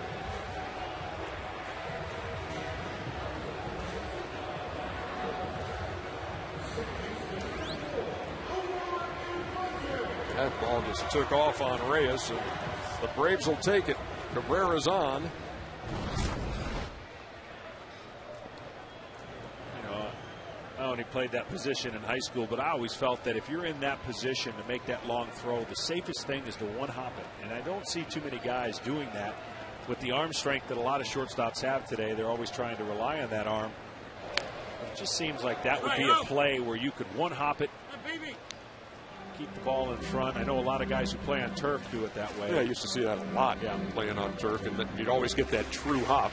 That ball just took off on Reyes, and the Braves will take it. Cabrera's on. You know, I only played that position in high school, but I always felt that if you're in that position to make that long throw, the safest thing is to one-hop it. And I don't see too many guys doing that with the arm strength that a lot of shortstops have today. They're always trying to rely on that arm. It just seems like that would be a play where you could one-hop it, keep the ball in front. I know a lot of guys who play on turf do it that way. Yeah, I used to see that a lot, playing on turf, and then you'd always get that true hop.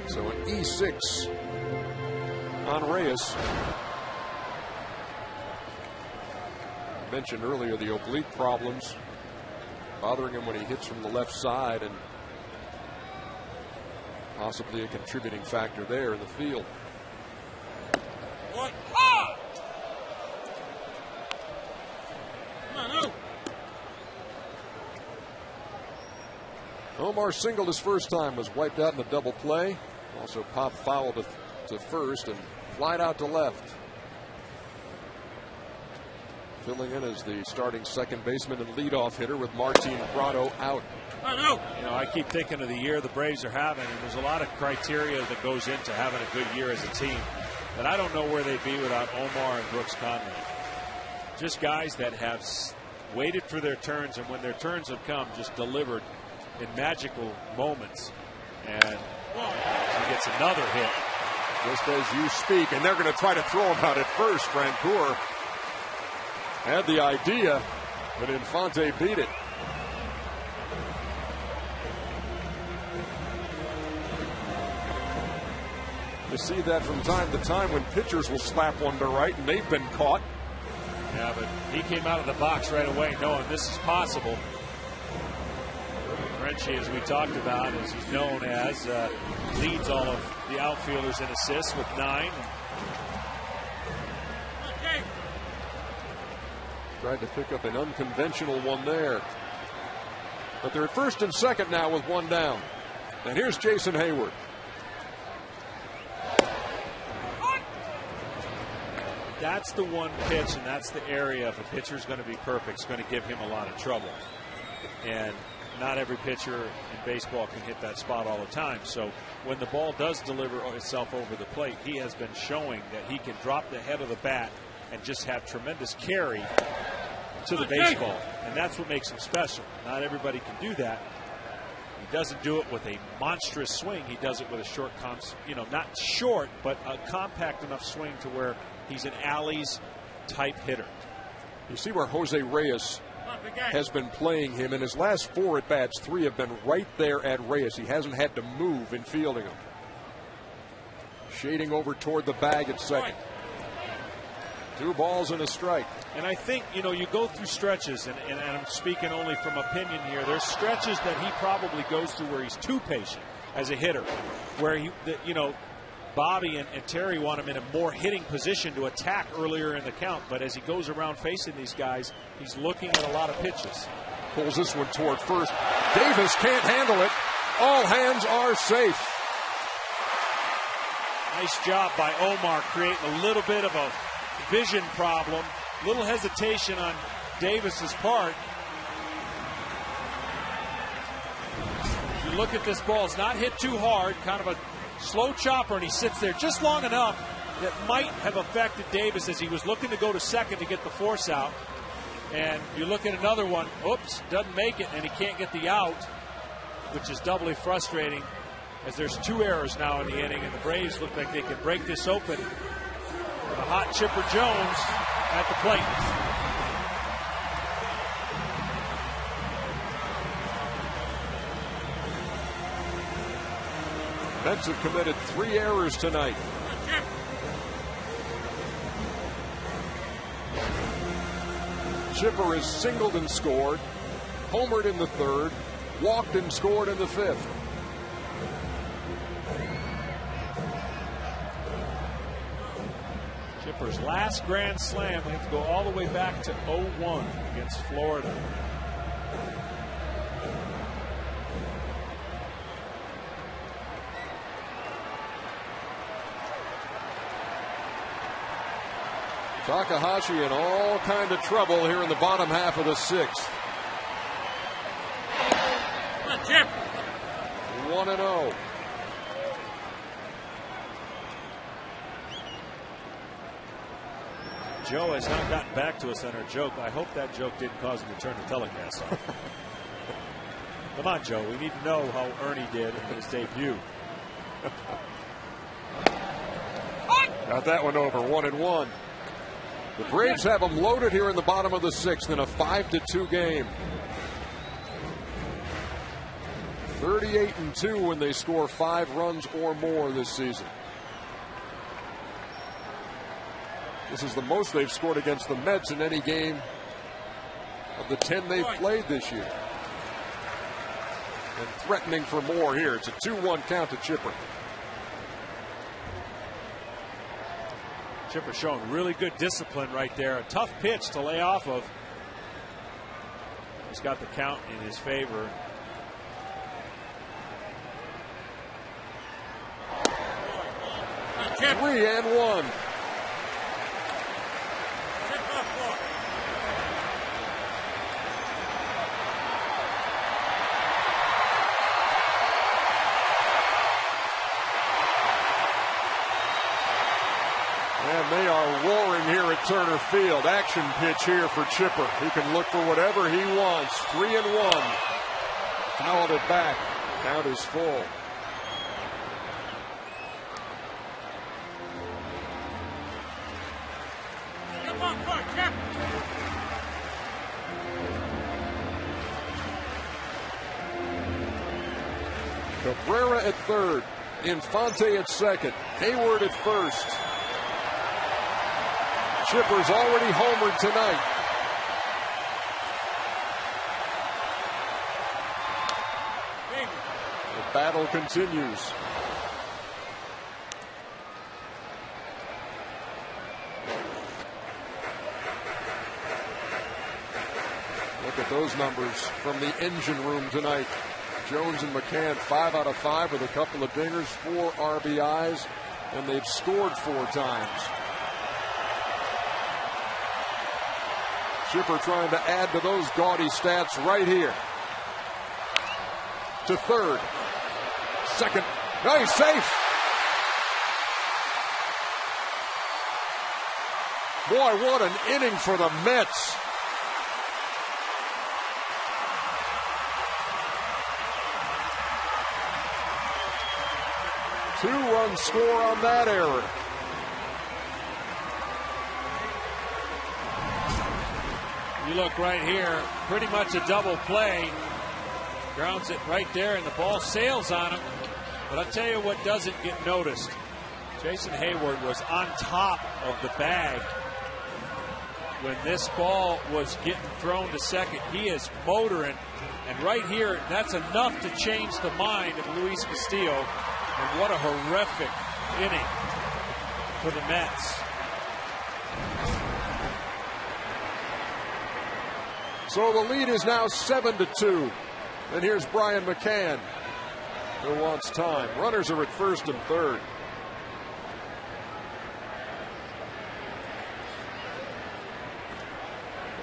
So an E6 on Reyes. I mentioned earlier the oblique problems bothering him when he hits from the left side, and Possibly a contributing factor there in the field. What? Ah! Come on, Omar singled his first time, was wiped out in a double play. Also popped foul to first and flied out to left. Filling in as the starting second baseman and leadoff hitter with Martin Prado out. You know, I keep thinking of the year the Braves are having, and there's a lot of criteria that goes into having a good year as a team. But I don't know where they'd be without Omar and Brooks Conway. Just guys that have waited for their turns, and when their turns have come, just delivered in magical moments. And he gets another hit. Just as you speak, and they're going to try to throw him out at first. Francoeur had the idea, but Infante beat it. You see that from time to time when pitchers will slap one to right, and they've been caught. Yeah, but he came out of the box right away knowing this is possible. Frenchie, as we talked about, as he's known as, leads all of the outfielders in assists with 9. Okay. Tried to pick up an unconventional one there. But they're at first and second now with one down. And here's Jason Hayward. That's the one pitch, and that's the area, if a pitcher's going to be perfect, it's going to give him a lot of trouble. And not every pitcher in baseball can hit that spot all the time. So when the ball does deliver itself over the plate, he has been showing that he can drop the head of the bat and just have tremendous carry to the baseball. And that's what makes him special. Not everybody can do that. He doesn't do it with a monstrous swing. He does it with a short, not short, but a compact enough swing to where he's an alleys type hitter. You see where Jose Reyes has been playing him. In his last 4 at bats, 3 have been right there at Reyes. He hasn't had to move in fielding him. Shading over toward the bag at second. 2 balls and a strike. And I think, you go through stretches, and I'm speaking only from opinion here. There's stretches that he probably goes through where he's too patient as a hitter, where Bobby and Terry want him in a more hitting position to attack earlier in the count. But as he goes around facing these guys, he's looking at a lot of pitches. Pulls this one toward first. Davis can't handle it. All hands are safe. Nice job by Omar creating a little bit of a vision problem. Little hesitation on Davis's part. If you look at this ball, it's not hit too hard, kind of a slow chopper, and he sits there just long enough that might have affected Davis as he was looking to go to second to get the force out. And you look at another one, oops, doesn't make it, and he can't get the out, which is doubly frustrating as there's 2 errors now in the inning, and the Braves look like they can break this open with a hot Chipper Jones at the plate. Mets have committed 3 errors tonight. Chipper has singled and scored, homered in the 3rd, walked and scored in the 5th. Chipper's last grand slam, we have to go all the way back to 0-1 against Florida. Takahashi in all kind of trouble here in the bottom half of the 6th. 1-0. Joe has not gotten back to us on our joke. I hope that joke didn't cause him to turn the telecast off. Come on, Joe. We need to know how Ernie did in his debut. Got that one over. 1-1. The Braves have them loaded here in the bottom of the 6th in a 5-2 game. 38-2 when they score 5 runs or more this season. This is the most they've scored against the Mets in any game of the 10 they've played this year. and threatening for more here. It's a 2-1 count to Chipper. Chipper showing really good discipline right there. A tough pitch to lay off of. He's got the count in his favor. Chip. 3-1. And they are roaring here at Turner Field. Action pitch here for Chipper. He can look for whatever he wants. 3-1. Fouled it back. Count is full. Cabrera at third. Infante at second. Hayward at first. Chipper's already homered tonight. The battle continues. Look at those numbers from the engine room tonight. Jones and McCann 5 out of 5 with a couple of dingers, 4 RBIs, and they've scored 4 times. Chipper trying to add to those gaudy stats right here. To third. Second. No, he's safe. Boy, what an inning for the Mets. Two-run score on that error. You look right here, pretty much a double play. Grounds it right there, and the ball sails on him. But I'll tell you what doesn't get noticed. Jason Hayward was on top of the bag when this ball was getting thrown to second. He is motoring, and right here, that's enough to change the mind of Luis Castillo. And what a horrific inning for the Mets. So the lead is now 7-2. And here's Brian McCann, who wants time. Runners are at first and third.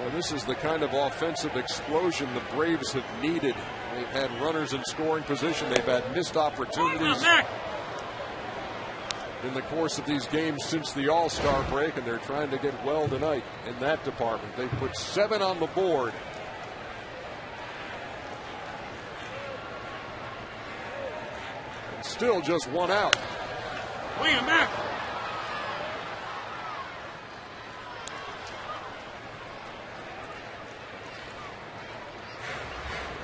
Well, this is the kind of offensive explosion the Braves have needed. They've had runners in scoring position. They've had missed opportunities in the course of these games since the All-Star break, and they're trying to get well tonight in that department. They put 7 on the board. And still just 1 out. William back.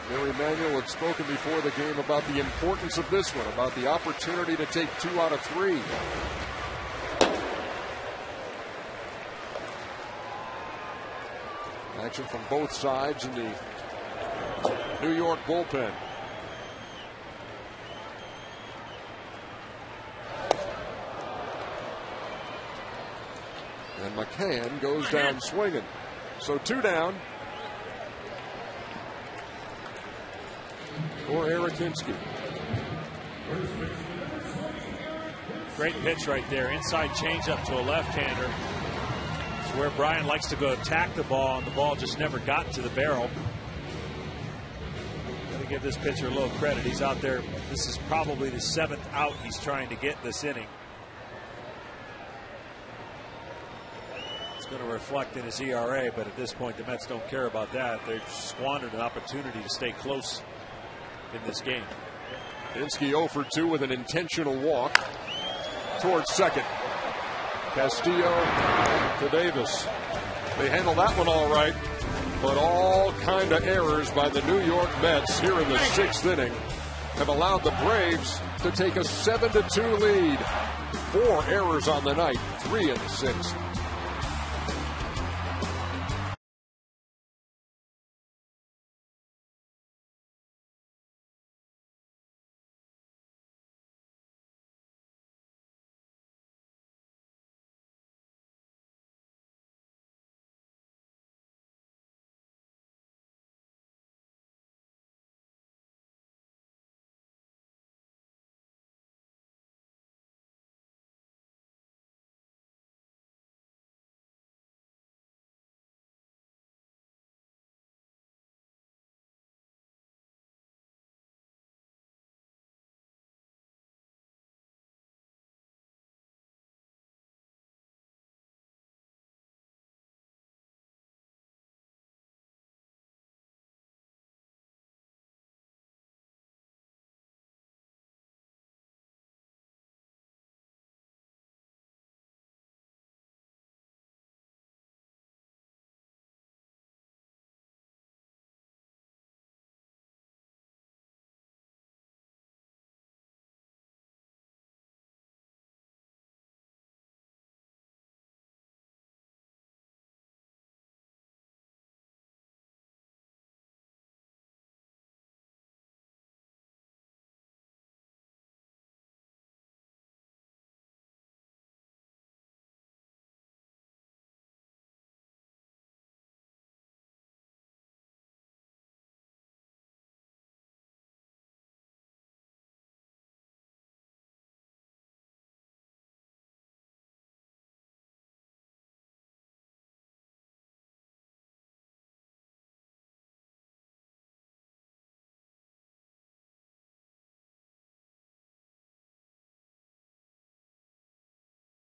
Gary Manuel had spoken before the game about the importance of this one, about the opportunity to take 2 out of 3. Action from both sides in the New York bullpen. And McCann goes down swinging. So 2 down. For Eric Hinsky. Great pitch right there. Inside changeup to a left-hander. It's where Brian likes to go attack the ball, and the ball just never got to the barrel. Got to give this pitcher a little credit. He's out there. This is probably the 7th out he's trying to get this inning. It's going to reflect in his ERA, but at this point, the Mets don't care about that. They've squandered an opportunity to stay close in this game. Hinsky 0 for 2 with an intentional walk towards second. Castillo to Davis. They handle that one all right, but all kind of errors by the New York Mets here in the 6th inning have allowed the Braves to take a 7-2 lead. 4 errors on the night, 3 in the 6th.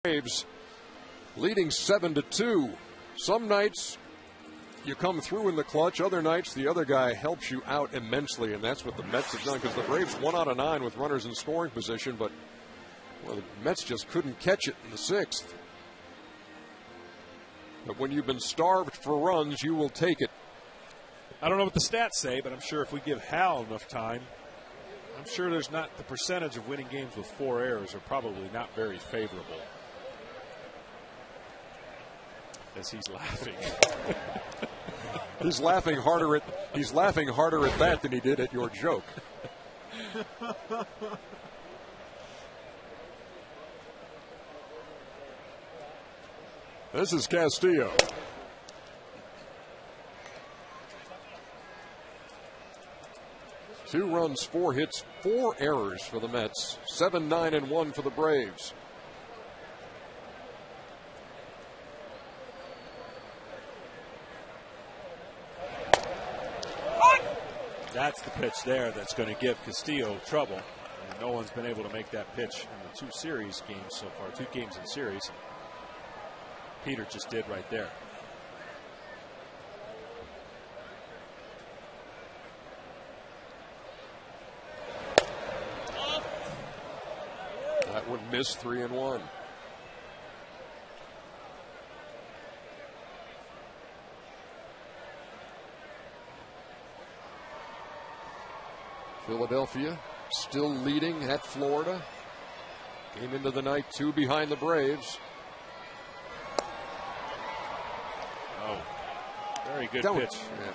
Braves leading 7-2. Some nights you come through in the clutch. Other nights the other guy helps you out immensely, and that's what the Mets have done, because the Braves 1 out of 9 with runners in scoring position, but the Mets just couldn't catch it in the 6th. But when you've been starved for runs, you will take it. I don't know what the stats say, but I'm sure if we give Hal enough time, I'm sure there's not the percentage of winning games with 4 errors are probably not very favorable. As he's laughing. He's laughing harder at that than he did at your joke. This is Castillo. Two runs, 4 hits, 4 errors for the Mets. 7-9-1 for the Braves. That's the pitch there that's going to give Castillo trouble. And no one's been able to make that pitch in the 2 series games so far, 2 games in series. Peter just did right there. That one missed, 3-1. Philadelphia still leading at Florida. Came into the night 2 behind the Braves. Oh, very good pitch. Yeah.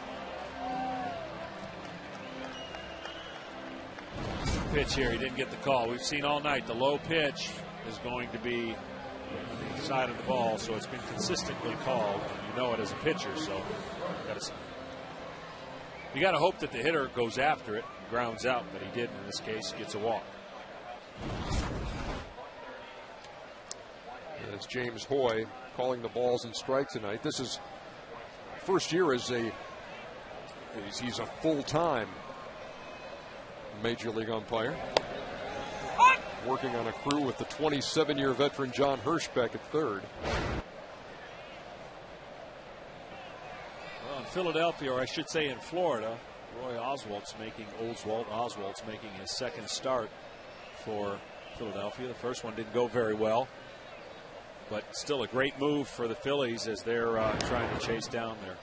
Pitch here, he didn't get the call. We've seen all night the low pitch is going to be on the side of the ball, so it's been consistently called. You know it as a pitcher, so you got to hope that the hitter goes after it, grounds out, but he didn't in this case, gets a walk. And it's James Hoy calling the balls and strikes tonight. This is first year as he's a full-time Major League umpire. Working on a crew with the 27-year veteran John Hirschbeck at third. Well, in Philadelphia, or I should say in Florida, Oswalt's making his second start for Philadelphia. The first one didn't go very well, but still a great move for the Phillies as they're trying to chase down their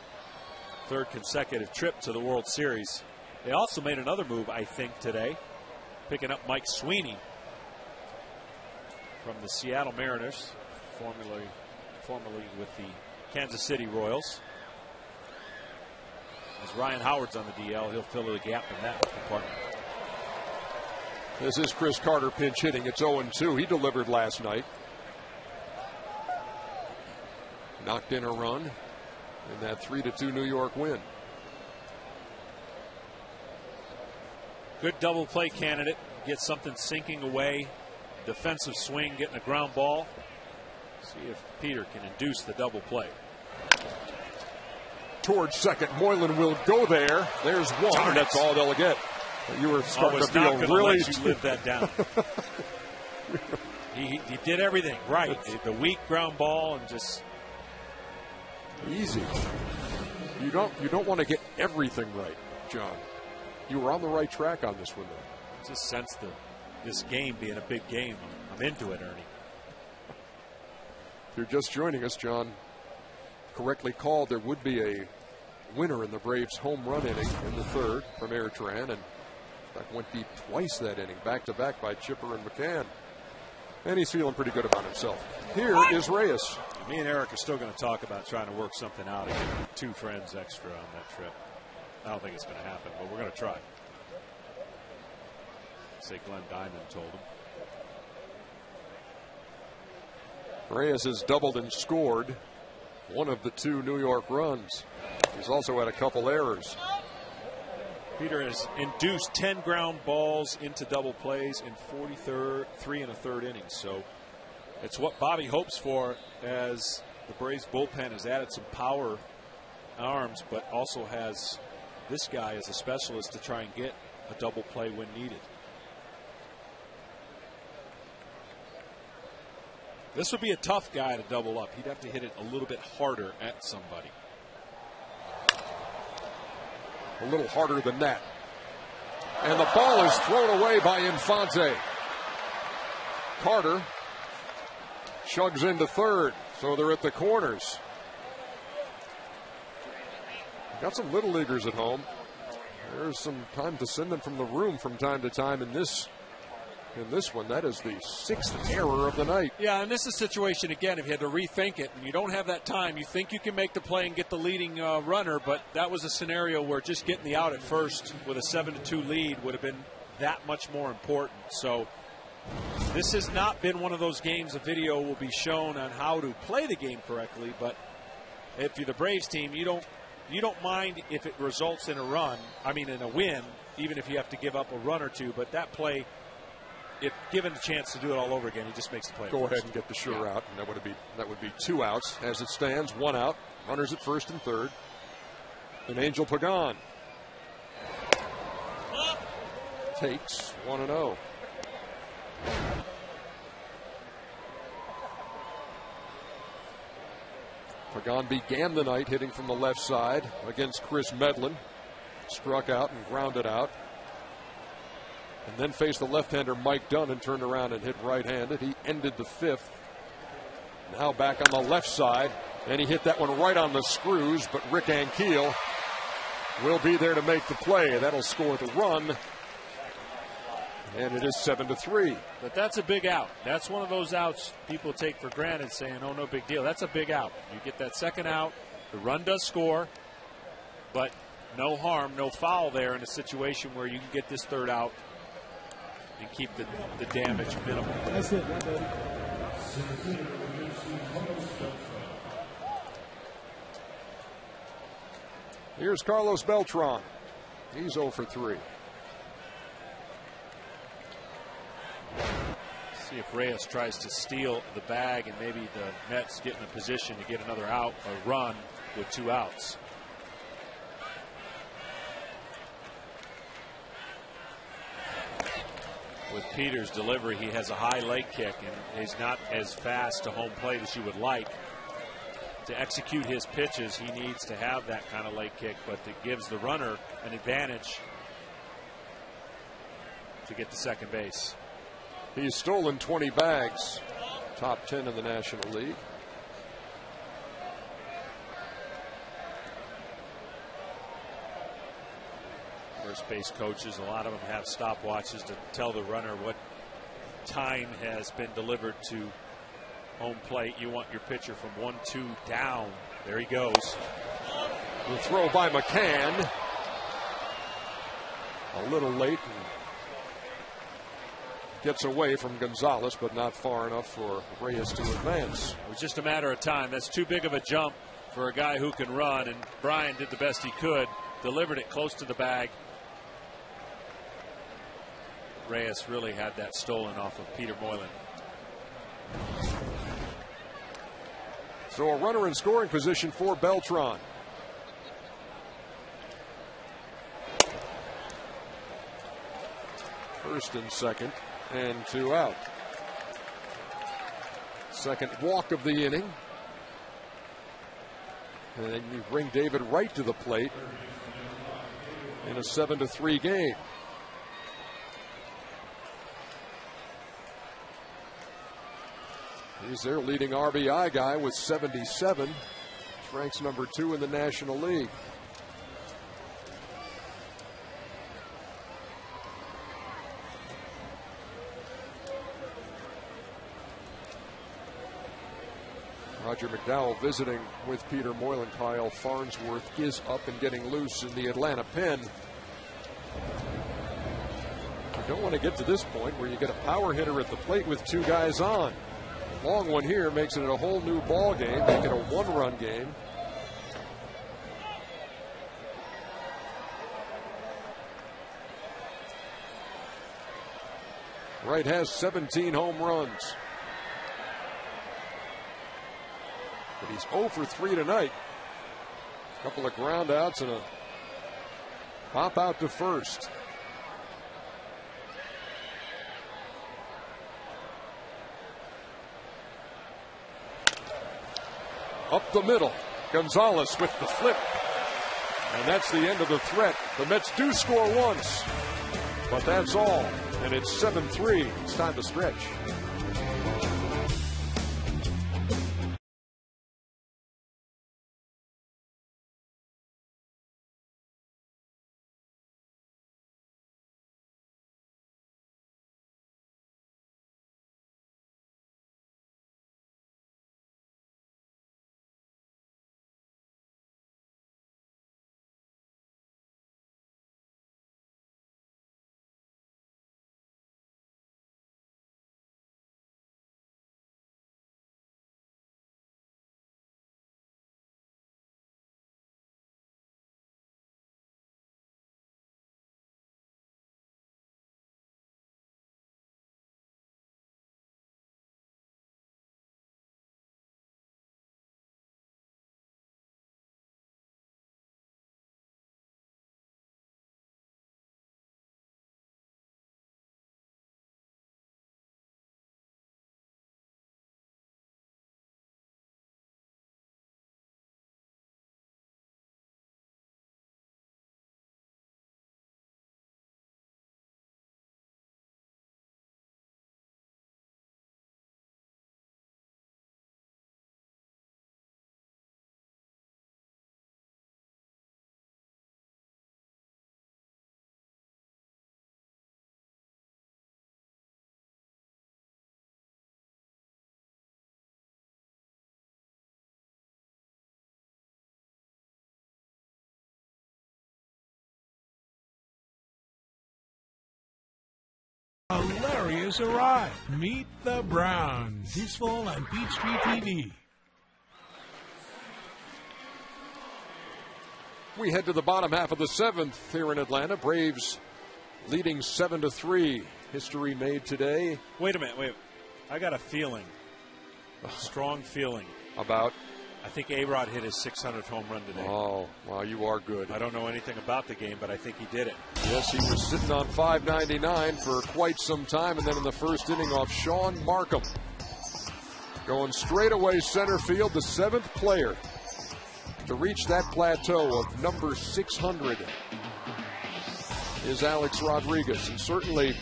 3rd consecutive trip to the World Series. They also made another move, I think, today, picking up Mike Sweeney from the Seattle Mariners, formerly with the Kansas City Royals. As Ryan Howard's on the DL, he'll fill the gap in that department. This is Chris Carter pinch hitting. It's 0-2. He delivered last night. Knocked in a run in that 3-2 New York win. Good double play candidate. Get something sinking away. Defensive swing, getting a ground ball. See if Peter can induce the double play. Towards second, Moylan will go there. There's one. Darn, that's all they'll get. You were starting to feel really. Let you live that down. he did everything right. The weak ground ball and just easy. You don't want to get everything right, John. You were on the right track on this one, though. Just sense this game being a big game. I'm into it, Ernie. If you're just joining us, John correctly called there would be a winner in the Braves' home run inning in the 3rd from Airtran, and in fact went deep twice that inning, back-to-back by Chipper and McCann. And he's feeling pretty good about himself. Here is Reyes. Me and Eric are still going to talk about trying to work something out and get 2 friends extra on that trip. I don't think it's going to happen, but we're going to try. Say Glenn Diamond told him. Reyes has doubled and scored one of the 2 New York runs. He's also had a couple errors. Peter has induced 10 ground balls into double plays in 3 1/3 innings. So it's what Bobby hopes for, as the Braves bullpen has added some power arms, but also has this guy as a specialist to try and get a double play when needed. This would be a tough guy to double up. He'd have to hit it a little bit harder at somebody. A little harder than that. And the ball is thrown away by Infante. Carter chugs into third, so they're at the corners. Got some little leaguers at home. There's some time to send them from the room from time to time in this one. That is the 6th error of the night. Yeah, and this is a situation, again, if you had to rethink it, and you don't have that time, you think you can make the play and get the leading runner, but that was a scenario where just getting the out at first with a 7-2 lead would have been that much more important. So this has not been one of those games a video will be shown on how to play the game correctly, but if you're the Braves team, you don't mind if it results in a win, even if you have to give up a run or two, but that play, if given a chance to do it all over again, he just makes the play. Go ahead and get the sure out, and that would be 2 outs as it stands. 1 out, runners at first and third. And Angel Pagan takes 1-0. Pagan began the night hitting from the left side against Chris Medlin. Struck out and grounded out. And then faced the left-hander Mike Dunn and turned around and hit right-handed. He ended the 5th. Now back on the left side. And he hit that one right on the screws, but Rick Ankiel will be there to make the play. That'll score the run. And it is 7-3. But that's a big out. That's one of those outs people take for granted, saying, oh, no big deal. That's a big out. You get that second out. The run does score. But no harm, no foul there in a situation where you can get this third out and keep the damage minimal. That's it. Here's Carlos Beltran. He's 0 for 3. See if Reyes tries to steal the bag and maybe the Mets get in a position to get another out, a run with 2 outs. With Peters' delivery, he has a high leg kick, and he's not as fast to home plate as you would like. To execute his pitches, he needs to have that kind of leg kick, but it gives the runner an advantage to get to second base. He's stolen 20 bags, top 10 in the National League. First base coaches, a lot of them have stopwatches to tell the runner what time has been delivered to home plate. You want your pitcher from 1-2 down. There he goes. The throw by McCann. A little late. Gets away from Gonzalez, but not far enough for Reyes to advance. It was just a matter of time. That's too big of a jump for a guy who can run, and Brian did the best he could. Delivered it close to the bag. Reyes really had that stolen off of Peter Moylan. So a runner in scoring position for Beltran. First and second, and 2 out. Second walk of the inning. And you bring David Wright to the plate in a 7-3 game. He's their leading RBI guy with 77. Ranks number 2 in the National League. Roger McDowell visiting with Peter Moylan. Kyle Farnsworth is up and getting loose in the Atlanta pen. You don't want to get to this point where you get a power hitter at the plate with 2 guys on. Long one here makes it a whole new ball game, make it a 1-run game. Wright has 17 home runs. But he's 0 for 3 tonight. A couple of ground outs and a pop out to first. Up the middle. Gonzalez with the flip. And that's the end of the threat. The Mets do score once, but that's all. And it's 7-3. It's time to stretch. Hilarious arrive. Meet the Browns this fall on Peachtree TV. We head to the bottom half of the seventh here in Atlanta. Braves leading 7-3. History made today. Wait a minute. I got a feeling, a strong feeling. About? I think A-Rod hit his 600th home run today. Oh, wow, you are good. I don't know anything about the game, but I think he did it. Yes, he was sitting on 599 for quite some time, and then in the first inning off Sean Markham. Going straight away center field, the seventh player to reach that plateau of number 600 is Alex Rodriguez. And certainly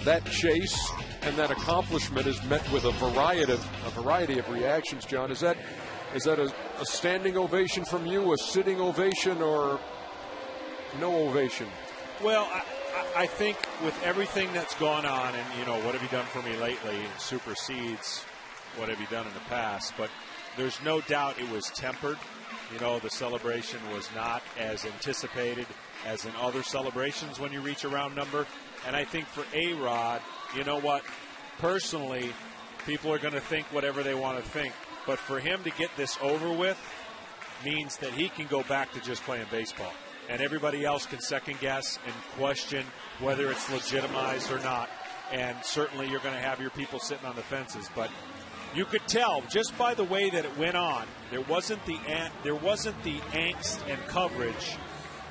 that chase and that accomplishment is met with a variety of reactions, John. Is that a standing ovation from you, a sitting ovation, or no ovation? Well, I think with everything that's gone on, and, you know, what have you done for me lately supersedes what have you done in the past. But there's no doubt it was tempered. You know, the celebration was not as anticipated as in other celebrations when you reach a round number. And I think for A-Rod, you know what, personally, people are going to think whatever they want to think. But for him to get this over with means that he can go back to just playing baseball. And everybody else can second guess and question whether it's legitimized or not. And certainly you're going to have your people sitting on the fences. But you could tell just by the way that it went on, there wasn't the angst and coverage.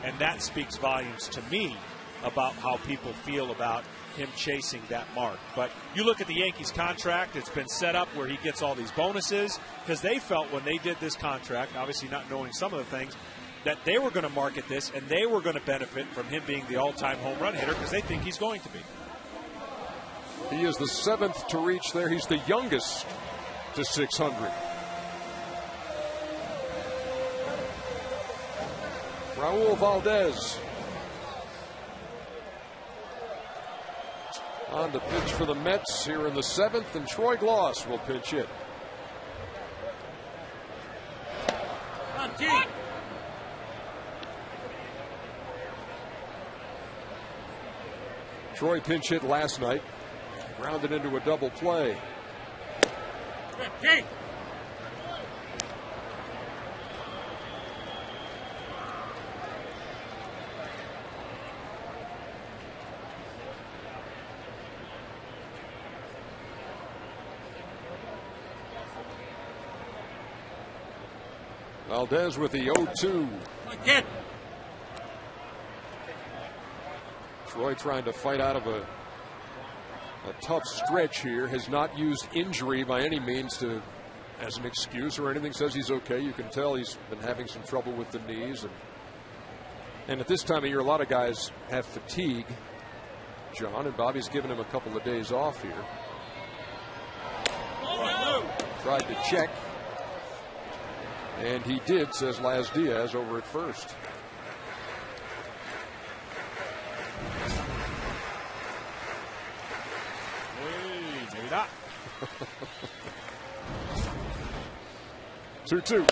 And that speaks volumes to me about how people feel about him chasing that mark. But you look at the Yankees contract, it's been set up where he gets all these bonuses because they felt when they did this contract, obviously not knowing some of the things, that they were going to market this and they were going to benefit from him being the all-time home run hitter because they think he's going to be. He is the seventh to reach there. He's the youngest to 600. Raul Valdez on to pitch for the Mets here in the seventh, and Troy Gloss will pitch it. Troy pinch hit last night, grounded into a double play. Valdez with the 0-2. Troy trying to fight out of a tough stretch here. Has not used injury by any means to as an excuse or anything, says he's okay. You can tell he's been having some trouble with the knees. And at this time of year, a lot of guys have fatigue, John, and Bobby's given him a couple of days off here. Tried to check. And he did, says Laz Diaz over at first. Hey, maybe not. 2-2.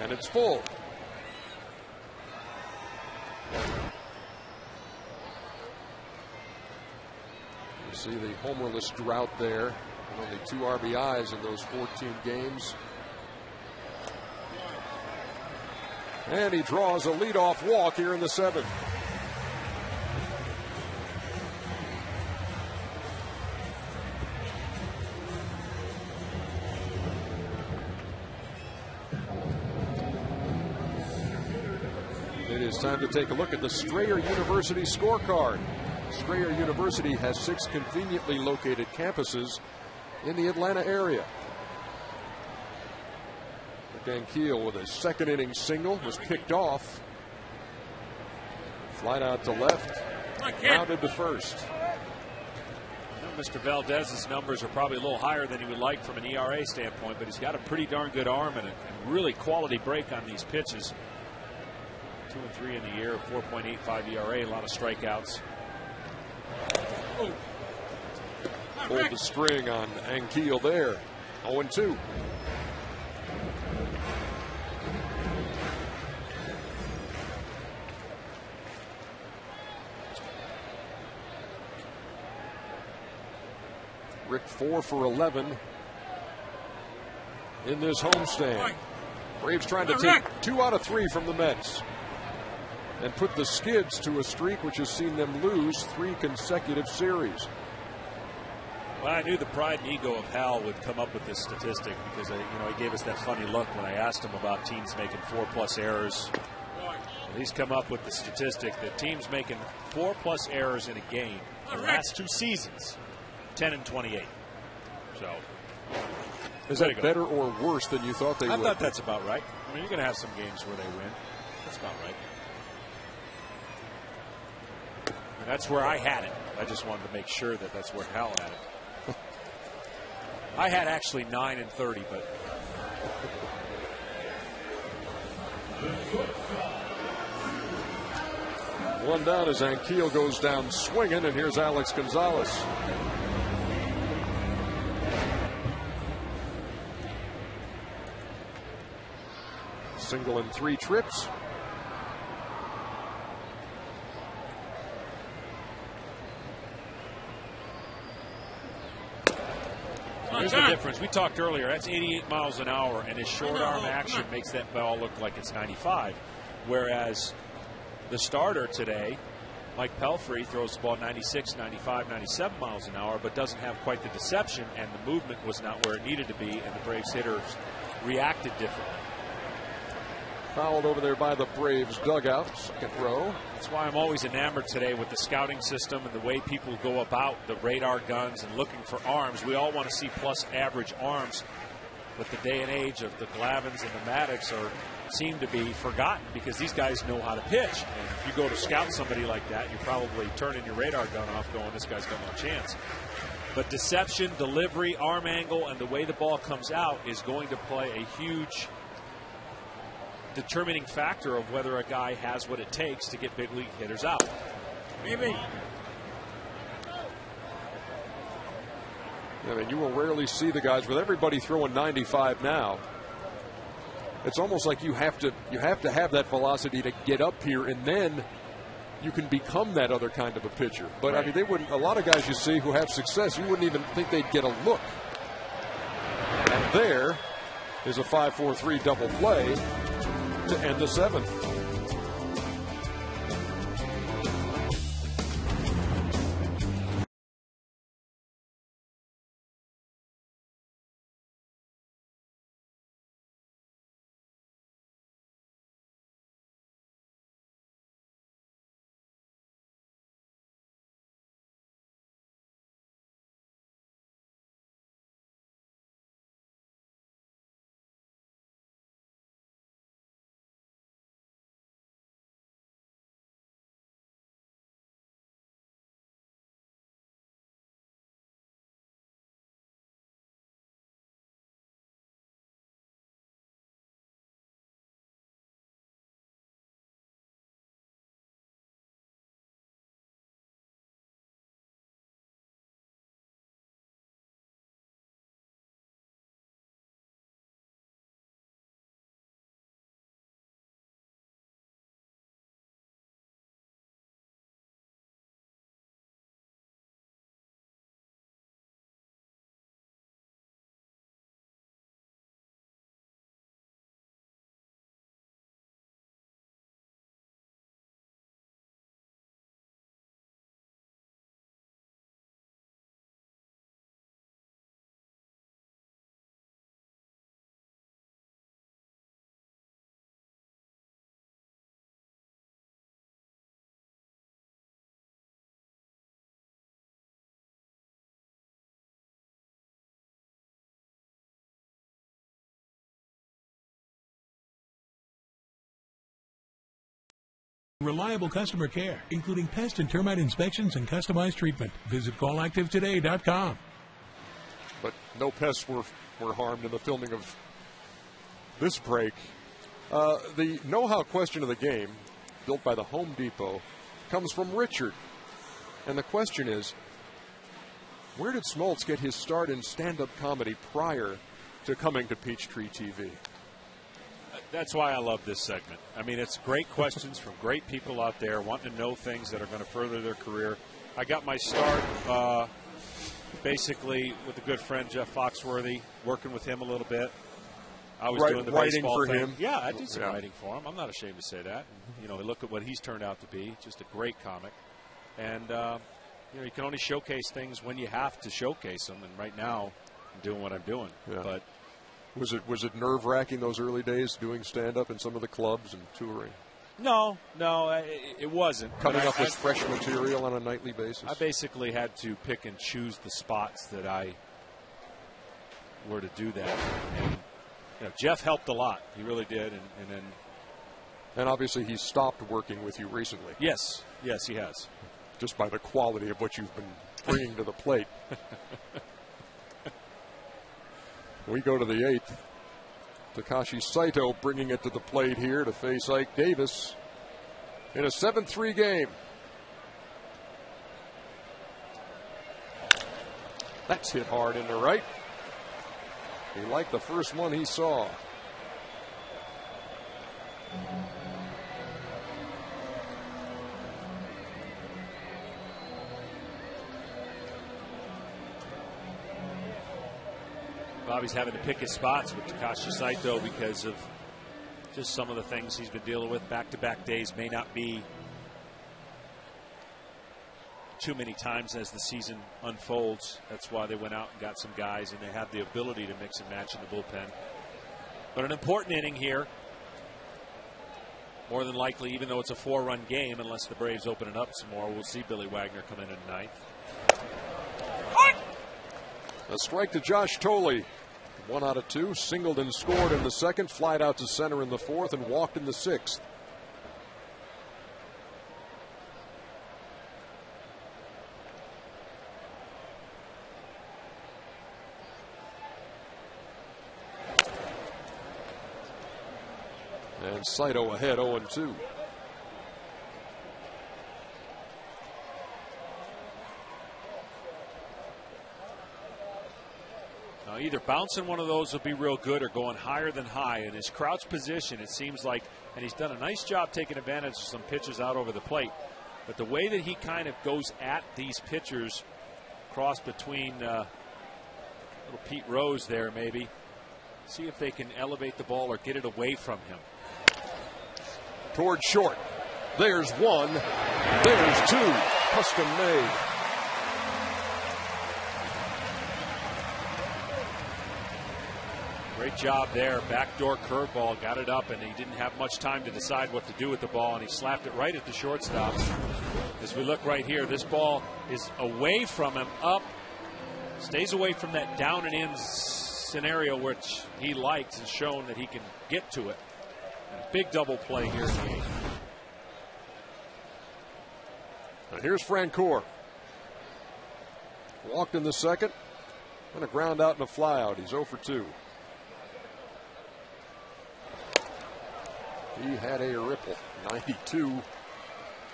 And it's full. You see the homerless drought there. Only 2 RBIs in those 14 games. And he draws a leadoff walk here in the 7th. It is time to take a look at the Strayer University scorecard. Strayer University has 6 conveniently located campuses in the Atlanta area. Ankiel with a 2nd inning single was picked off. Flight out to left, grounded to first. Mr. Valdez's numbers are probably a little higher than he would like from an ERA standpoint, but he's got a pretty darn good arm and a really quality break on these pitches. 2 and 3 in the year, 4.85 ERA, a lot of strikeouts. Pulled the string on Ankiel there. 0-2. Rick 4 for 11 in this homestand. Braves trying to take 2 out of 3 from the Mets and put the Skids to a streak which has seen them lose 3 consecutive series. Well, I knew the pride and ego of Hal would come up with this statistic because he gave us that funny look when I asked him about teams making 4+ errors. Well, he's come up with the statistic that teams making 4+ errors in a game the last 2 seasons, 10 and 28. So, is that better or worse than you thought they would? I thought that's about right. I mean, you're going to have some games where they win. That's about right. And that's where I had it. I just wanted to make sure that that's where Hal had it. I had actually 9 and 30, but. One down as Ankiel goes down swinging, and here's Alex Gonzalez. Single in 3 trips. Here's the difference. We talked earlier. That's 88 miles an hour, and his short arm action makes that ball look like it's 95. Whereas the starter today, Mike Pelfrey, throws the ball 96, 95, 97 miles an hour, but doesn't have quite the deception, and the movement was not where it needed to be, and the Braves hitters reacted differently. Fouled over there by the Braves dugout, 2nd row. That's why I'm always enamored today with the scouting system and the way people go about the radar guns and looking for arms. We all want to see plus average arms, but the day and age of the Glavins and the Maddocks seem to be forgotten because these guys know how to pitch. And if you go to scout somebody like that, you're probably turning your radar gun off going, this guy's got no chance. But deception, delivery, arm angle, and the way the ball comes out is going to play a huge determining factor of whether a guy has what it takes to get big league hitters out. Maybe. I mean, you will rarely see the guys with everybody throwing 95 now. It's almost like you have to have that velocity to get up here, and then you can become that other kind of a pitcher. But right. I mean, they wouldn't. A lot of guys you see who have success, you wouldn't even think they'd get a look. And there is a 5-4-3 double play to end the 7th. Reliable customer care, including pest and termite inspections and customized treatment. Visit callactivetoday.com. But no pests were harmed in the filming of this break. The know-how question of the game, built by the Home Depot, comes from Richard. And the question is, where did Smoltz get his start in stand-up comedy prior to coming to Peachtree TV? That's why I love this segment. I mean, it's great questions from great people out there wanting to know things that are going to further their career. I got my start basically with a good friend, Jeff Foxworthy, working with him a little bit. I was doing the writing baseball for thing. him. Yeah, I did some writing for him. I'm not ashamed to say that. You know, look at what he's turned out to be. Just a great comic. And, you know, you can only showcase things when you have to showcase them. And right now, I'm doing what I'm doing. Yeah. But was it nerve-wracking those early days doing stand-up in some of the clubs and touring? No, it wasn't. Coming up with fresh material on a nightly basis? I basically had to pick and choose the spots that I were to do that. And, you know, Jeff helped a lot. He really did. And obviously he stopped working with you recently. Yes, he has. Just by the quality of what you've been bringing to the plate. We go to the 8th. Takashi Saito bringing it to the plate here to face Ike Davis in a 7-3 game. That's hit hard into right. He liked the first one he saw. Bobby's having to pick his spots with Takashi Saito because of just some of the things he's been dealing with. Back-to-back days may not be too many times as the season unfolds. That's why they went out and got some guys, and they have the ability to mix and match in the bullpen. But an important inning here. More than likely, even though it's a 4-run game, unless the Braves open it up some more, we'll see Billy Wagner come in ninth. A strike to Josh Tolley. 1 out of 2. Singled and scored in the second. Flied out to center in the 4th and walked in the 6th. And Saito ahead 0-2. Either bouncing one of those will be real good or going higher than high. In his crouch position, it seems like, and he's done a nice job taking advantage of some pitches out over the plate. But the way that he kind of goes at these pitchers, cross between little Pete Rose there maybe, see if they can elevate the ball or get it away from him. Toward short. There's 1. There's 2. Custom made. Great job there. Backdoor curveball, got it up, and he didn't have much time to decide what to do with the ball, and he slapped it right at the shortstop. As we look right here, this ball is away from him, up, stays away from that down and in scenario, which he likes, and shown that he can get to it. And a big double play here in the 8th. Now here's Francoeur. Walked in the 2nd, and a ground out and a fly out. He's 0 for 2. He had a ripple. 92.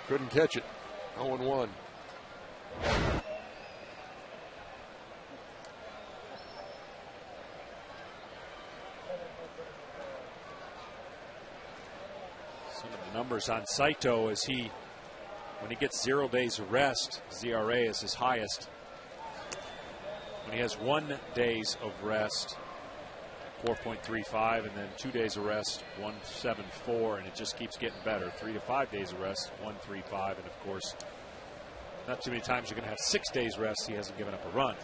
Couldn't catch it. 0-1. Some of the numbers on Saito as when he gets 0 days of rest, his ERA is his highest. When he has 1 days of rest, 4.35, and then 2 days of rest, 1.74, and it just keeps getting better. 3 to 5 days of rest, 1.35, and of course, not too many times you're going to have 6 days rest. He hasn't given up a run.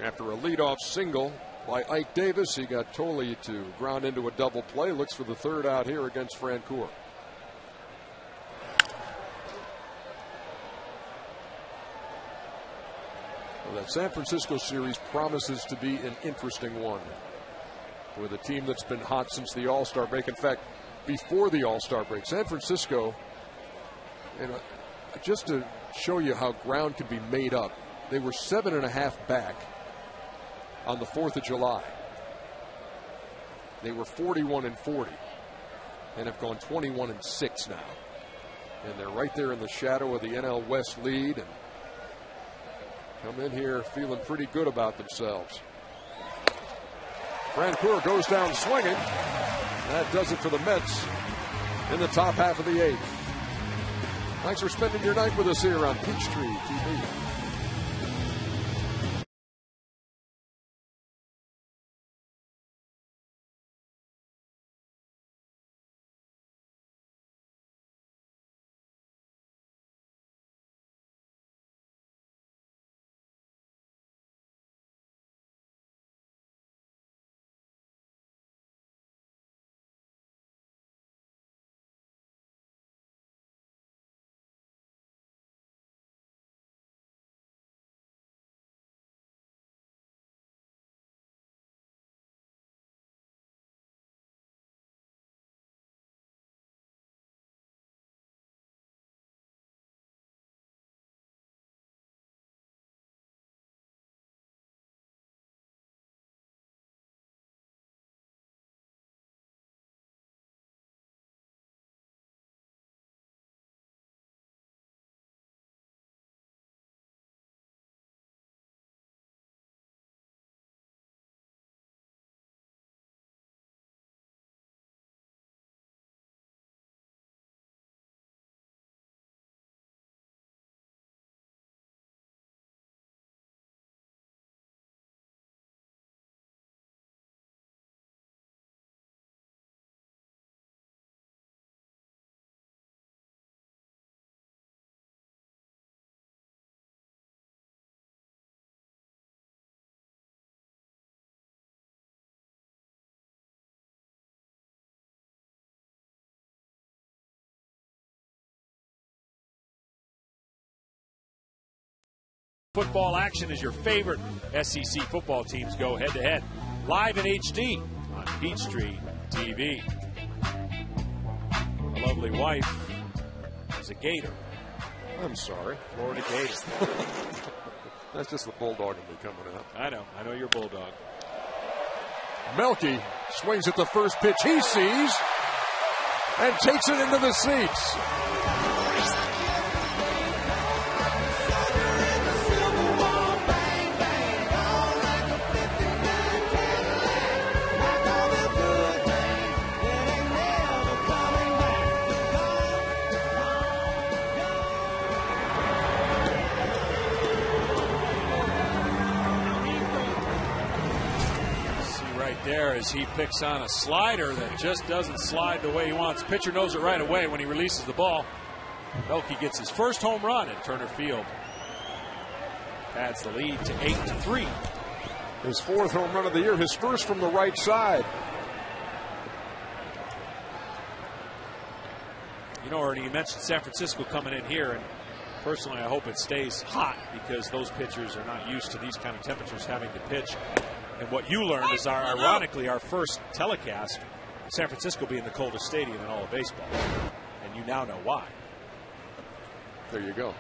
After a leadoff single by Ike Davis, he got Tolley to ground into a double play. Looks for the 3rd out here against Francoeur. Well, that San Francisco series promises to be an interesting one. with a team that's been hot since the All-Star break. In fact, before the All-Star break, San Francisco, just to show you how ground can be made up, they were 7.5 back on the 4th of July. They were 41-40 and have gone 21-6 now. And they're right there in the shadow of the NL West lead and come in here feeling pretty good about themselves. Francoeur goes down swinging. That does it for the Mets in the top half of the 8th. Thanks for spending your night with us here on Peachtree TV. Football action as your favorite SEC football teams go head-to-head. Live in HD on Peachtree TV. A lovely wife is a Gator. I'm sorry. Florida Gator. That's just the Bulldog in me coming out. I know you're Bulldog. Melky swings at the first pitch he sees and takes it into the seats. There as he picks on a slider that just doesn't slide the way he wants. The pitcher knows it right away when he releases the ball. Melky gets his first home run at Turner Field. Adds the lead to 8-3. His 4th home run of the year, his first from the right side. You know, Ernie, you mentioned San Francisco coming in here, and personally I hope it stays hot because those pitchers are not used to these kind of temperatures having to pitch. And what you learned is, ironically, our first telecast, San Francisco being the coldest stadium in all of baseball. And you now know why. There you go.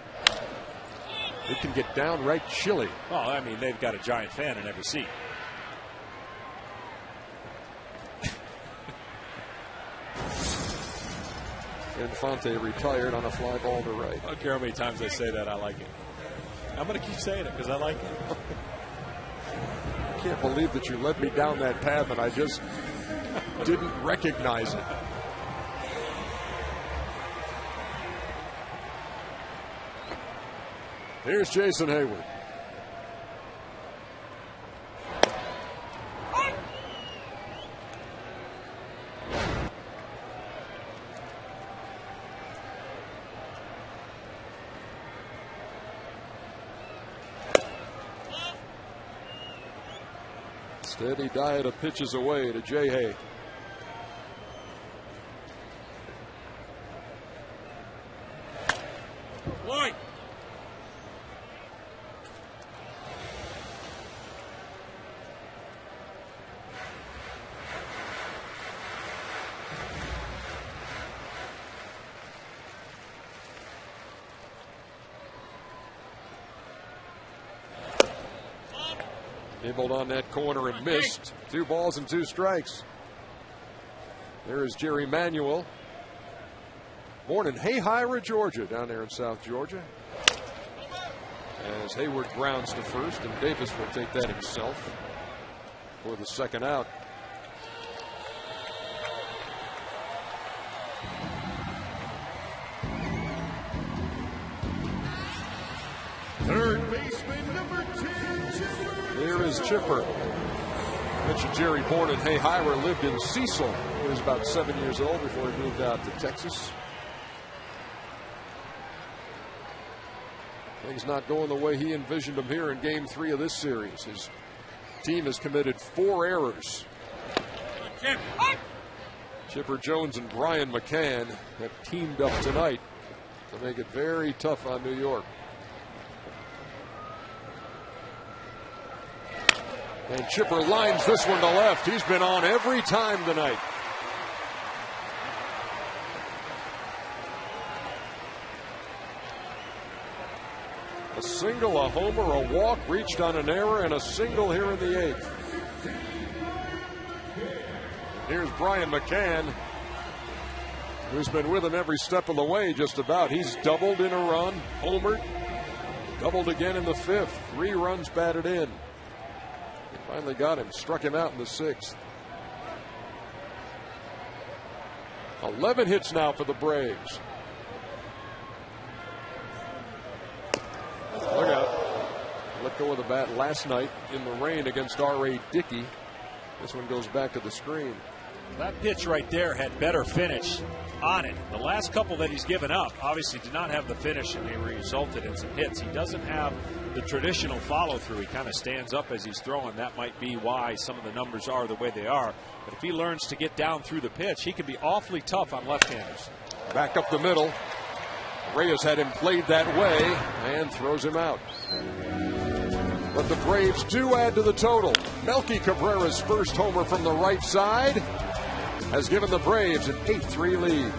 It can get downright chilly. Well, I mean, they've got a giant fan in every seat. Infante retired on a fly ball to right. I don't care how many times I say that, I like it. I'm going to keep saying it because I like it. I can't believe that you led me down that path and I just didn't recognize it. Here's Jason Hayward. Steady diet of pitches away to Jay Hay. Line. Nibbled on that corner and missed. 2 balls and 2 strikes. There is Jerry Manuel. Born in Hayhira, Georgia, down there in South Georgia. As Hayward grounds to first, and Davis will take that himself for the second out. Third baseman, number 10, Chipper. There is Chipper. Mentioned Jerry, born in Hayhira, lived in Cecil. He was about 7 years old before he moved out to Texas. Things not going the way he envisioned them here in Game 3 of this series. His team has committed 4 errors. Chipper Jones and Brian McCann have teamed up tonight to make it very tough on New York. And Chipper lines this one to left. He's been on every time tonight. A single, a homer, a walk, reached on an error, and a single here in the 8th. Here's Brian McCann, who's been with him every step of the way just about. He's doubled in a run, homered, doubled again in the 5th. 3 runs batted in. Finally got him, struck him out in the 6th. 11 hits now for the Braves. Look out. Let go of the bat last night in the rain against R.A. Dickey. This one goes back to the screen. That pitch right there had better finish on it. The last couple that he's given up obviously did not have the finish, and they resulted in some hits. He doesn't have the traditional follow through. He kind of stands up as he's throwing. That might be why some of the numbers are the way they are. But if he learns to get down through the pitch, he can be awfully tough on left-handers. Back up the middle. Reyes had him played that way and throws him out. But the Braves do add to the total. Melky Cabrera's first homer from the right side has given the Braves an 8-3 lead.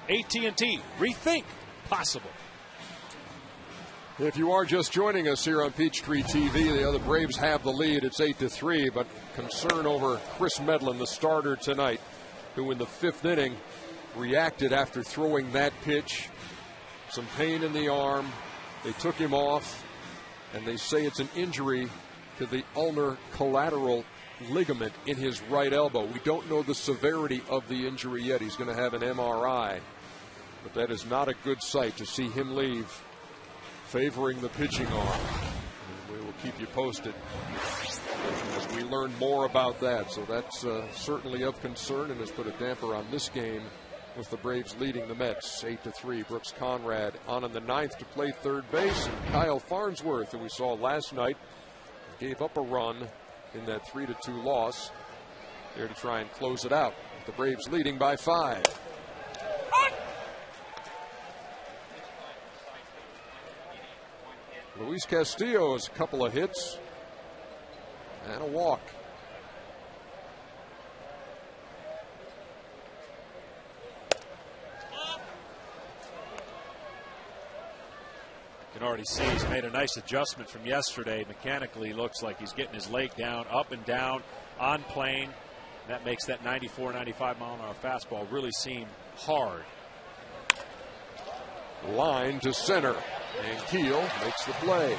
AT&T, rethink possible. If you are just joining us here on Peachtree TV, the other Braves have the lead. It's 8-3, but concern over Chris Medlin, the starter tonight, who in the 5th inning reacted after throwing that pitch. Some pain in the arm. They took him off, and they say it's an injury to the ulnar collateral ligament in his right elbow. We don't know the severity of the injury yet. He's going to have an MRI. But that is not a good sight to see him leave, favoring the pitching arm. And we will keep you posted as we learn more about that. So that's certainly of concern and has put a damper on this game with the Braves leading the Mets 8-3. Brooks Conrad on in the 9th to play third base. And Kyle Farnsworth, who we saw last night, gave up a run in that 3-2 loss. there to try and close it out. The Braves leading by 5. Luis Castillo has a couple of hits and a walk. You can already see he's made a nice adjustment from yesterday. Mechanically, looks like he's getting his leg down, up and down, on plane. That makes that 94, 95 mile an hour fastball really seem hard. Line to center, and Keel makes the play.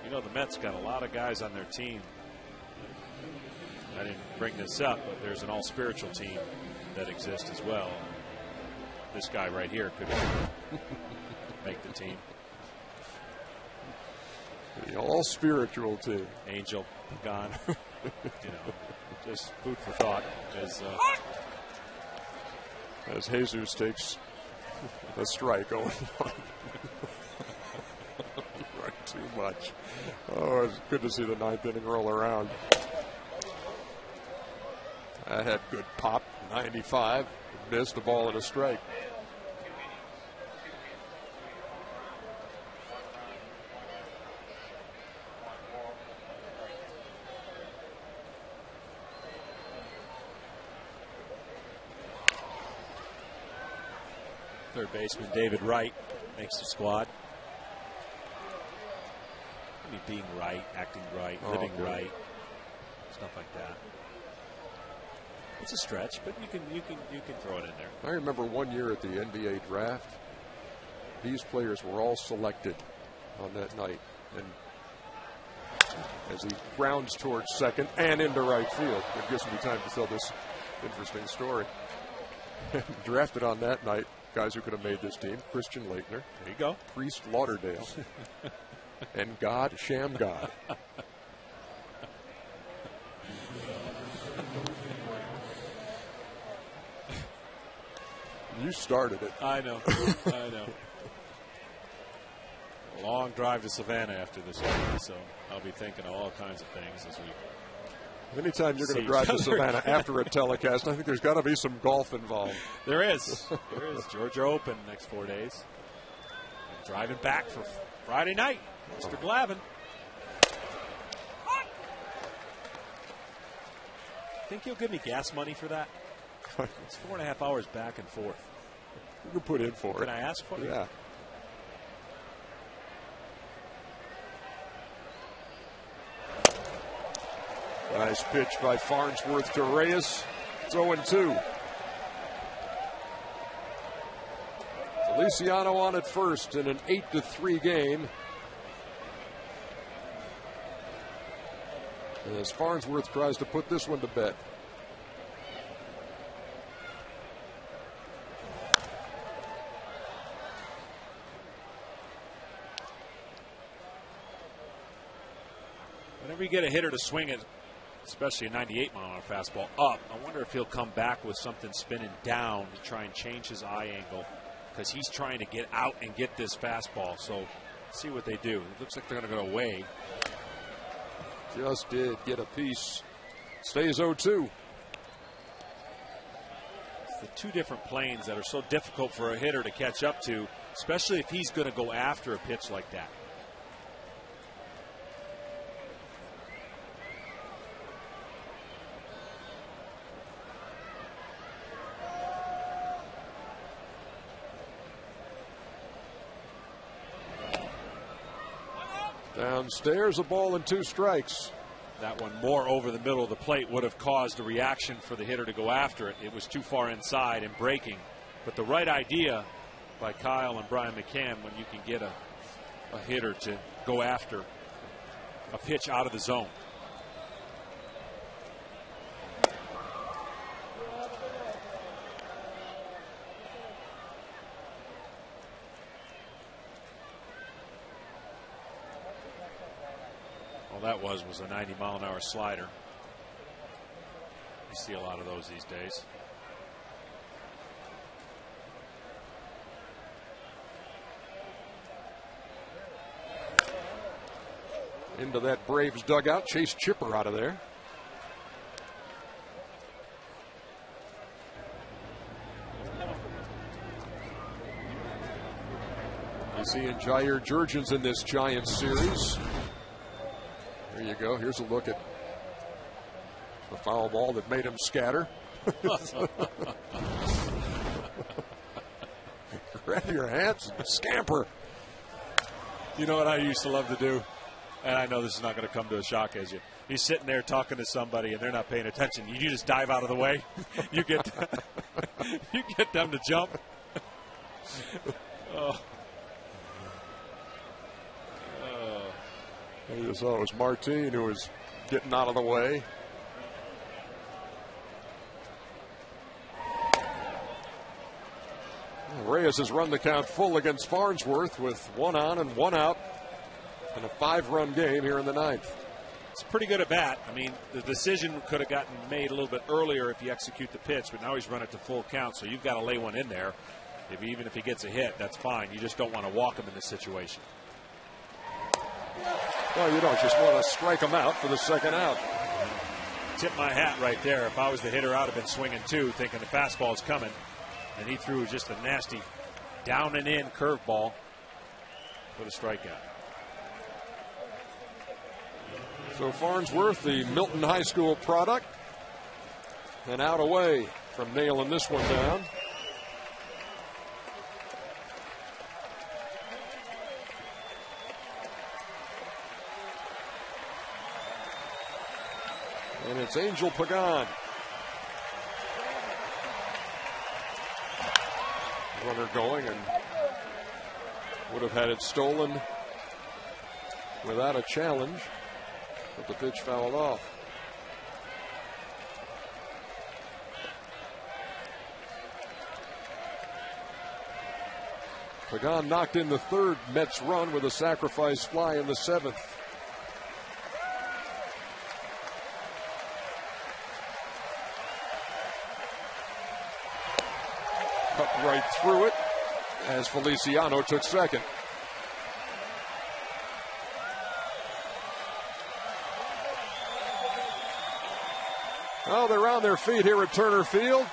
You know, the Mets got a lot of guys on their team. I didn't bring this up, but there's an all-spiritual team that exists as well. This guy right here could make the team. The all-spiritual team. Angel, gone. You know, just food for thought. As Jesus takes a strike going on. Right, too much. Oh, it's good to see the 9th inning roll around. That had good pop, 95. Missed a ball and a strike. Third baseman David Wright makes the squad. I mean, being right, acting right, living right, stuff like that. It's a stretch, but you can throw it in there. I remember one year at the NBA draft, these players were all selected on that night, and as he grounds towards second and into right field, it gives me time to tell this interesting story. Drafted on that night, guys who could have made this team: Christian Laettner, There you go. Priest Lauderdale, and Sham God. You started it. I know. I know. A long drive to Savannah after this game, so I'll be thinking of all kinds of things as we. Anytime you're going to drive to Savannah after a telecast, I think there's got to be some golf involved. There is. There is. Georgia Open next 4 days. And driving back for Friday night. Mr. Glavin. Think you'll give me gas money for that? It's 4.5 hours back and forth. You can put in for it. Can I ask for it? Yeah. Nice pitch by Farnsworth to Reyes. It's 0-2. Feliciano on at first in an 8-3 game. As Farnsworth tries to put this one to bed. Whenever you get a hitter to swing it, especially a 98 mile an hour fastball up, I wonder if he'll come back with something spinning down to try and change his eye angle, because he's trying to get out and get this fastball. So see what they do. It looks like they're going to go away. Just did get a piece. Stays 0-2. It's the two different planes that are so difficult for a hitter to catch up to, especially if he's going to go after a pitch like that. Downstairs, a ball and 2 strikes. That one more over the middle of the plate would have caused a reaction for the hitter to go after it. It was too far inside and breaking. But the right idea by Kyle and Brian McCann when you can get a hitter to go after a pitch out of the zone. That was a 90 mile an hour slider. You see a lot of those these days. into that Braves dugout. Chase Chipper out of there. You see Jair Jurgens in this Giants series. There you go. Here's a look at the foul ball that made him scatter. Grab your hands and scamper. You know what I used to love to do? And I know this is not going to come to a shock as you're sitting there talking to somebody and they're not paying attention. You just dive out of the way. You get you get them to jump. Oh. You saw it was Martin who was getting out of the way. Reyes has run the count full against Farnsworth with 1 on and 1 out in a 5-run game here in the 9th. It's pretty good at bat. I mean, the decision could have gotten made a little bit earlier if you execute the pitch, but now he's run it to full count, so you've got to lay one in there. Even if he gets a hit, that's fine. You just don't want to walk him in this situation. Well, you don't just want to strike him out for the second out. Tip my hat right there. If I was the hitter, I'd have been swinging too, thinking the fastball's coming. And he threw just a nasty down and in curveball for the strikeout. So Farnsworth, the Milton High School product, and out away from nailing this one down. And it's Angel Pagan. Runner going and would have had it stolen without a challenge, but the pitch fouled off. Pagan knocked in the 3rd Mets run with a sacrifice fly in the 7th. Cut right through it as Feliciano took second. Well, they're on their feet here at Turner Field,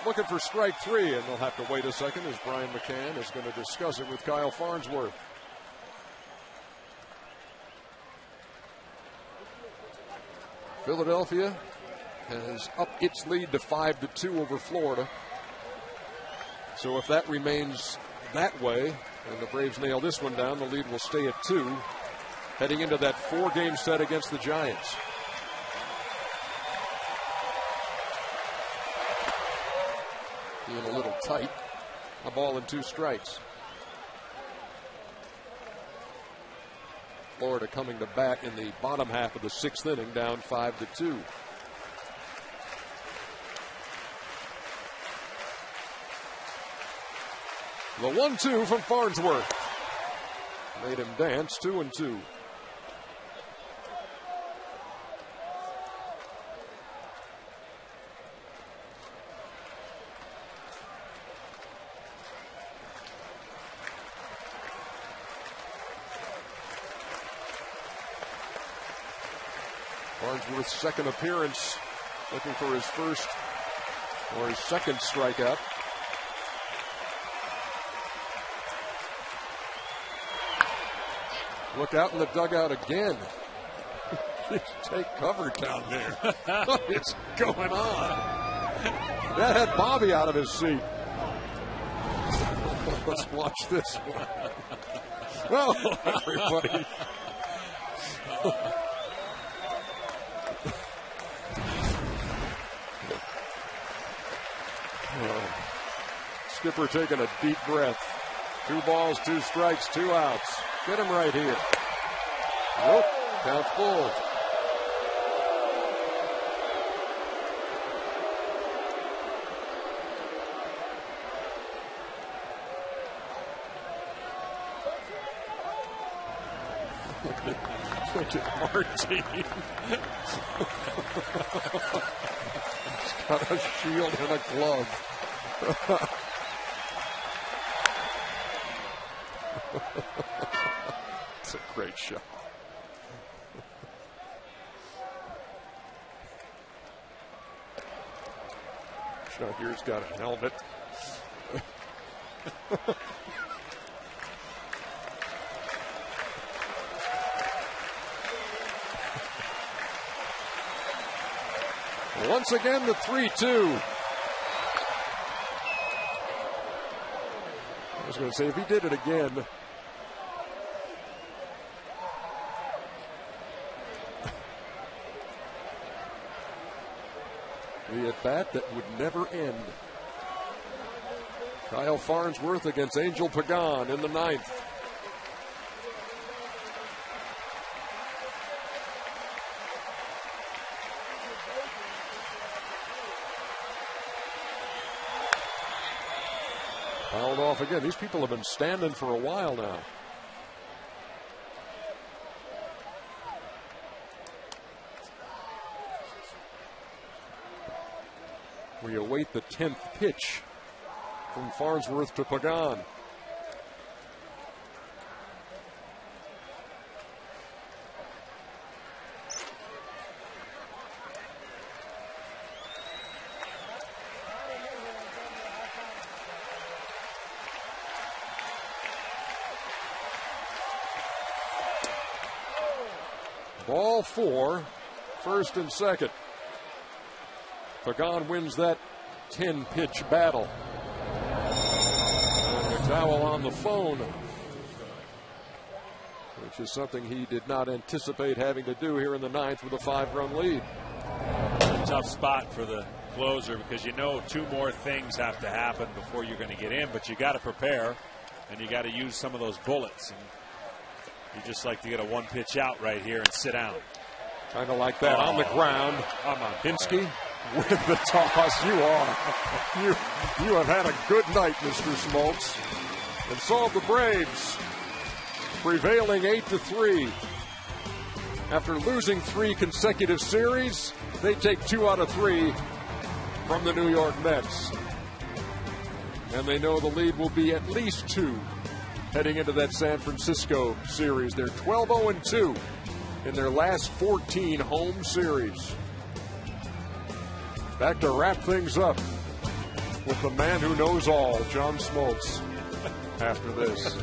looking for strike 3, and they'll have to wait a second as Brian McCann is going to discuss it with Kyle Farnsworth. Philadelphia has upped its lead to 5-2 over Florida. So if that remains that way, and the Braves nail this one down, the lead will stay at 2, heading into that 4-game set against the Giants. Being a little tight. A ball and 2 strikes. Florida coming to bat in the bottom half of the 6th inning, down 5-2. The 1-2 from Farnsworth made him dance. 2-2. Farnsworth's second appearance, looking for his first or his second strikeout. Look out in the dugout again. Take cover down there. What is going on? That had Bobby out of his seat. Let's watch this one. Oh, everybody. Skipper taking a deep breath. 2 balls, 2 strikes, 2 outs. Get him right here. Nope, count full. Look at Martin. He's got a shield and a glove. It's a great shot. coach now here's got a helmet. Once again, the 3-2. I was going to say, if he did it again, the at-bat that would never end. Kyle Farnsworth against Angel Pagan in the 9th. Fouled off again. These people have been standing for a while now. We await the 10th pitch from Farnsworth to Pagan. Ball 4, first and second. Pagan wins that 10-pitch battle. Towel on the phone, which is something he did not anticipate having to do here in the 9th with a 5-run lead. A tough spot for the closer because you know 2 more things have to happen before you're going to get in, but you got to prepare and you got to use some of those bullets. And you just like to get a 1-pitch out right here and sit down. Kind of like that on the ground. Come on, Hinsky with the toss. You have had a good night, Mr. Smoltz. And so have the Braves, prevailing 8-3. After losing 3 consecutive series, they take 2 out of 3 from the New York Mets. And they know the lead will be at least 2 heading into that San Francisco series. They're 12-0-2 in their last 14 home series. Back to wrap things up with the man who knows all, John Smoltz, after this.